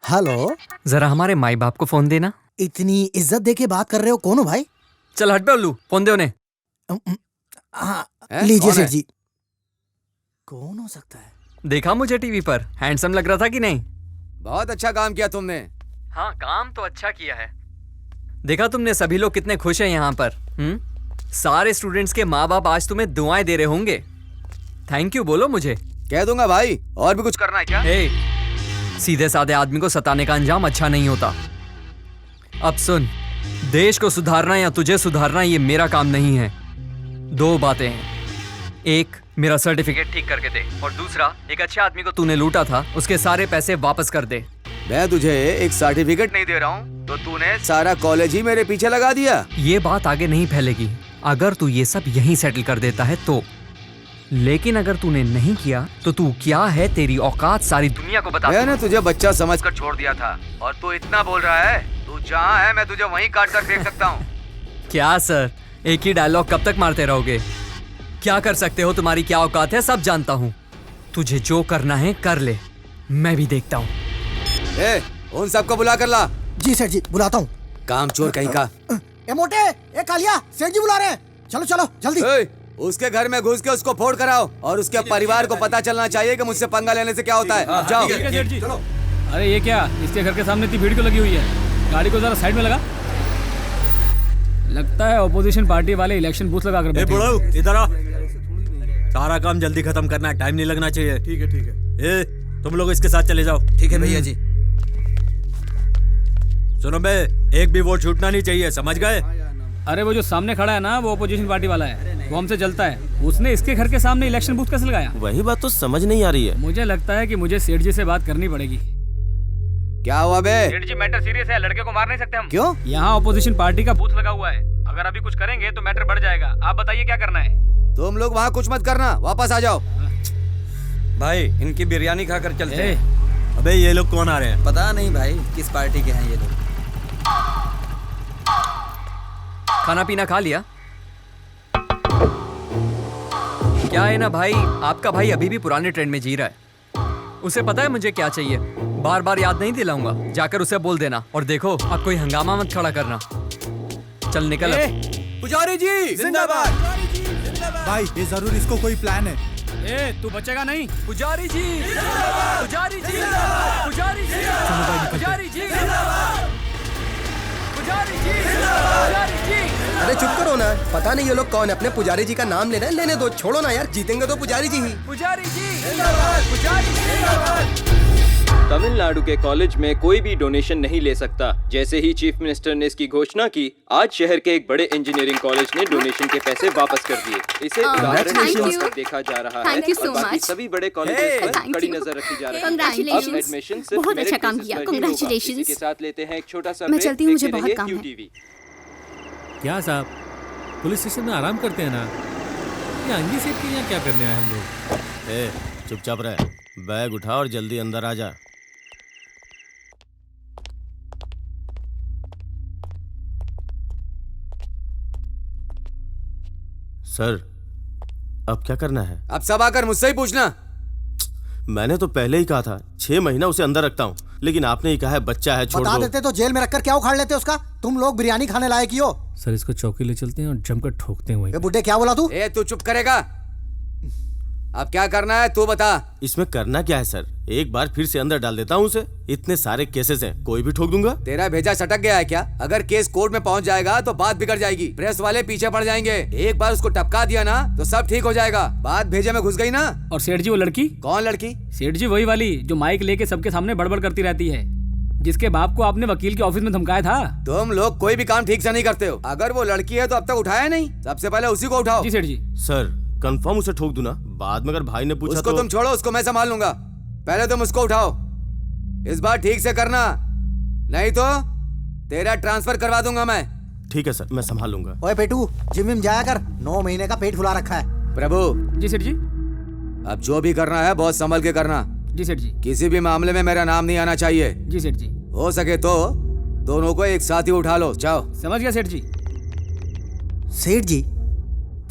हेलो। जरा हमारे माई बाप को फोन देना। इतनी इज्जत देके बात कर रहे हो, कौन हो भाई? चल हट बे उल्लू, फोन दे उन्हें। लीजिए सेठ जी। कौन हो सकता है? देखा मुझे टीवी पर, हैंडसम लग रहा था कि नहीं? बहुत अच्छा काम किया तुमने। हाँ काम तो अच्छा किया है। देखा तुमने सभी लोग कितने खुश हैं यहाँ पर। सारे स्टूडेंट्स के माँ बाप आज तुम्हें दुआएं दे रहे होंगे। थैंक यू बोलो मुझे। कह दूंगा भाई। और भी कुछ करना है क्या? सीधे साधे आदमी को सताने का अंजाम अच्छा नहीं होता। अब सुन, देश को सुधारना या तुझे सुधारना ये मेरा काम नहीं है। 2 बातें हैं, एक मेरा सर्टिफिकेट ठीक करके दे, और दूसरा एक अच्छे आदमी को तूने लूटा था उसके सारे पैसे वापस कर दे। मैं तुझे एक सर्टिफिकेट नहीं दे रहा हूँ तो तूने सारा कॉलेज ही मेरे पीछे लगा दिया। ये बात आगे नहीं फैलेगी अगर तू ये सब यहीं सेटल कर देता है तो, लेकिन अगर तूने नहीं किया तो तू क्या है, तेरी औकात सारी दुनिया को बता। मैंने तुझे बच्चा समझकर छोड़ दिया था और तू इतना बोल रहा है। तू जहाँ है मैं तुझे वहीं काट कर फेंक सकता हूँ। क्या सर, एक ही डायलॉग कब तक मारते रहोगे? क्या कर सकते हो, तुम्हारी क्या औकात है सब जानता हूँ। तुझे जो करना है कर ले, मैं भी देखता हूँ। उन सबको बुला कर ला। जी सर जी बुलाता हूँ। काम चोर कहीं का। ए मोटे, ए कालिया, सेठ जी बुला रहे हैं। चलो चलो जल्दी। उसके घर में घुस के उसको फोड़ कराओ और उसके परिवार को पता चलना चाहिए कि मुझसे पंगा लेने से क्या होता है। जाओ। चलो। अरे ये क्या, इसके घर के सामने इतनी भीड़ क्यों लगी हुई है? गाड़ी को जरा साइड में लगा। लगता है ऑपोजिशन पार्टी वाले इलेक्शन बूथ लगा कर बैठे। इधर आ। सारा काम जल्दी खत्म करना है, टाइम नहीं लगना चाहिए। ठीक है। ए, तुम लोग इसके साथ चले जाओ। ठीक है भैया जी। सुनो बे, एक भी वोट छूटना नहीं चाहिए, समझ गए? अरे वो जो सामने खड़ा है ना, वो अपोजिशन पार्टी वाला है, वो हमसे जलता है। उसने इसके घर के सामने इलेक्शन बूथ कैसे लगाया? वही बात तो समझ नहीं आ रही है। मुझे लगता है कि मुझे सेठ जी से बात करनी पड़ेगी। क्या हुआ बे? सेठ जी, मैटर सीरियस है, लड़के को मार नहीं सकते हम। क्यों? यहाँ अपोजिशन पार्टी का बूथ लगा हुआ है, अगर अभी कुछ करेंगे तो मैटर बढ़ जाएगा। आप बताइए क्या करना है? तुम लोग वहाँ कुछ मत करना, वापस आ जाओ। भाई इनकी बिरयानी खाकर चलते हैं। अबे ये लोग कौन आ रहे हैं? पता नहीं भाई किस पार्टी के हैं ये लोग। खाना पीना खा लिया? क्या है ना भाई, आपका भाई अभी भी पुराने ट्रेंड में जी रहा है। उसे पता है मुझे क्या चाहिए, बार बार याद नहीं दिलाऊंगा, जाकर उसे बोल देना। और देखो, आप कोई हंगामा मत खड़ा करना। चल निकल। पुजारी जी जिंदाबाद। भाई ये जरूर इसको कोई प्लान है। ए, तू बचेगा नहीं। पुजारी जी, पुजारी जी, पुजारी जी, पुजारी जी, पुजारी जी, पुजारी जी। अरे चुप करो ना, पता नहीं ये लोग कौन है, अपने पुजारी जी का नाम ले रहे हैं। लेने दो, छोड़ो ना यार, जीतेंगे तो पुजारी जी ही। पुजारी जी, पुजारी जी। तमिलनाडु के कॉलेज में कोई भी डोनेशन नहीं ले सकता। जैसे ही चीफ मिनिस्टर ने इसकी घोषणा की, आज शहर के एक बड़े इंजीनियरिंग कॉलेज ने डोनेशन के पैसे वापस कर दिए। इसे उदाहरण के तौर पर देखा जा रहा है और बाकी सभी बड़े कॉलेजेस पर कड़ी नजर रखी जा रही है। अब एडमिशन सिर्फ बहुत अच्छा काम किया, कांग्रेचुलेशंस। के साथ लेते हैं एक छोटा सा मैं चलती हूँ, मुझे बहुत काम है। क्या साहब, पुलिस स्टेशन में आराम करते हैं ना, ये अंगी सेठ के यहाँ क्या करने आए हम लोग? ए, चुपचाप रह, बैग उठा और जल्दी अंदर आ जा। सर, अब क्या करना है? अब सब आकर मुझसे ही पूछना। मैंने तो पहले ही कहा था 6 महीना उसे अंदर रखता हूँ, लेकिन आपने ही कहा है बच्चा है, छोड़ दो। बता देते तो जेल में रखकर क्या उखाड़ लेते उसका। तुम लोग बिरयानी खाने लायक ही हो। सर इसको चौकी ले चलते हैं और जमकर ठोकते हैं। बुड्ढे क्या बोला तू? ए, तू चुप करेगा? अब क्या करना है तू बता। इसमें करना क्या है सर, एक बार फिर से अंदर डाल देता हूँ उसे। इतने सारे केसेस हैं, कोई भी ठोक दूंगा। तेरा भेजा सटक गया है क्या? अगर केस कोर्ट में पहुंच जाएगा तो बात बिगड़ जाएगी, प्रेस वाले पीछे पड़ जाएंगे। एक बार उसको टपका दिया ना तो सब ठीक हो जाएगा। बात भेजे में घुस गई ना। और सेठ जी वो लड़की? कौन लड़की? सेठ जी वही वाली जो माइक लेके सबके सामने बड़बड़ करती रहती है, जिसके बाप को आपने वकील के ऑफिस में धमकाया था। तुम लोग कोई भी काम ठीक से नहीं करते हो। अगर वो लड़की है तो अब तक उठाया नहीं, सबसे पहले उसी को उठाओ। जी सेठ जी। सर कंफर्म उसे ठोक दूं ना, बाद में अगर भाई ने पूछा उसको तो... तुम छोड़ो, उसको मैं संभाल लूंगा। पहले तुम उसको उठाओ, इस बार ठीक से करना, नहीं तो तेरा ट्रांसफर करवा दूंगा मैं। ठीक है सर, मैं संभाल लूंगा। ओए पेटू, जिम विम जाया कर, 9 महीने का पेट फुला रखा है। प्रभु। जी सेठ जी। अब जो भी करना है बहुत संभल के करना। जी सेठ जी। किसी भी मामले में मेरा नाम नहीं आना चाहिए। जी सेठ जी। हो सके तो दोनों को एक साथ ही उठा लो। जाओ। समझ गया सेठ जी। सेठ जी,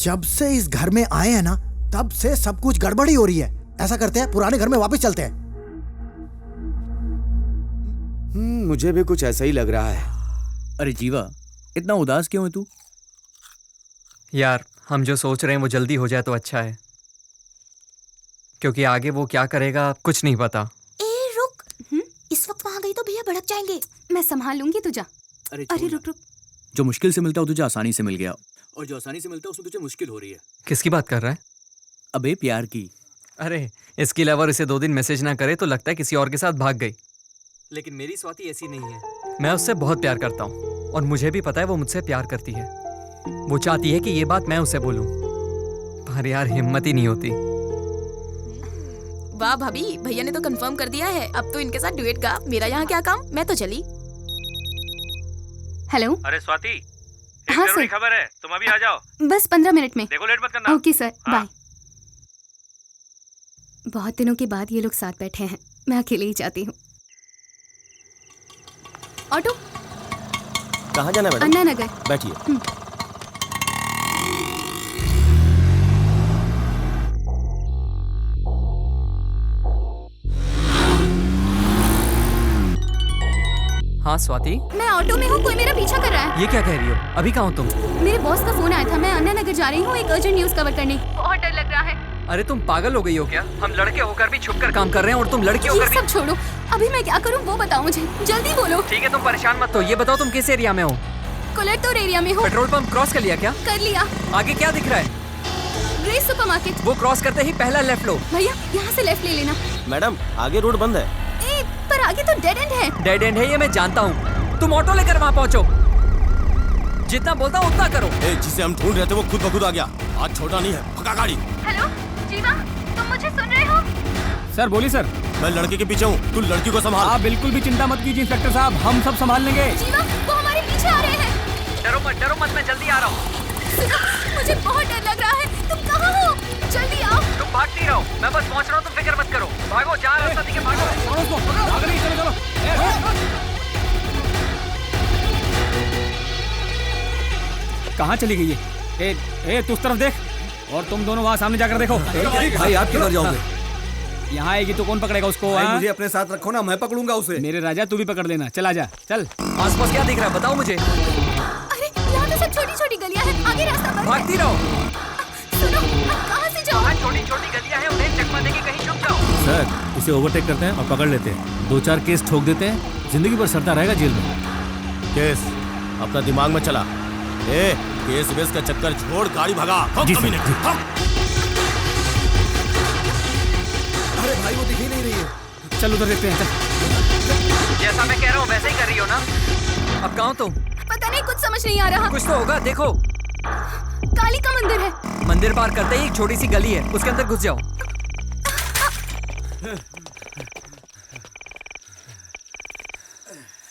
जब से इस घर में आए हैं ना, तब से सब कुछ गड़बड़ी हो रही है। ऐसा करते हैं, पुराने घर में वापस चलते हैं। मुझे भी कुछ ऐसा ही लग रहा है। अरे जीवा, इतना उदास क्यों है तू? यार, हम जो सोच रहे हैं वो जल्दी हो जाए तो अच्छा है, क्योंकि आगे वो क्या करेगा कुछ नहीं पता। ए रुक, इस वक्त वहाँ गई तो भैया भड़क जाएंगे। मैं संभाल लूंगी, तू जा। अरे रुक रुक। जो मुश्किल से मिलता हो तुझे आसानी से मिल गया, और जो आसानी से मिलता है उसमें तुझे मुश्किल हो रही है। किसकी बात कर रहा है? अबे प्यार की। अरे इसकी लवर इसे 2 दिन मैसेज ना करे तो लगता है किसी और के साथ भाग गई, लेकिन मेरी स्वाति ऐसी नहीं है। मैं उससे बहुत प्यार करता हूँ और मुझे भी पता है वो मुझसे प्यार करती है। वो चाहती है कि ये बात मैं उसे बोलूं, पर यार हिम्मत ही नहीं होती। वाह भाभी, भैया ने तो कंफर्म कर दिया है, अब तो इनके साथ डुएट गा। मेरा यहाँ क्या काम, मैं तो चली। हेलो। अरे स्वाति, हाँ सर, खबर है, तुम अभी आ जाओ। बस 15 मिनट में। देखो लेट मत करना। Okay sir, bye. बहुत दिनों के बाद ये लोग साथ बैठे हैं, मैं अकेले ही जाती हूँ। ऑटो। कहाँ जाना है मैडम? अन्ना नगर। बैठिए। हाँ स्वाति, मैं ऑटो में हूँ, कोई मेरा पीछा कर रहा है। ये क्या कह रही हो? अभी कहाँ हो तुम? मेरे बॉस का फोन आया था, मैं अन्ना नगर जा रही हूँ एक अर्जेंट न्यूज कवर करने। बहुत डर लग रहा है। अरे तुम पागल हो गई हो क्या? हम लड़के होकर भी छुपकर काम कर रहे हैं और तुम लड़की होकर ये सब छोड़ो, अभी मैं क्या करूँ वो बताओ मुझे, जल्दी बोलो। ठीक है तुम परेशान मत हो, ये बताओ तुम किस एरिया में हो? कोलेटोर एरिया में हो। पेट्रोल पंप क्रॉस कर लिया क्या? कर लिया। आगे क्या दिख रहा है? Grace supermarket. वो क्रॉस करते ही पहला लेफ्ट लो। भैया यहाँ से लेफ्ट ले लेना। मैडम आगे रोड बंद है। ए, पर आगे तो डेड एंड है। डेड एंड है ये मैं जानता हूँ, तुम ऑटो लेकर वहाँ पहुँचो। जितना बोलता हूँ उतना करो। जिसे हम ढूंढ रहे थे वो खुद ब खुद आ गया। आज छोटा नहीं है, पका गाड़ी। हेलो जीवा, तुम मुझे सुन रहे हो? सर बोलिए सर। मैं लड़के के पीछे हूँ, तू लड़की को संभाल। आप बिल्कुल भी चिंता मत कीजिए इंस्पेक्टर साहब, हम सब संभाल लेंगे। जीवा, वो हमारे पीछे आ रहे हैं। डरो मत, मैं जल्दी आ रहा हूँ। मुझे बहुत डर लग रहा है, तुम कहाँ हो? जल्दी आओ। तुम भागती रहो, मैं बस पहुँच रहा हूँ, तुम फिक्र मत करो। भागो, जहाँ रास्ता दिखे भागो। कहाँ चली गई है? ए, तू उस तरफ देख और तुम दोनों वहाँ सामने जाकर देखो। भाई आप किधर जाओगे? यहाँ आएगी तो कौन पकड़ेगा उसको? मुझे अपने साथ रखो ना, मैं पकड़ूंगा उसे। मेरे राजा तू भी पकड़ लेना, चला जा चल। आसपास क्या दिख रहा है बताओ मुझे। अरे यहाँ तो सब छोटी छोटी गलियाँ हैं, आगे रास्ता बंद है। भागती रहो। सुनो, अब कहाँ से जाओ? छोटी छोटी गलियाँ हैं, उन्हें चकमा देके कहीं छुप जाओ। सर इसे ओवरटेक करते हैं और पकड़ लेते हैं, 2-4 केस ठोक देते हैं, जिंदगी भर सड़ता रहेगा जेल में। केस अपना दिमाग में चला। केस वेस का चक्कर छोड़, गाड़ी भगा। जी सर। अरे भाई वो दिख ही नहीं रही है। चल उधर देखते हैं, चल। जैसा मैं कह रहा हूँ वैसे ही कर रही हो ना? अब कहाँ हो तुम? पता नहीं, कुछ समझ नहीं आ रहा। कुछ तो होगा, देखो। काली का मंदिर है। मंदिर पार करते ही एक छोटी सी गली है, उसके अंदर घुस जाओ।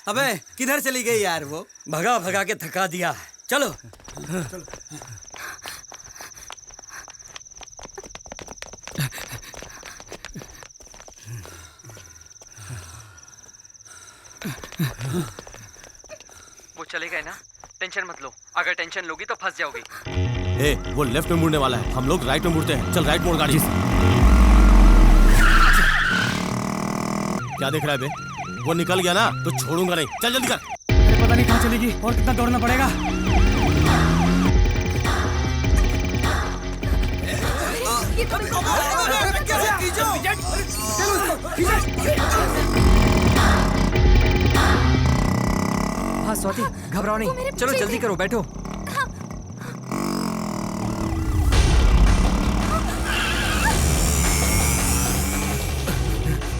अबे किधर चली गई यार वो? भगा भगा के थका दिया। चलो। वो चले गए ना, टेंशन मत लो। अगर टेंशन लोगी तो फंस जाओगी। वो लेफ्ट में मुड़ने वाला है, हम लोग राइट में मुड़ते हैं। चल राइट मोड़ गाड़ी। क्या देख रहा है बे? वो निकल गया ना तो छोड़ूंगा नहीं। चल जल्दी कर। पता नहीं कहाँ चलेगी और कितना दौड़ना पड़ेगा। हाँ स्वाति, घबराओ नहीं, चलो जल्दी करो, बैठो।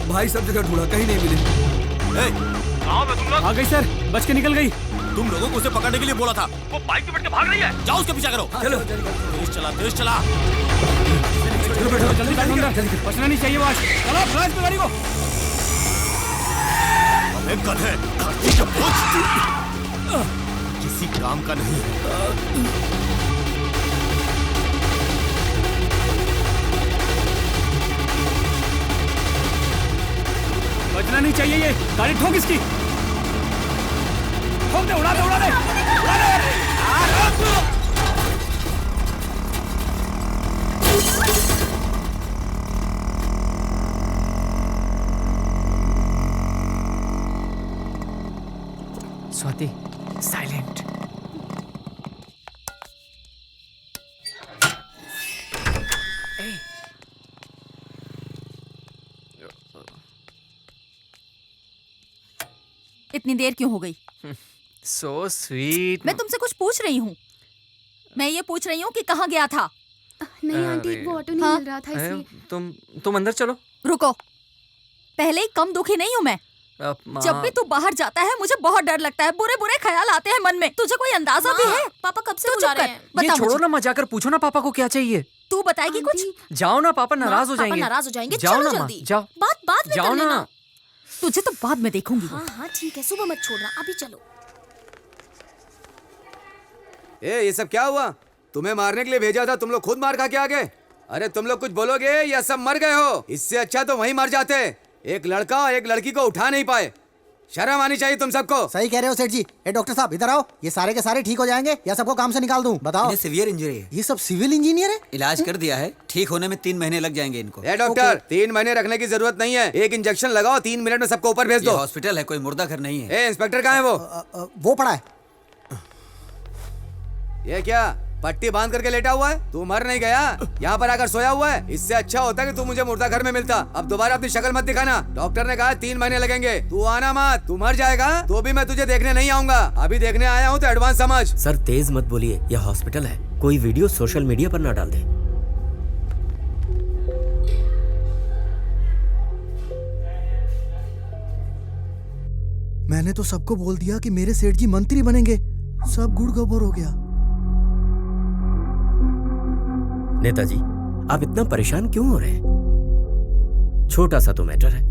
भाई सब जगह ढूंढा, कहीं नहीं मिली। आ गई सर, बच के निकल गई। तुम लोगों को उसे पकड़ने के लिए बोला था। वो बाइक पे बैठ के भाग रही है। जाओ उसके पीछे करो। चलो तेज चला, तेज चला। चलो बैठो, जल्दी बैठो अंदर, बचना नहीं चाहिए आज। चलो फ्लाइट पे गाड़ी को। अबे गधे, धरती का बोझ किसी काम का नहीं है। बचना नहीं चाहिए, ये गाड़ी ठोक इसकी। ठोक दे, उड़ा दे, उड़ा दे, उड़ा दे। स्वाति, साइलेंट। इतनी देर क्यों हो गई? So sweet। मैं तुमसे कुछ पूछ रही हूँ। मैं ये पूछ रही हूँ कि कहाँ गया था? नहीं आंटी, वो ऑटो नहीं मिल रहा था इसलिए। तुम अंदर चलो। रुको, पहले ही कम दुखी नहीं हूँ मैं। जब भी तू बाहर जाता है मुझे बहुत डर लगता है, बुरे बुरे ख्याल आते हैं मन में। तुझे कोई अंदाजा भी है? पापा कब से बुला रहे हैं? ये छोड़ो ना, मत जाकर पूछो ना पापा को क्या चाहिए। तू बताएगी कुछ? जाओ ना, पापा नाराज हो जाएंगे। नाराज हो जाएंगे। जाओ चलो ना, जल्दी। जाओ। बात में जाओ कर लेना। ना। तुझे तो बाद में देखूंगी। हाँ ठीक है, सुबह मत छोड़ना, अभी चलो। ये सब क्या हुआ? तुम्हें मारने के लिए भेजा था, तुम लोग खुद मार खा के आ गए। अरे तुम लोग कुछ बोलोगे या सब मर गए हो? इससे अच्छा तो वहीं मर जाते। एक लड़का और एक लड़की को उठा नहीं पाए। शर्म आनी चाहिए तुम सबको। सही कह रहे हो सेठ जी। डॉक्टर साहब इधर आओ, ये सारे के सारे ठीक हो जाएंगे या सबको काम से निकाल दूं? बताओ। सिवियर इंजरी है। ये सब सिविल इंजीनियर है? इलाज कर दिया है, ठीक होने में 3 महीने लग जाएंगे इनको। डॉक्टर 3 महीने रखने की जरूरत नहीं है, एक इंजेक्शन लगाओ, 3 मिनट में सबको ऊपर भेज दो। हॉस्पिटल है, कोई मुर्दा घर नहीं है। इंस्पेक्टर कहाँ है? वो पड़ा है। ये क्या पट्टी बांध करके लेटा हुआ है? तू मर नहीं गया, यहाँ पर आकर सोया हुआ है। इससे अच्छा होता कि तू मुझे मुर्दा घर में मिलता। अब दोबारा अपनी शक्ल मत दिखाना। डॉक्टर ने कहा 3 महीने लगेंगे। तू आना मत, तू मर जाएगा तो भी मैं तुझे देखने नहीं आऊंगा। अभी देखने आया हूँ तो एडवांस समझ। सर तेज मत बोलिए, यह हॉस्पिटल है, कोई वीडियो सोशल मीडिया पर ना डाल दे। मैंने तो सबको बोल दिया कि मेरे सेठ जी मंत्री बनेंगे, सब गुड़ गोबर हो गया। नेताजी, आप इतना परेशान क्यों हो रहे हैं? छोटा सा तो मैटर है,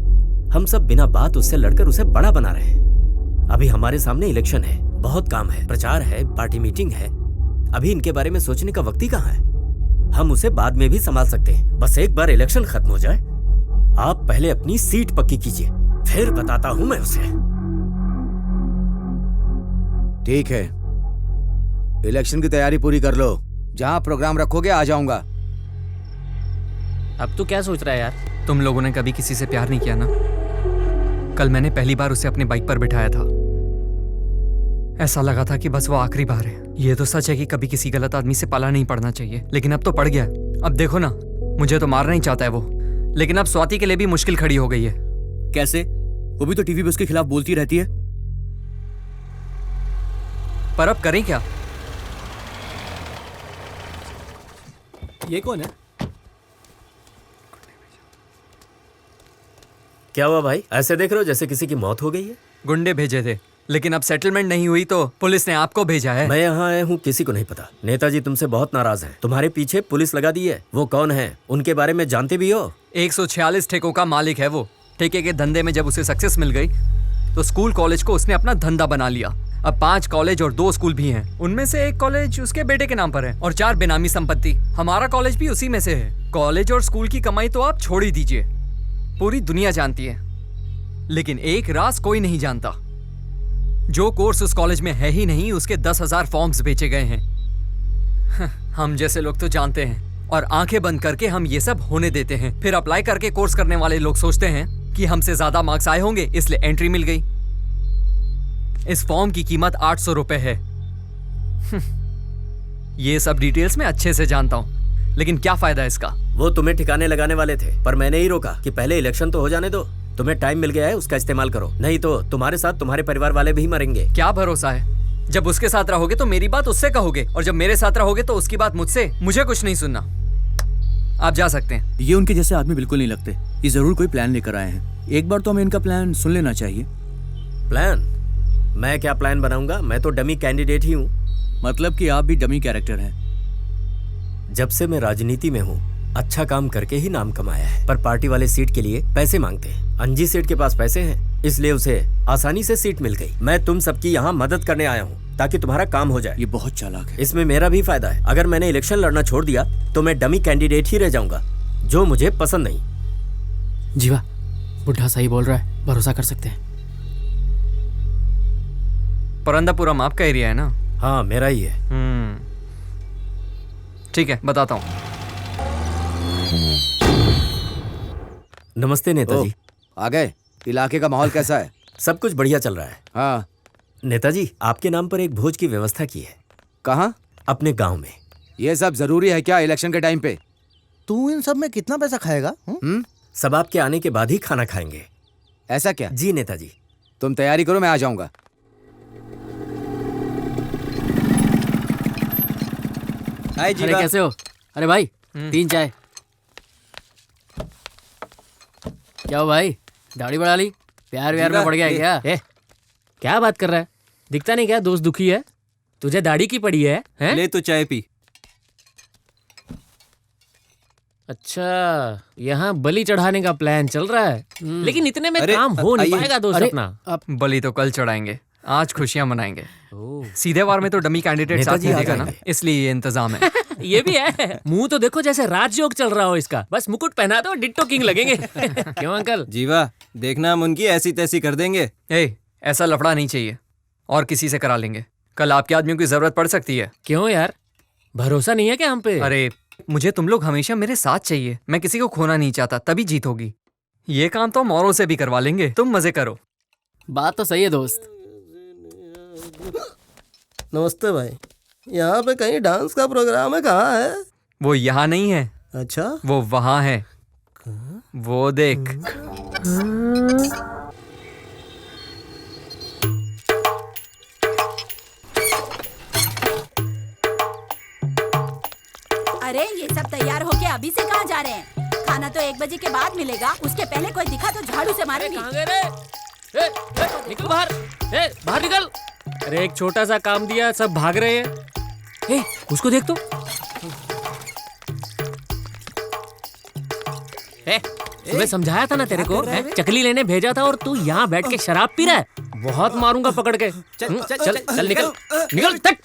हम सब बिना बात उससे लड़कर उसे बड़ा बना रहे हैं। अभी हमारे सामने इलेक्शन है, बहुत काम है, प्रचार है, पार्टी मीटिंग है। अभी इनके बारे में सोचने का वक्त ही कहाँ है? हम उसे बाद में भी संभाल सकते हैं, बस एक बार इलेक्शन खत्म हो जाए। आप पहले अपनी सीट पक्की कीजिए, फिर बताता हूं मैं उसे। ठीक है, इलेक्शन की तैयारी पूरी कर लो। जहाँ प्रोग्राम रखोगे आ जाऊंगा। अब तू क्या सोच रहा है यार? तुम लोगों ने कभी किसी से प्यार नहीं किया ना? कल मैंने पहली बार उसे अपनी बाइक पर बिठाया था। ऐसा लगा था कि बस वो आखिरी बार है। ये तो सच है कि कभी किसी गलत आदमी से पाला नहीं पड़ना चाहिए, लेकिन अब तो पड़ गया। अब देखो ना, मुझे तो मारना ही चाहता है वो, लेकिन अब स्वाति के लिए भी मुश्किल खड़ी हो गई है। कैसे? वो भी तो टीवी पे उसके खिलाफ बोलती रहती है। पर अब करें क्या? ये कौन है? क्या हुआ भाई, ऐसे देख रहे हो जैसे किसी की मौत हो गई है? गुंडे भेजे थे, लेकिन अब सेटलमेंट नहीं हुई तो पुलिस ने आपको भेजा है। मैं यहाँ आया हूँ, किसी को नहीं पता। नेताजी तुमसे बहुत नाराज हैं। तुम्हारे पीछे पुलिस लगा दी है। वो कौन है, उनके बारे में जानते भी हो? 146 ठेकों का मालिक है वो। ठेके के धंधे में जब उसे सक्सेस मिल गई तो स्कूल कॉलेज को उसने अपना धंधा बना लिया। अब 5 कॉलेज और 2 स्कूल भी हैं। उनमें से एक कॉलेज उसके बेटे के नाम पर है और 4 बेनामी संपत्ति। हमारा कॉलेज भी उसी में से है। कॉलेज और स्कूल की कमाई तो आप छोड़ ही दीजिए, पूरी दुनिया जानती है, लेकिन एक राज कोई नहीं जानता। जो कोर्स उस कॉलेज में है ही नहीं, उसके 10,000 फॉर्म्स बेचे गए हैं। हम जैसे लोग तो जानते हैं और आंखें बंद करके हम ये सब होने देते हैं। फिर अप्लाई करके कोर्स करने वाले लोग सोचते हैं कि हमसे ज्यादा मार्क्स आए होंगे इसलिए एंट्री मिल गई। इस फॉर्म की कीमत 800 रुपए है। ये सब डिटेल्स मैं अच्छे से जानता हूं, लेकिन क्या फायदा इसका? वो तुम्हें ठिकाने लगाने वाले थे, पर मैंने ही रोका कि पहले इलेक्शन तो हो जाने दो। तुम्हें टाइम मिल गया है, उसका इस्तेमाल करो, नहीं तो तुम्हारे साथ तुम्हारे परिवार वाले भी मरेंगे। क्या भरोसा है? जब उसके साथ रहोगे तो मेरी बात उससे कहोगे, और जब मेरे साथ रहोगे तो उसकी बात मुझसे। मुझे कुछ नहीं सुनना, आप जा सकते हैं। ये उनके जैसे आदमी बिल्कुल नहीं लगते। ये जरूर कोई प्लान लेकर आए हैं। एक बार तो हमें इनका प्लान सुन लेना चाहिए। प्लान? मैं क्या प्लान बनाऊंगा? मैं तो डमी कैंडिडेट ही हूँ। मतलब कि आप भी डमी कैरेक्टर हैं। जब से मैं राजनीति में हूँ, अच्छा काम करके ही नाम कमाया है, पर पार्टी वाले सीट के लिए पैसे मांगते हैं। अंजी सेठ के पास पैसे हैं, इसलिए उसे आसानी से सीट मिल गई। मैं तुम सबकी यहाँ मदद करने आया हूँ ताकि तुम्हारा काम हो जाए। ये बहुत चालाक है। इसमें मेरा भी फायदा है। अगर मैंने इलेक्शन लड़ना छोड़ दिया तो मैं डमी कैंडिडेट ही रह जाऊंगा, जो मुझे पसंद नहीं। जीवा, बुढ़ा सही बोल रहा है, भरोसा कर सकते हैं। परंदापुरम आपका एरिया है ना? हाँ, मेरा ही है। ठीक है, बताता हूँ। नमस्ते नेताजी। आ गए? इलाके का माहौल कैसा है? सब कुछ बढ़िया चल रहा है। हाँ नेताजी, आपके नाम पर एक भोज की व्यवस्था की है। कहाँ? अपने गांव में। ये सब जरूरी है क्या इलेक्शन के टाइम पे? तू इन सब में कितना पैसा खाएगा? सब आपके आने के बाद ही खाना खाएंगे। ऐसा क्या? जी नेताजी। तुम तैयारी करो, मैं आ जाऊंगा। अरे कैसे हो? अरे भाई 3 चाय। क्या हो भाई, दाढ़ी बढ़ा ली? प्यार व्यार में पड़ गया है क्या? क्या बात कर रहा है? दिखता नहीं क्या दोस्त दुखी है? तुझे दाढ़ी की पड़ी है? ले तो चाय पी। अच्छा, यहाँ बलि चढ़ाने का प्लान चल रहा है, लेकिन इतने में काम हो नहीं पाएगा दोस्त अपना। बलि तो कल चढ़ाएंगे, आज खुशियां मनाएंगे। सीधे वार में तो डमी कैंडिडेट साथ नहीं देगा ना, इसलिए ये इंतजाम है। ये भी है। मुंह तो देखो जैसे राजयोग चल रहा हो इसका। बस मुकुट पहना दो, डिट्टो किंग लगेंगे। क्यों अंकल? जीवा, देखना हम उनकी ऐसी तैसी कर देंगे। ऐसा लफड़ा नहीं चाहिए, और किसी से करा लेंगे। कल आपके आदमियों की जरूरत पड़ सकती है। क्यों यार, भरोसा नहीं है क्या हम पे? अरे मुझे तुम लोग हमेशा मेरे साथ चाहिए। मैं किसी को खोना नहीं चाहता, तभी जीत होगी। ये काम तो मोरों से भी करवा लेंगे, तुम मजे करो। बात तो सही है दोस्त। नमस्ते भाई, यहाँ पे कहीं डांस का प्रोग्राम है? कहाँ है? वो यहाँ नहीं है। अच्छा, वो वहाँ है। वो देख। अरे ये सब तैयार होके अभी से कहाँ जा रहे हैं? खाना तो 1 बजे के बाद मिलेगा, उसके पहले कोई दिखा तो झाड़ू से मारेंगे। निकल बाहर, बाहर निकल। अरे एक छोटा सा काम दिया, सब भाग रहे हैं। उसको देख तो। तुम्हें समझाया था ना तेरे को, चकली लेने भेजा था और तू यहाँ बैठ के शराब पी रहा है। बहुत मारूंगा पकड़ के। चल चल चल, चल निकल निकल तक।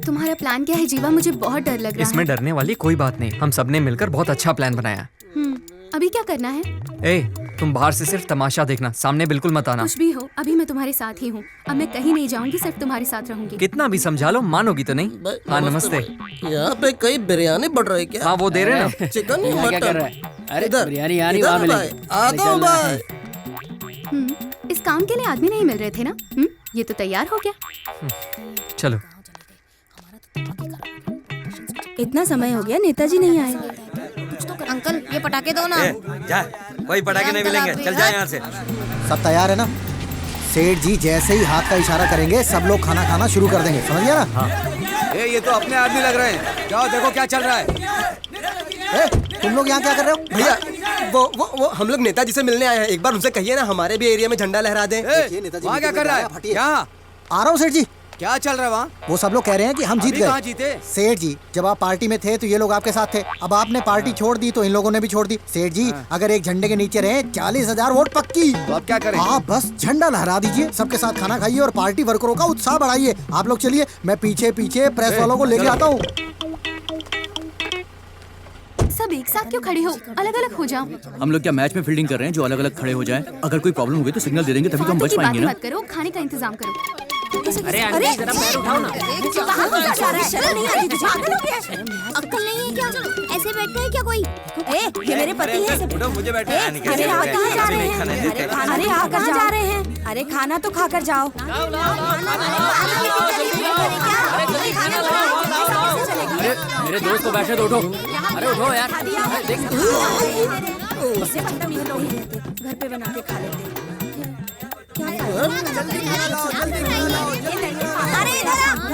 तुम्हारा प्लान क्या है जीवा? मुझे बहुत डर लग रहा है। इसमें डरने वाली कोई बात नहीं, हम सबने मिलकर बहुत अच्छा प्लान बनाया। अभी क्या करना है? तुम बाहर से सिर्फ तमाशा देखना, सामने बिल्कुल मत आना। कुछ भी हो, अभी मैं तुम्हारे साथ ही हूँ। अब मैं कहीं नहीं जाऊंगी, सिर्फ तुम्हारे साथ रहूंगी। कितना भी समझा लो, मानोगी तो नहीं। हाँ नमस्ते। यहाँ पे कई बिरयानी बढ़ रही है क्या? हाँ वो दे रहे हैं। चिकन या मटन? अरे बिरयानी यहाँ नहीं, वहाँ मिलेगी। आता हूँ भाई। इस काम के लिए आदमी नहीं मिल रहे थे ना? ये तो तैयार हो गया। चलो। इतना समय हो गया, नेताजी नहीं आए। अंकल ये पटाखे दो ना। जा, कोई पटाखे नहीं मिलेंगे, चल जा यहाँ से। सब तैयार है ना? सेठ जी जैसे ही हाथ का इशारा करेंगे सब लोग खाना खाना शुरू कर देंगे, समझ गया ना? हाँ। ये तो अपने आदमी लग रहे हैं। जाओ देखो क्या चल रहा है। तुम लोग यहाँ क्या कर रहे हो? भैया वो हम लोग नेताजी से मिलने आए हैं। एक बार उनसे कहिए ना हमारे भी एरिया में झंडा लहरा दें। वहाँ क्या कर रहा है? यहाँ आ रहा हूँ सेठ जी। क्या चल रहा है वहाँ? वो सब लोग कह रहे हैं कि हम जीत गए। कहाँ जीते? सेठ जी जब आप पार्टी में थे तो ये लोग आपके साथ थे, अब आपने पार्टी छोड़ दी तो इन लोगों ने भी छोड़ दी। सेठ जी अगर एक झंडे के नीचे रहे 40,000 वोट पक्की। तो अब क्या करें? आप बस झंडा लहरा दीजिए, सबके साथ खाना खाइए और पार्टी वर्करों का उत्साह बढ़ाइए। आप लोग चलिए, मैं पीछे पीछे प्रेस वालों को लेके आता हूँ। सब एक साथ क्यों खड़े हो? अलग अलग हो जाओ। हम लोग क्या मैच में फील्डिंग कर रहे हैं जो अलग अलग खड़े हो जाएं? अगर कोई प्रॉब्लम होगी तो सिग्नल दे देंगे, तभी तो हम बच पाएंगे ना। मत करो, खाने का इंतजाम करो। अरे जरा पैर उठाओ ना। शर्म नहीं आती तुझे? अक्ल नहीं है क्या? ऐसे बैठते हैं क्या कोई? ये मेरे पति हैं। उठो, मुझे बैठना है। अरे आप कहाँ जा रहे हैं? अरे आप कहाँ जा रहे हैं? अरे खाना तो खाकर जाओ। अरे मेरे दोस्त को बैठे तो उठो। अरे उठो यार। घर पे बना के खा लेते। अरे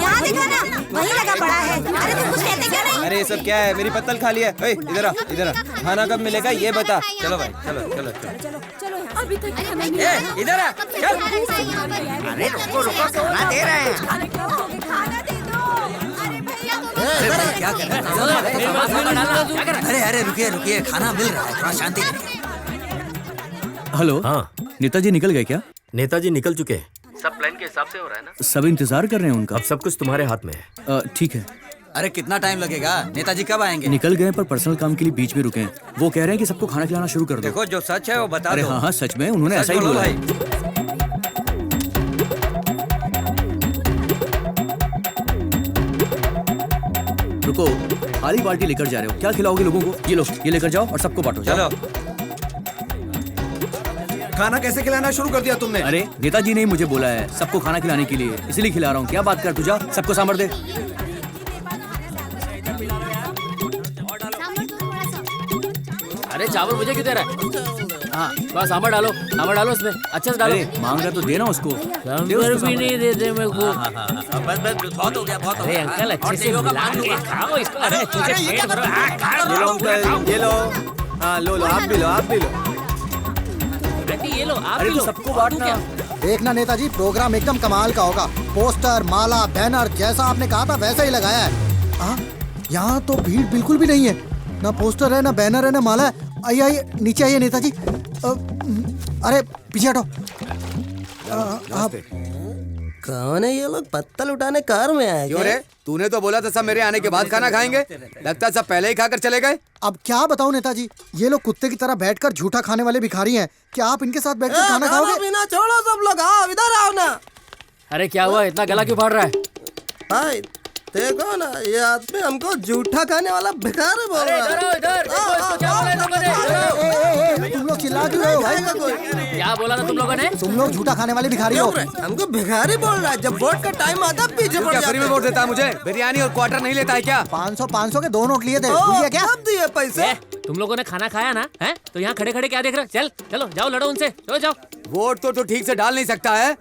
यहाँ देखो ना, वही लगा पड़ा है। अरे तुम कुछ कहते क्यों नहीं? अरे ये सब क्या है? मेरी पत्तल खाली है। इधर आ, इधर आ। खाना कब मिलेगा ये बता। चलो भाई, चलो चलो चलो। चलो अभी तक खाना नहीं। इधर आ, चल। अरे रुको रुको, खाना दे रहे हैं। खाना दे दो। अरे भैया क्या कर रहे हैं? अरे अरे रुकिए रुकिए, खाना मिल रहा है, थोड़ा शांति। हेलो। हाँ नेताजी निकल गए क्या? नेताजी निकल चुके हैं। सब प्लान के हिसाब से हो रहा है ना? सब इंतजार कर रहे हैं उनका। अब सब कुछ तुम्हारे हाथ में है। ठीक है। अरे कितना टाइम लगेगा? नेताजी कब आएंगे? निकल गए पर पर्सनल काम के लिए बीच में रुके हैं। वो कह रहे हैं कि सबको खाना खिलाना शुरू कर दो। देखो जो सच है वो बता अरे दो। हाँ सच में उन्होंने ऐसा ही बोला। रुको, खाली बाल्टी लेकर जा रहे हो, क्या खिलाओगे लोगों को? ये लो, ये लेकर जाओ और सबको बांटो। चलो। खाना कैसे खिलाना शुरू कर दिया तुमने? अरे नेताजी ने मुझे बोला है सबको खाना खिलाने के लिए, इसलिए खिला रहा हूँ। क्या बात कर, तू जा सबको सांभर दे। अरे चावल मुझे क्यों दे रहा है? हाँ थोड़ा सांभर डालो, सांभर डालो उसमें, अच्छे से डालो। मांग रहा तो देना उसको। सांभर भी नहीं देते मेरे को। बस बस बहुत हो गया, बहुत हो अरे गया। अंकल अच्छे से मिला के खाओ इसको। अरे अच्छे से पेट भरो। ये लो अंकल, ये लो। हाँ लो लो, आप भी लो, आप भी लो। आंटी ये लो, आप अरे भी लो। सबको बांटना। देखना नेताजी, प्रोग्राम एकदम कमाल का होगा। पोस्टर, माला, बैनर जैसा आपने कहा था वैसा ही लगाया है। यहाँ तो भीड़ बिल्कुल भी नहीं है, ना पोस्टर है, ना बैनर है, ना माला है। आइए आइए नीचे आइए नेताजी। अरे पीछे हटो। आप कौन है ये लोग? पत्तल उठाने कार में आए क्यों रे? तूने तो बोला था सब मेरे आने के बाद खाना खाएंगे। लगता है सब पहले ही खाकर चले गए। अब क्या बताऊं नेताजी, ये लोग कुत्ते की तरह बैठकर झूठा खाने वाले भिखारी हैं। क्या आप इनके साथ बैठकर खाना खाओगे? बिना छोड़ो सब लोग, आओ इधर आओ ना। अरे क्या हुआ, इतना गला क्यों फाड़ रहा है? भाई देखो ना, ये आदमी हमको झूठा खाने वाला भिखारी बोल रहा है। तुम लोग चिल्ला क्यों रहे हो भाई? क्या बोला था तुम लोगों ने? तुम लोग झूठा खाने वाले भिखारी हो। हमको भिखारी बोल रहा है। जब वोट का टाइम आता पीछे पड़ फ्री में वोट देता है मुझे? बिरयानी और क्वार्टर नहीं लेता है क्या? 500 के 2 नोट लिए थे, भूल गया क्या? कब दिए पैसे? तुम लोगों ने खाना खाया ना? हैं? तो यहाँ खड़े खड़े क्या देख रहे हो? चल चलो जाओ, लड़ो उनसे, चलो जाओ। वोट तो ठीक से डाल नहीं सकता है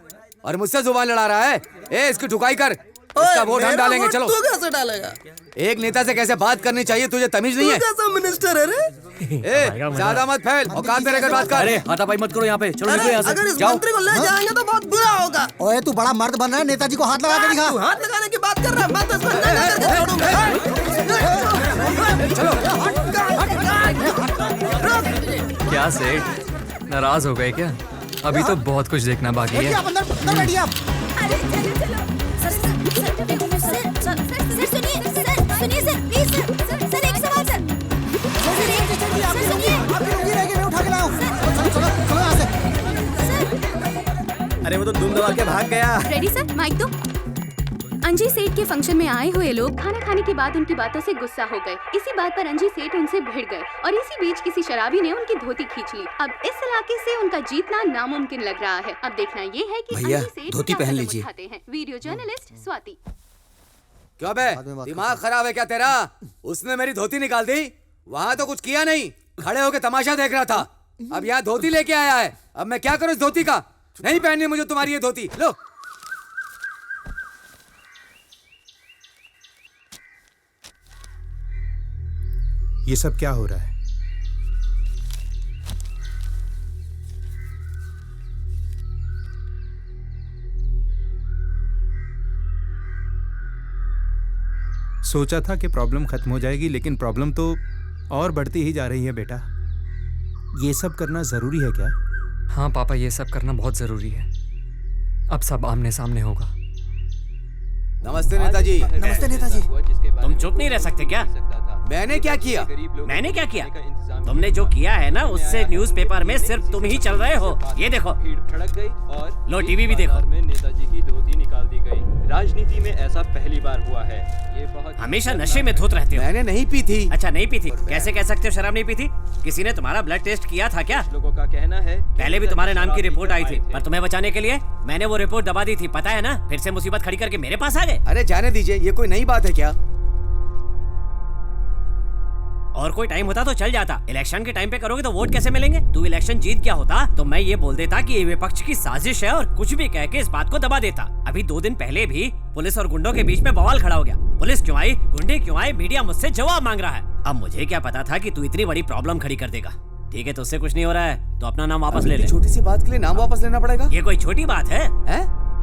और मुझसे जुबान लड़ा रहा है। इसकी ठुकाई कर। इसका वोट हम डालेंगे, चलो। तू कैसे डालेगा? एक नेता से कैसे बात करनी चाहिए, तुझे तमीज नहीं है? तू कैसा मिनिस्टर है रे? ए, ज्यादा मत फैल, औकात में रहकर बात कर। अरे हाथापाई मत करो यहाँ पे, चलो निकलो यहाँ से। अगर इस जाओ। मंत्री को ले जाएंगे तो बहुत बुरा होगा। ओए तू बड़ा मर्द बन रहा है, नेताजी को हाथ लगा के दिखा। तू हाथ लगाने की बात कर रहा है, मैं तो इसको नंगा करके छोड़ूंगा। क्या सेठ, नाराज हो गए क्या? अभी तो बहुत कुछ देखना बाकी है। अंदर बैठिए आप। सुनिए सर, प्लीज सर, एक सवाल सर। अरे वो तो दुम दबा के भाग गया। रेडी सर, माइक दो। अंजी सेठ के फंक्शन में आए हुए लोग खाना खाने के बाद उनकी बातों से गुस्सा हो गए। इसी बात पर अंजी सेठ उनसे भिड़ गए और इसी बीच किसी शराबी ने उनकी धोती खींच ली। अब इस इलाके से उनका जीतना नामुमकिन लग रहा है। अब देखना ये है कि भैया, अंजी सेठ धोती क्या पहन कदम लीजिए। उठाते हैं। Video journalist Swati. क्यों बे, दिमाग खराब है क्या तेरा? उसने मेरी धोती निकाल दी, वहाँ तो कुछ किया नहीं, खड़े होके तमाशा देख रहा था। अब यहाँ धोती लेके आया है, अब मैं क्या करूँ इस धोती का? नहीं पहननी मुझे तुम्हारी ये धोती। लो ये सब क्या हो रहा है? सोचा था कि प्रॉब्लम खत्म हो जाएगी, लेकिन प्रॉब्लम तो और बढ़ती ही जा रही है बेटा। ये सब करना जरूरी है क्या? हाँ पापा, ये सब करना बहुत जरूरी है। अब सब आमने सामने होगा। नमस्ते नेताजी। नमस्ते नेताजी। तुम चुप नहीं रह सकते क्या? मैंने क्या किया? मैंने क्या किया? तुमने जो किया है ना, उससे न्यूज़पेपर में सिर्फ तुम ही चल रहे हो। ये देखो, भड़क गई और लो टीवी भी देखो। में नेताजी की धोती निकाल दी गई। राजनीति में ऐसा पहली बार हुआ है। ये बहुत हमेशा नशे में धुत रहते हो। मैंने नहीं पी थी। अच्छा नहीं पी थी, कैसे कह सकते हो शराब नहीं पी थी? किसी ने तुम्हारा ब्लड टेस्ट किया था क्या? लोगों का कहना है पहले भी तुम्हारे नाम की रिपोर्ट आई थी, पर तुम्हें बचाने के लिए मैंने वो रिपोर्ट दबा दी थी, पता है ना? फिर से मुसीबत खड़ी करके मेरे पास आ गए। अरे जाने दीजिए, ये कोई नई बात है क्या? और कोई टाइम होता तो चल जाता, इलेक्शन के टाइम पे करोगे तो वोट कैसे मिलेंगे? तू इलेक्शन जीत गया होता तो मैं ये बोल देता कि ये विपक्ष की साजिश है और कुछ भी कह के इस बात को दबा देता। अभी 2 दिन पहले भी पुलिस और गुंडों के बीच में बवाल खड़ा हो गया। पुलिस क्यों आई, गुंडे क्यों आए, मीडिया मुझसे जवाब मांग रहा है। अब मुझे क्या पता था कि तू इतनी बड़ी प्रॉब्लम खड़ी कर देगा। ठीक है, तो उससे कुछ नहीं हो रहा है तो अपना नाम वापस ले ले। छोटी सी बात के लिए नाम वापस लेना पड़ेगा? ये कोई छोटी बात है?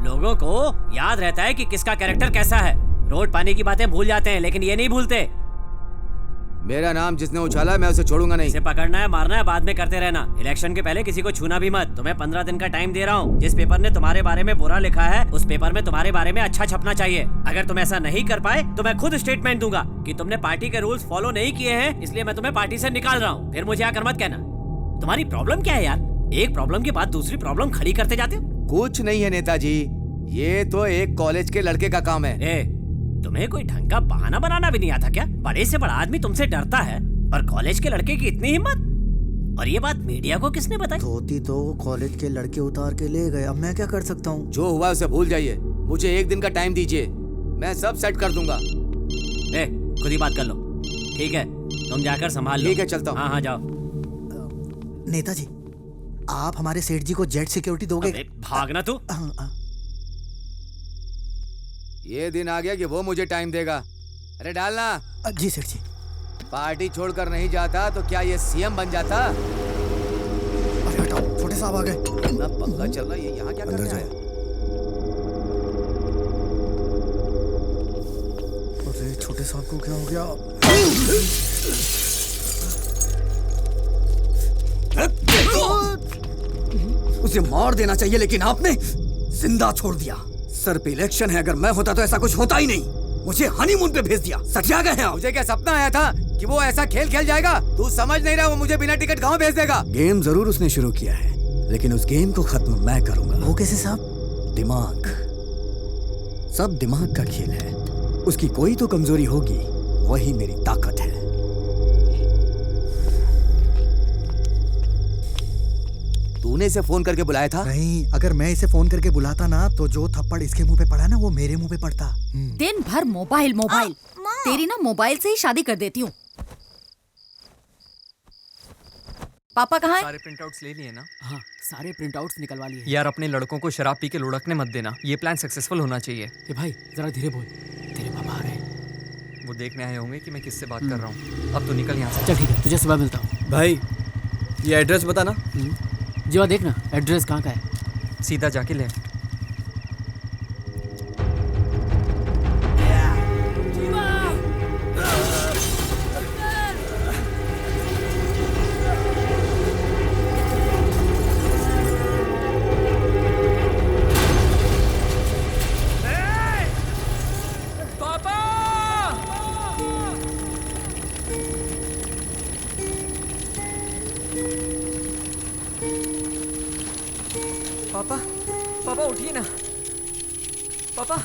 लोगों को याद रहता है कि किसका कैरेक्टर कैसा है। रोड पानी की बातें भूल जाते हैं, लेकिन ये नहीं भूलते। मेरा नाम जिसने उछाला मैं उसे छोड़ूंगा नहीं। इसे पकड़ना है, मारना है, बाद में करते रहना। इलेक्शन के पहले किसी को छूना भी मत। तुम्हें 15 दिन का टाइम दे रहा हूँ। जिस पेपर ने तुम्हारे बारे में बुरा लिखा है, उस पेपर में तुम्हारे बारे में अच्छा छपना चाहिए। अगर तुम ऐसा नहीं कर पाए तो मैं खुद स्टेटमेंट दूंगा कि तुमने पार्टी के रूल्स फॉलो नहीं किए हैं, इसलिए मैं तुम्हें पार्टी से निकाल रहा हूँ। फिर मुझे आकर मत कहना। तुम्हारी प्रॉब्लम क्या है यार? एक प्रॉब्लम के बाद दूसरी प्रॉब्लम खड़ी करते जाते हो। कुछ नहीं है नेताजी, ये तो एक कॉलेज के लड़के का काम है। तुम्हें कोई ढंग का बहाना बनाना भी नहीं आता क्या? बड़े से बड़ा आदमी तुमसे डरता है और कॉलेज के लड़के की इतनी हिम्मत? और ये बात मीडिया को किसने बताई? धोती तो कॉलेज के लड़के उतार के ले गए, अब मैं क्या कर सकता हूँ? जो हुआ उसे भूल जाइए, मुझे 1 दिन का टाइम दीजिए, मैं सब सेट कर दूंगा। खुद ही बात कर लो। ठीक है, तुम जाकर संभाल लो। ठीक है, चलता हूँ। हाँ जाओ। नेताजी, आप हमारे सेठ जी को जेट सिक्योरिटी दोगे? भागना तू। ये दिन आ गया कि वो मुझे टाइम देगा। अरे डालना। जी सेठ जी। पार्टी छोड़कर नहीं जाता तो क्या ये सीएम बन जाता? अरे हटाओ, छोटे साहब आ गए। इतना पंगा चल रहा है, ये यहाँ क्या कर रहा है? अरे छोटे साहब को क्या हो गया? उसे मार देना चाहिए, लेकिन आपने जिंदा छोड़ दिया। सर पे इलेक्शन है, अगर मैं होता तो ऐसा कुछ होता ही नहीं। मुझे हनीमून पे भेज दिया। सटिया गए हैं। मुझे क्या सपना आया था कि वो ऐसा खेल खेल जाएगा? तू समझ नहीं रहा, वो मुझे बिना टिकट गाँव भेज देगा। गेम जरूर उसने शुरू किया है, लेकिन उस गेम को खत्म मैं करूंगा। वो कैसे साहब? दिमाग, सब दिमाग का खेल है। उसकी कोई तो कमजोरी होगी, वही मेरी ताकत है। तूने इसे फोन करके बुलाया था? नहीं, अगर मैं इसे फोन करके बुलाता ना तो जो थप्पड़ इसके मुंह पे पड़ा ना वो मेरे मुंह पे पड़ता। दिन भर मोबाइल मोबाइल। तेरी ना मोबाइल से ही शादी कर देती हूँ। पापा कहाँ हैं? सारे प्रिंटआउट्स ले लिए ना? हाँ, सारे प्रिंट आउट्स निकलवा लिए। यार अपने लड़कों को शराब पी के लुढ़कने मत देना, ये प्लान सक्सेसफुल होना चाहिए। ए भाई जरा धीरे बोल, तेरे पापा आ रहे हैं। वो देखने आए होंगे कि मैं किससे बात कर रहा हूँ। अब तो निकल यहाँ से। चल ठीक है, तुझे सुबह मिलता हूँ। भाई ये एड्रेस बताना। जीवा देखना एड्रेस कहाँ का है। सीधा जाके लेफ्ट। पापा, पापा उठिए ना। पापा।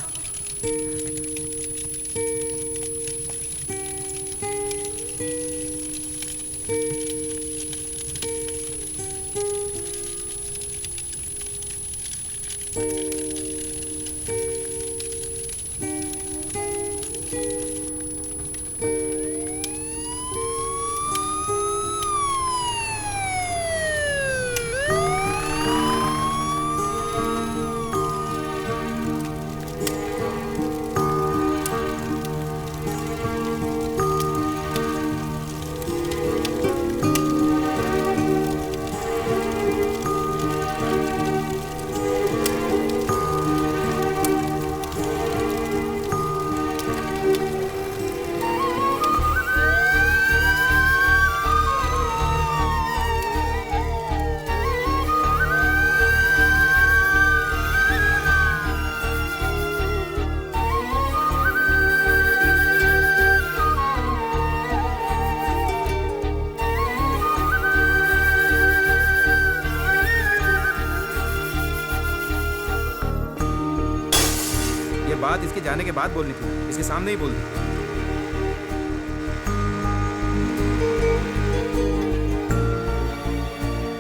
बात इसके जाने के बाद बोलनी थी, इसके सामने ही बोल दी।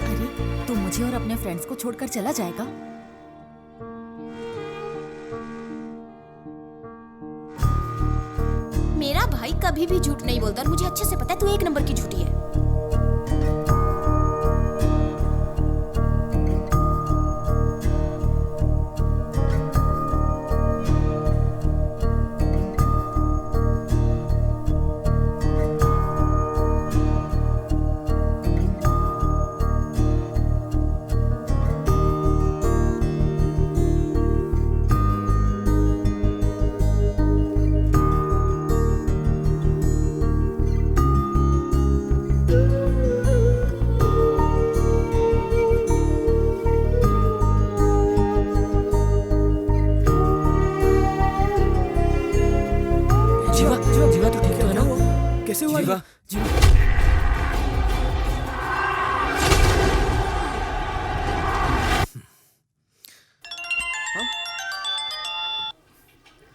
अरे तू मुझे और अपने फ्रेंड्स को छोड़कर चला जाएगा? मेरा भाई कभी भी झूठ नहीं बोलता और मुझे अच्छे से पता है तू एक नंबर की झूठी है।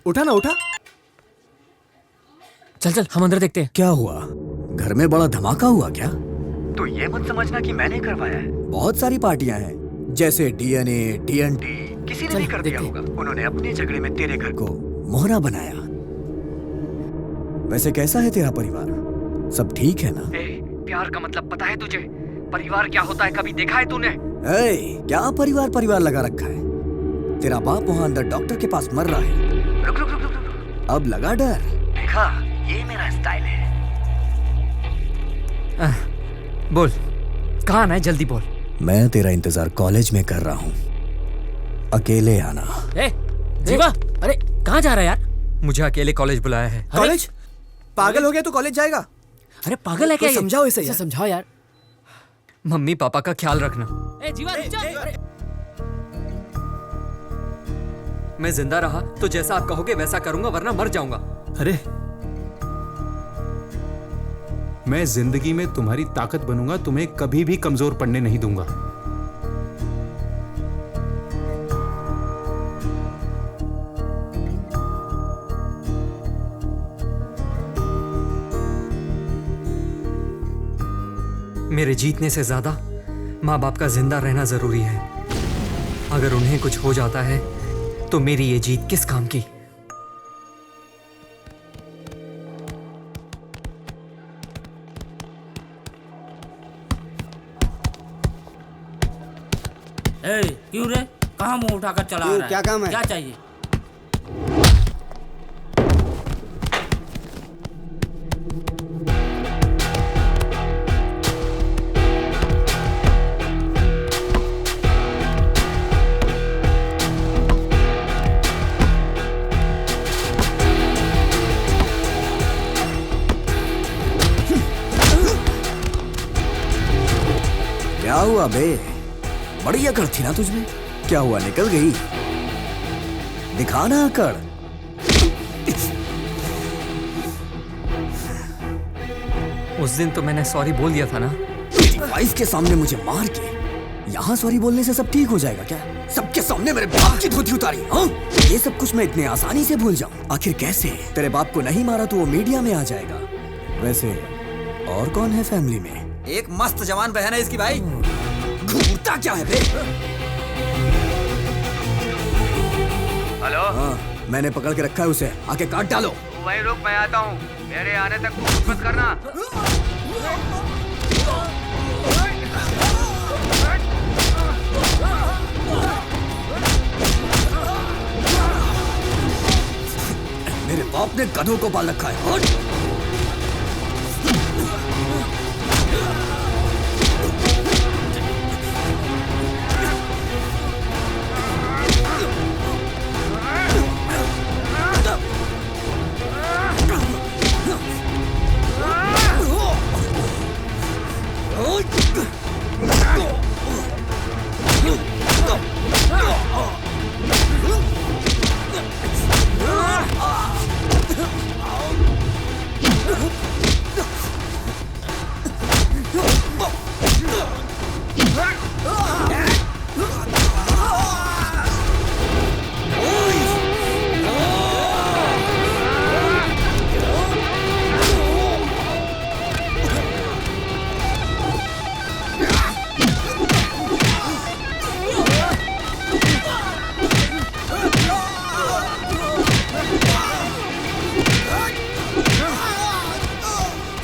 उठा ना उठा। चल चल हम अंदर देखते हैं। क्या हुआ? घर में बड़ा धमाका हुआ क्या? तो ये मत समझना कि मैंने करवाया है। बहुत सारी पार्टियां हैं, जैसे डीएनए, टीएनटी, किसी ने भी कर दिया होगा। उन्होंने अपने झगड़े में तेरे घर को मोहरा बनाया। वैसे कैसा है तेरा परिवार? सब ठीक है ना? प्यार का मतलब पता है तुझे? परिवार क्या होता है कभी देखा है तूने? क्या परिवार परिवार लगा रखा है? तेरा बाप वहाँ अंदर डॉक्टर के पास मर रहा है। रुक रुक रुक रुक रुक। अब लगा डर? देखा, ये मेरा स्टाइल है। बोल कहाँ आना है, जल्दी बोल। मैं तेरा इंतजार कॉलेज में कर रहा हूँ, अकेले आना। जीवा, अरे कहाँ जा रहा है यार? मुझे अकेले कॉलेज बुलाया है। कॉलेज? पागल हो गया तो कॉलेज जाएगा? अरे पागल है क्या? समझाओ इसे यार। समझाओ यार। मम्मी पापा का ख्याल रखना। जीवा मैं जिंदा रहा तो जैसा आप कहोगे वैसा करूंगा, वरना मर जाऊंगा। अरे मैं जिंदगी में तुम्हारी ताकत बनूंगा, तुम्हें कभी भी कमजोर पड़ने नहीं दूंगा। मेरे जीतने से ज्यादा माँ बाप का जिंदा रहना जरूरी है। अगर उन्हें कुछ हो जाता है तो मेरी ये जीत किस काम की? उठाकर चला क्यों, रहा है। क्या काम है? क्या चाहिए? क्या हुआ बे? बड़ी अकड़ थी ना तुझमें, क्या हुआ निकल गई? दिखाना अकड़। उस दिन तो मैंने सॉरी बोल दिया था ना। तेरी वाइफ के सामने मुझे मार के यहाँ सॉरी बोलने से सब ठीक हो जाएगा क्या? सबके सामने मेरे बाप की धोती उतारी, हाँ? ये सब कुछ मैं इतने आसानी से भूल जाऊं? आखिर कैसे? तेरे बाप को नहीं मारा तो वो मीडिया में आ जाएगा। वैसे और कौन है फैमिली में? एक मस्त जवान बहन है इसकी भाई। घूरता क्या है बे? हेलो, हाँ, मैंने पकड़ के रखा है उसे, आके काट डालो। वहीं रुक, मैं आता हूँ। मेरे आने तक तू कुछ मत करना। मेरे बाप ने गधों को पाल रखा है। हट!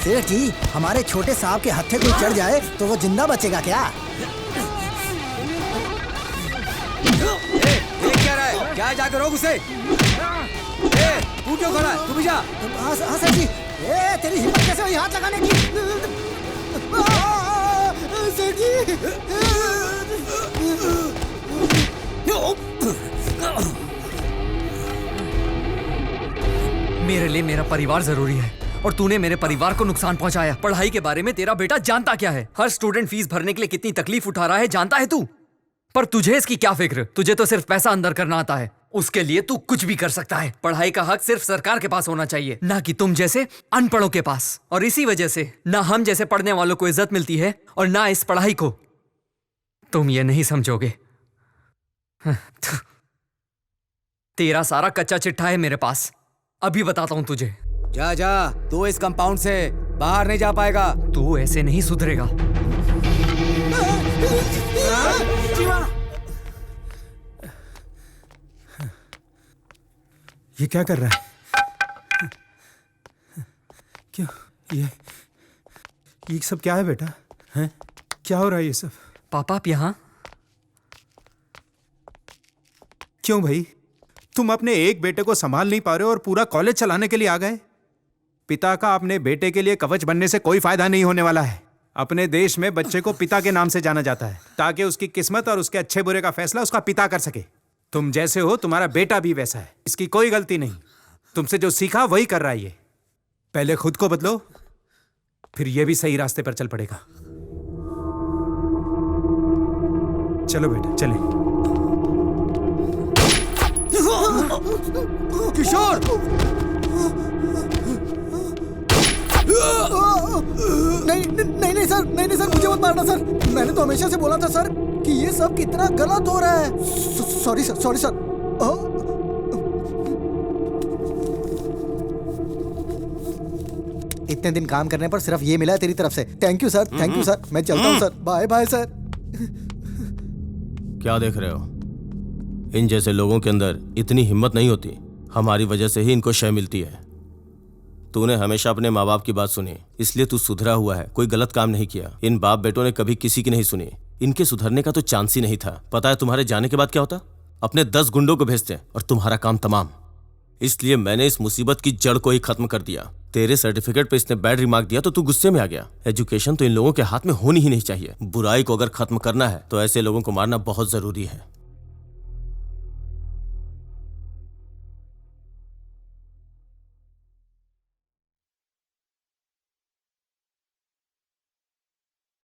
सेठ जी, हमारे छोटे साहब के हत्थे कोई चढ़ जाए तो वो जिंदा बचेगा क्या? देख क्या रहा है? क्या जाकर रोक उसे। तू क्यों खड़ा है? तू भी जा। हाँ सेठ जी। तेरी हिम्मत कैसे हुई हाथ लगाने की? सेठ जी। मेरे लिए मेरा परिवार जरूरी है और तूने मेरे परिवार को नुकसान पहुंचाया। पढ़ाई के बारे में तेरा बेटा जानता क्या है? हर स्टूडेंट फीस भरने के लिए कितनी तकलीफ उठा रहा है जानता है तू? पर तुझे इसकी क्या फिक्र? तुझे तो सिर्फ पैसा अंदर करना आता है। उसके लिए तू कुछ भी कर सकता है। पढ़ाई का हक सिर्फ सरकार के पास होना चाहिए, ना कि तुम जैसे अनपढ़ों के पास। और इसी वजह से ना हम जैसे पढ़ने वालों को इज्जत मिलती है और ना इस पढ़ाई को। तुम ये नहीं समझोगे। तेरा सारा कच्चा चिट्ठा है मेरे पास। अभी बताता हूं तुझे। जा जा, तू इस कंपाउंड से बाहर नहीं जा पाएगा। तू ऐसे नहीं सुधरेगा। ये क्या कर रहा है? क्यों ये सब क्या है बेटा? हैं? क्या हो रहा है ये सब? पापा आप यहाँ? क्यों भाई, तुम अपने एक बेटे को संभाल नहीं पा रहे हो और पूरा कॉलेज चलाने के लिए आ गए? पिता का अपने बेटे के लिए कवच बनने से कोई फायदा नहीं होने वाला है। अपने देश में बच्चे को पिता के नाम से जाना जाता है ताकि उसकी किस्मत और उसके अच्छे बुरे का फैसला उसका पिता कर सके। तुम जैसे हो तुम्हारा बेटा भी वैसा है, इसकी कोई गलती नहीं। तुमसे जो सीखा वही कर रहा है ये। पहले खुद को बदलो, फिर ये भी सही रास्ते पर चल पड़ेगा। चलो बेटा चले। किशोर! नहीं सर, नहीं सर, मुझे मत मारना सर। मैंने तो हमेशा से बोला था सर कि ये सब कितना गलत हो रहा है। Sorry sir. इतने दिन काम करने पर सिर्फ ये मिला है तेरी तरफ से। Thank you sir, thank you sir. मैं चलता हूँ सर। Bye bye sir. क्या देख रहे हो? इन जैसे लोगों के अंदर इतनी हिम्मत नहीं होती। हमारी वजह से ही इनको शय मिलती है। तूने हमेशा अपने माँ बाप की बात सुनी, इसलिए तू सुधरा हुआ है। कोई गलत काम नहीं किया। इन बाप बेटों ने कभी किसी की नहीं सुनी। इनके सुधरने का तो चांस ही नहीं था। पता है तुम्हारे जाने के बाद क्या होता? अपने 10 गुंडों को भेजते और तुम्हारा काम तमाम। इसलिए मैंने इस मुसीबत की जड़ को ही खत्म कर दिया। तेरे सर्टिफिकेट पे इसने बैड रिमार्क दिया तो तू गुस्से में आ गया। एजुकेशन तो इन लोगों के हाथ में होनी ही नहीं चाहिए। बुराई को अगर खत्म करना है तो ऐसे लोगों को मारना बहुत जरूरी है।